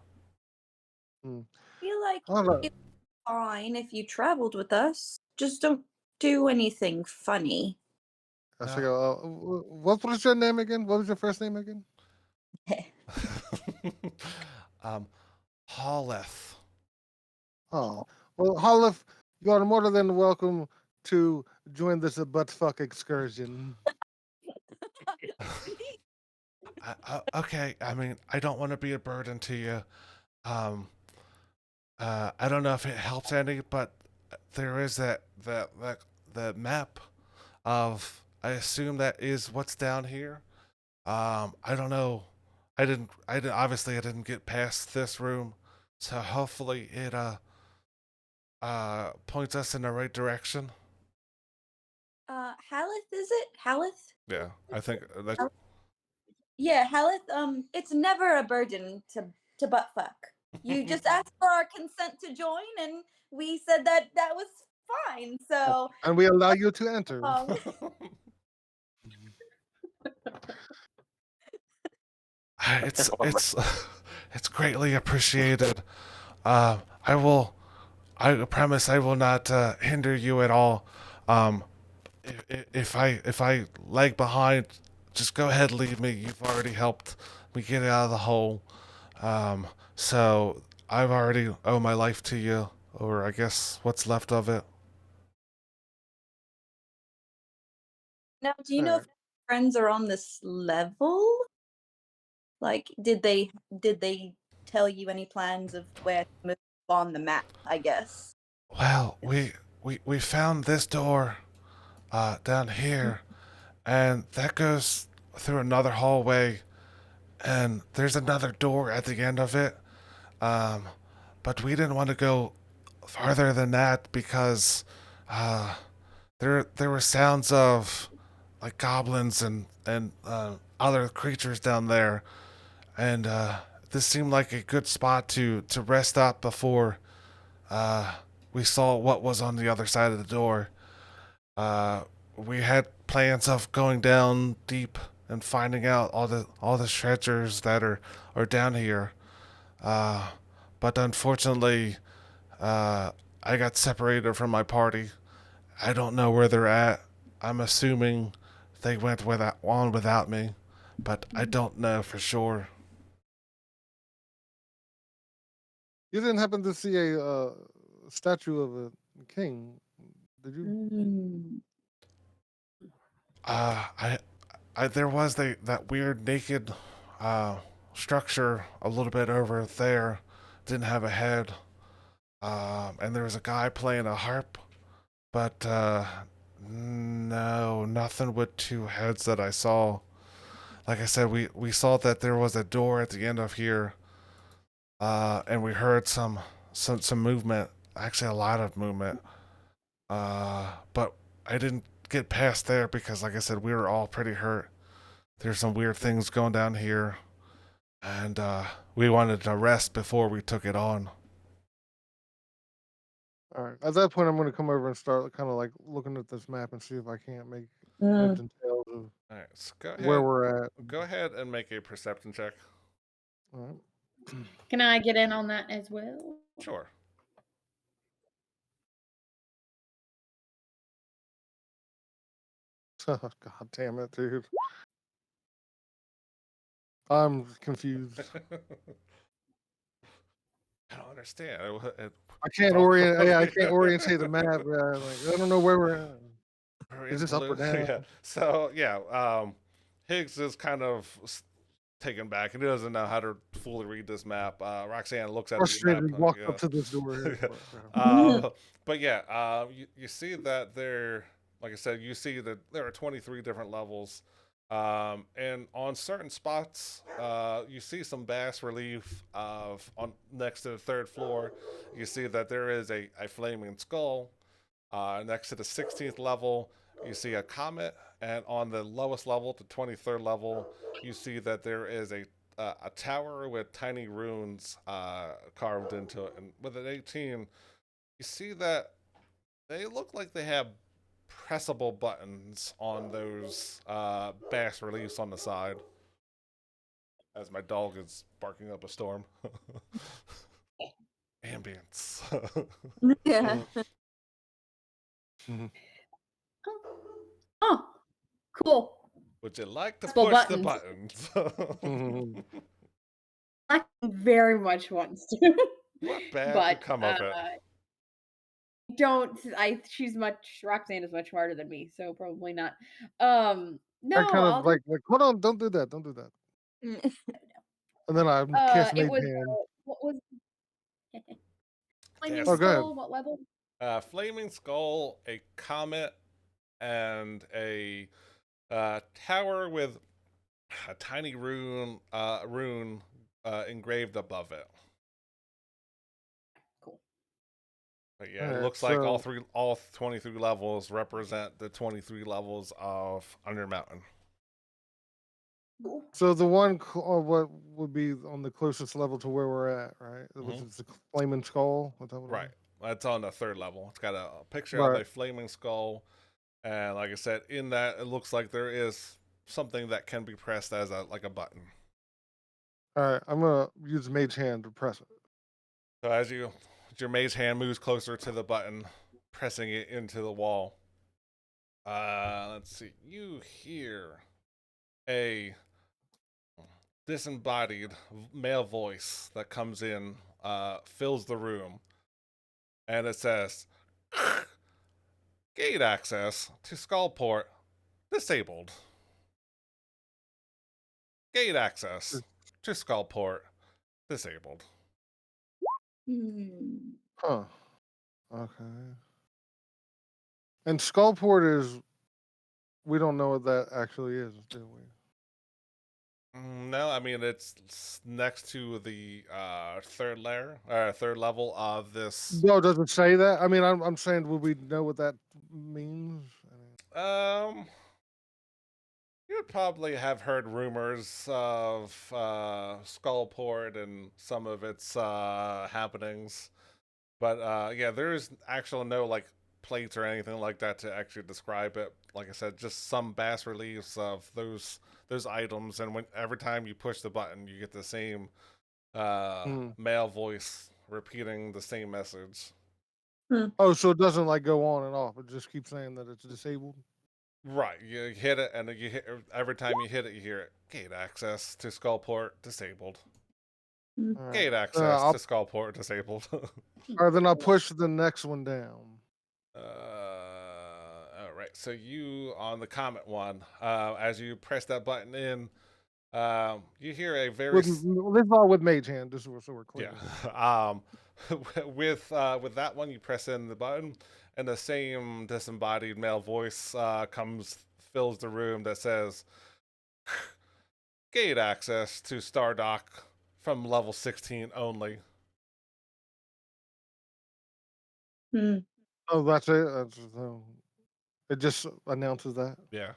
I feel like All right. it's fine if you traveled with us. Just don't do anything funny. I No. should go. What was your name again? What was your first name again? um, Holleth. Oh, well, Holliff, you are more than welcome to join this butt fuck excursion. Okay, I mean, I don't want to be a burden to you. Um, I don't know if it helps any, but there is that map of. I assume that is what's down here. I don't know. Obviously I didn't get past this room, so hopefully it points us in the right direction. Haleth, is it? Haleth? Yeah, I think that's Yeah, Haleth, it's never a burden to butt fuck. You just asked for our consent to join, and we said that was fine. So, And we allow you to enter. it's it's greatly appreciated. I will. I promise I will not hinder you at all. Um, if I lag behind, just go ahead, leave me. You've already helped me get out of the hole. So I've already owe my life to you, or I guess what's left of it. now, do you know if friends are on this level? Like, did they tell you any plans of where to move on the map? I guess. Well, we found this door down here, and that goes through another hallway, and there's another door at the end of it. Um, but we didn't want to go farther than that because there were sounds of like goblins and other creatures down there, and this seemed like a good spot to rest up before we saw what was on the other side of the door. Uh, we had plans of going down deep and finding out all the treasures that are down here. Uh, but unfortunately, I got separated from my party. I don't know where they're at. I'm assuming they went without me, but I don't know for sure. You didn't happen to see a statue of a king, did you? Mm. There was that weird naked uh, structure a little bit over there. Didn't have a head. And there was a guy playing a harp, but no, nothing with two heads that I saw. Like I said, we saw that there was a door at the end of here, and we heard some movement. Actually, a lot of movement. But I didn't get past there because, like I said, we were all pretty hurt. There's some weird things going down here, and we wanted to rest before we took it on. All right. At that point, I'm going to come over and start kind of like looking at this map and see if I can't make Mm. heads and tails of All right, so go where ahead. we're at. Go ahead and make a perception check. All right. Can I get in on that as well? Sure. God damn it, dude. I'm confused. I don't understand. I can't orient. Yeah, I can't orientate the map. Like I don't know where we're at. Is this up or down? Yeah. So yeah, Higgs is kind of taken back, and he doesn't know how to fully read this map. Roxanne looks at the Frustrated. map. Walked up to this door. Here. But yeah, you see that there, like I said, you see that there are 23 different levels. And on certain spots, you see some bas relief of on next to the third floor. You see that there is a flaming skull. Next to the 16th level, you see a comet, and on the lowest level, the 23rd level, you see that there is a tower with tiny runes carved into it. And with an 18, you see that they look like they have pressable buttons on those bas reliefs on the side. As my dog is barking up a storm. Ambience. Yeah. Oh, cool. Would you like to Pressable push the buttons. buttons? I very much wants to. What bad But could come of it? Roxanne is much smarter than me, so probably not. I No, kind I'll of like hold on, don't do that, don't do that. Mm. And then I cast it Mage was Hand. what was Flaming Yes. Oh, go ahead. Skull? What level? Flaming skull, a comet, and a tower with a tiny rune engraved above it. Cool. But yeah, it Alright, looks like so- all 23 levels represent the 23 levels of Undermountain. Cool. So the one, what would be on the closest level to where we're at, right? Which Mhm. is the Flaming Skull. Is that what it Right. is? That's on the third level. It's got a picture Right. of a flaming skull, and like I said, in that it looks like there is something that can be pressed as a button. All right, I'm gonna use Mage Hand to press it. So as your mage hand moves closer to the button, pressing it into the wall. Let's see. You hear a disembodied male voice that comes in, fills the room, and it says, "Gate access to Skullport disabled. Gate access to Skullport disabled." Hmm. Huh. Okay. And Skullport is, we don't know what that actually is, do we? No, I mean it's next to the third layer, third level of this. No, does it say that? I mean, I'm saying, would we know what that means? I mean, You would probably have heard rumors of Skullport and some of its happenings, but yeah, there's actually no like plates or anything like that to actually describe it. Like I said, just some bas reliefs of those items, and when every time you push the button, you get the same Hmm. male voice repeating the same message. Oh, so it doesn't like go on and off. It just keeps saying that it's disabled. Right, you hit it, and then you hit every time you hit it, you hear it. Gate access to Skullport disabled. All right. Gate access I'll, to Skullport disabled. all right, then I'll push the next one down. All right. So you on the comment one, as you press that button in, you hear a very This is all with Mage Hand, just so we're clear. yeah. With that one, you press in the button, and the same disembodied male voice fills the room that says, "Gate access to Stardock from level 16 only." Oh, that's it. It just announces that. Yeah.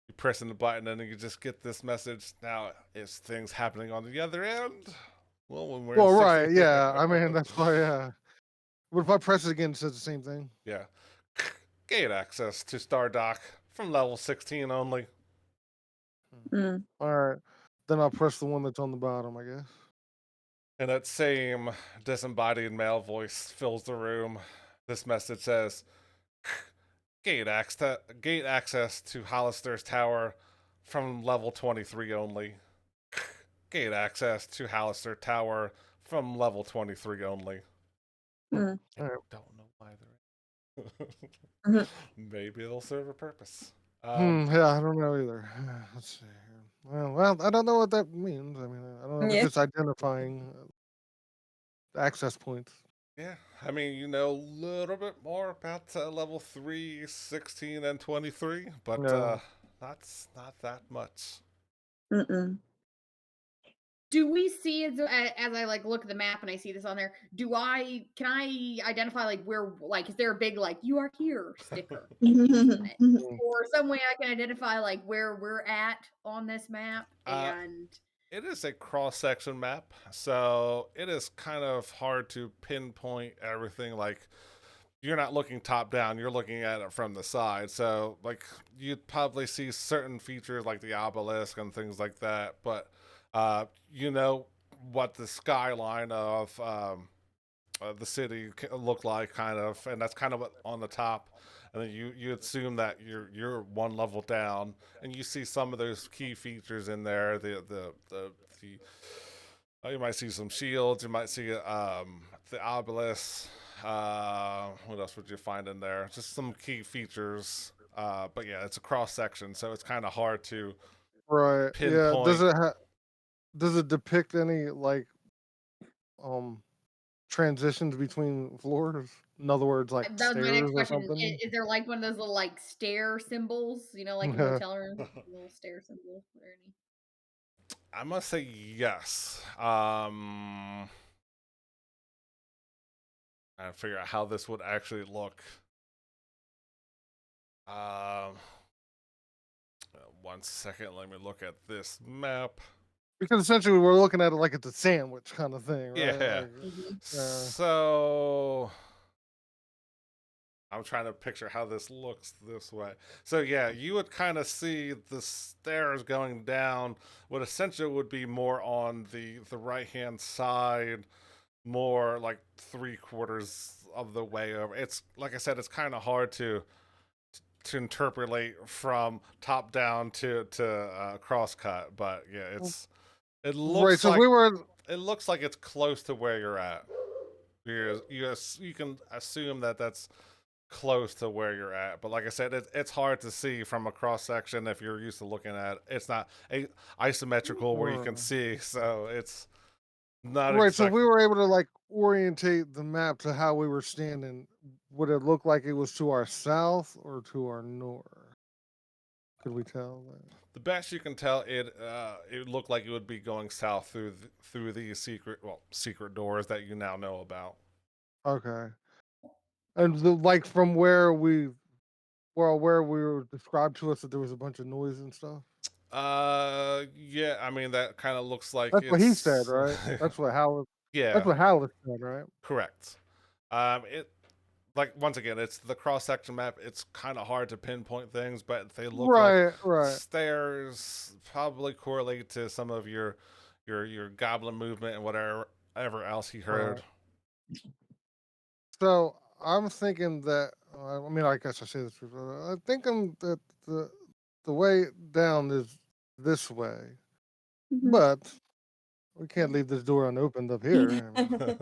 You pressing the button, and then you just get this message. Now, is things happening on the other end? Well, when we're Well, in right, 16 yeah. I mean, that's why. Yeah. But if I press it again, it says the same thing. Yeah. Gate access to Stardock from level 16 only. Mm. All right, then I'll press the one that's on the bottom, I guess. And that same disembodied male voice fills the room. This message says, gate access to Hollister's Tower from level 23 only. Gate access to Hollister Tower from level 23 only. Mm. I Alright. don't know why they're Mhm. Maybe it'll serve a purpose. Yeah, I don't know either. Let's see here. Well, I don't know what that means. I mean, I don't know if Yeah. it's just identifying access points. Yeah, I mean, you know a little bit more about level 3, 16, and 23, but No. that's not that much. Mm-mm. Do we see as I like look at the map and I see this on there? Can I identify like where like is there a big like you are here sticker on it? Mm. Or some way I can identify like where we're at on this map and It is a cross-section map, so it is kind of hard to pinpoint everything. Like, you're not looking top down, you're looking at it from the side. So, like, you'd probably see certain features like the obelisk and things like that, but you know what the skyline of the city look like, kind of, and that's kind of what on the top. And then you assume that you're one level down, and you see some of those key features in there. You might see some shields. You might see the obelisk. What else would you find in there? Just some key features. But yeah, it's a cross section, so it's kind of hard to Right. Yeah. pinpoint. Does it depict any like transitions between floors? In other words, like that was my next stairs or question. something? Is there like one of those little like stair symbols, you know, like in hotel rooms, little stair symbol or any? I must say yes. I figure out how this would actually look. One second, let me look at this map. Because essentially we're looking at it like it's a sandwich kind of thing, right? Yeah. Like, So I'm trying to picture how this looks this way. So yeah, you would kind of see the stairs going down. What essentially would be more on the right hand side, more like 3/4 of the way over. It's like I said, it's kind of hard to interpolate from top down to cross cut, but yeah, it right. looks So like we were. it looks like it's close to where you're at. You can assume that that's close to where you're at, but like I said, it's hard to see from a cross section if you're used to looking at it. It's not isometrical where you can see, so it's not Right. So exactly. we were able to like orientate the map to how we were standing. Would it look like it was to our south or to our north? Could we tell that? The best you can tell, it looked like it would be going south through the secret doors that you now know about. Okay. And like from where we were described to us that there was a bunch of noise and stuff. Yeah, I mean that kind of looks like That's what he said, it's right? That's what Howard. yeah, That's what Howard said, right? correct. It like once again, it's the cross section map. It's kind of hard to pinpoint things, but they look like Right. stairs probably correlate to some of your goblin movement and whatever else he heard. So I'm thinking that I mean, I guess I say this before. I think that the way down is this way, Mhm. but we can't leave this door unopened up here. I mean,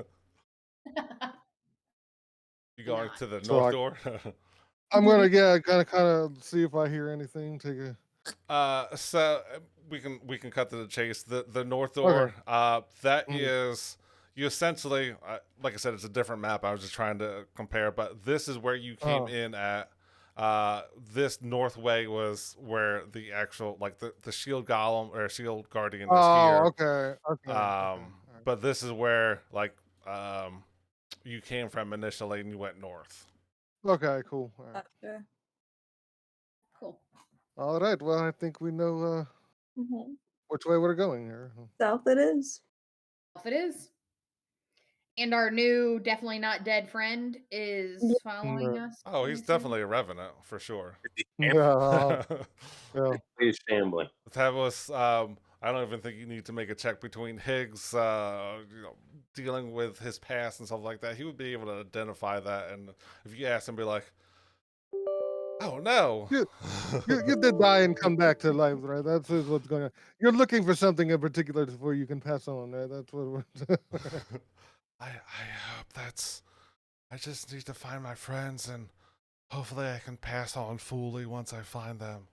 You going Not. to the So north I- door? I'm gonna kind of see if I hear anything. Take a So we can cut to the chase. The north door. Okay. That Mm. is you essentially. Like I said, it's a different map. I was just trying to compare, but this is where you came Oh. in at. This north way was where the actual like the shield golem or shield guardian is Oh, here. okay. Okay. Alright. Alright. But this is where like you came from initially and you went north. Okay. Cool. All right. Gotcha. Cool. All right. Well, I think we know Mhm. which way we're going here. South it is. Off it is. And our new, definitely not dead friend is Yeah. following No. us. Oh, I'm he's assuming? definitely a revenant for sure. Yeah. Yeah. He's shambling. That was I don't even think you need to make a check between Higgs dealing with his past and stuff like that. He would be able to identify that, and if you ask him, be like, oh no. You did die and come back to life, right? That's what's going on. You're looking for something in particular before you can pass on, right? That's what we're. I hope that's I just need to find my friends, and hopefully I can pass on fully once I find them.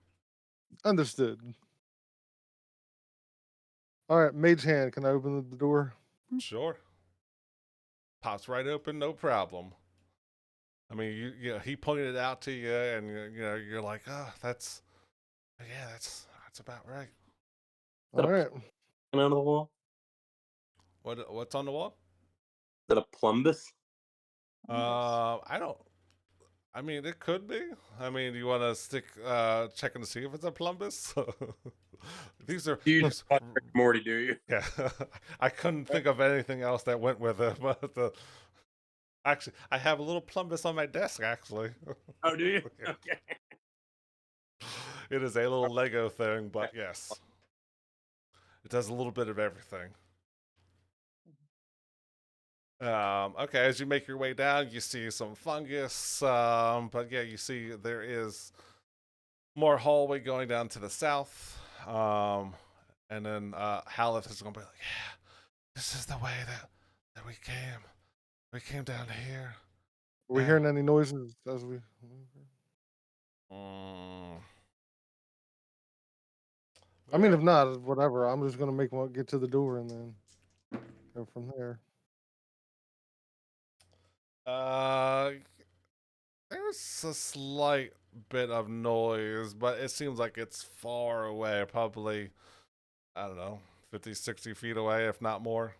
Understood. All right, mage hand. Can I open the door? Sure. Pops right open, no problem. I mean, you know, he pointed it out to you, and you're like, oh, that's about right. All right. Out of the wall. What's on the wall? Is that a plumbus? I don't. I mean, it could be. I mean, you want to stick checking to see if it's a plumbus? These are You these- just watch Rick and Morty, do you? yeah. I couldn't think of anything else that went with it, but actually, I have a little plumbus on my desk. Actually, Oh, do you? Yeah. Okay. it is a little Lego thing, but yes, it does a little bit of everything. Okay, as you make your way down, you see some fungus, but yeah, you see there is more hallway going down to the south, and then Haleth is going to be like, yeah, this is the way that we came. We came down here. Are we hearing any noises as we? I mean, if not, whatever. I'm just gonna make one get to the door and then go from there. There's a slight bit of noise, but it seems like it's far away, probably, I don't know, 50, 60 feet away, if not more.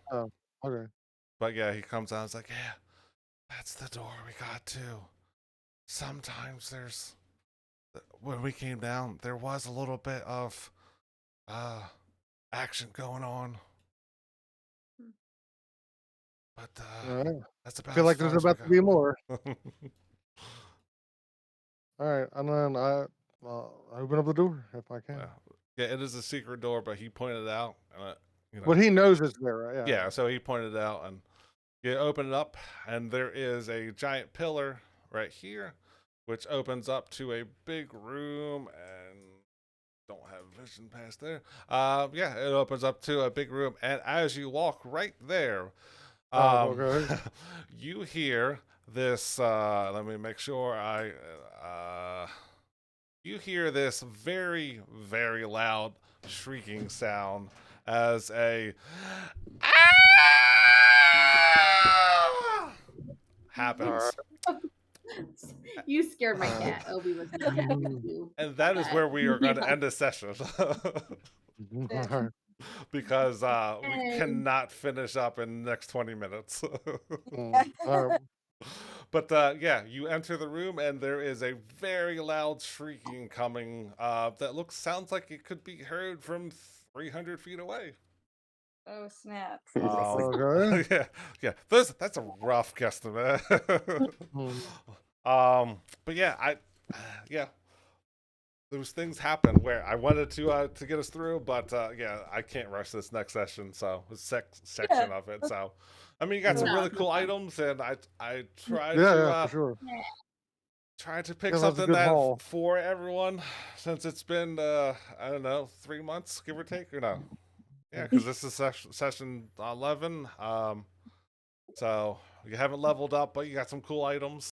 Okay. But yeah, he comes out, it's like, yeah, that's the door we got to. Sometimes when we came down, there was a little bit of, action going on. But, All right. that's I about feel as like far there's as we about to be got. more. All right, and then I open up the door if I can. Yeah, it is a secret door, but he pointed it out. But he knows it's there, right? Yeah, so he pointed it out, and you open it up, and there is a giant pillar right here, which opens up to a big room, and don't have vision past there. Yeah, it opens up to a big room, and as you walk right there, Okay. you hear this. Let me make sure you hear this very, very loud shrieking sound as a happens. You scared my cat. Obi was not happy with you. And that is That- where we are going to yeah. end this session. Alright. Because we Yay. cannot finish up in the next 20 minutes. Alright. But yeah, you enter the room and there is a very loud shrieking coming that sounds like it could be heard from 300 feet away. Oh snap! Okay. Yeah, yeah. That's a rough guesstimate. Mm. But yeah, yeah. Those things happen where I wanted to get us through, but yeah, I can't rush this next session, so section of it. So, I mean, you got some No, really no cool problem. items, and I tried Yeah, to yeah, for sure. tried to pick Yeah, that was a something good that haul. for everyone, since it's been I don't know 3 months, give or take, or no? Yeah, because this is session 11. So you haven't leveled up, but you got some cool items.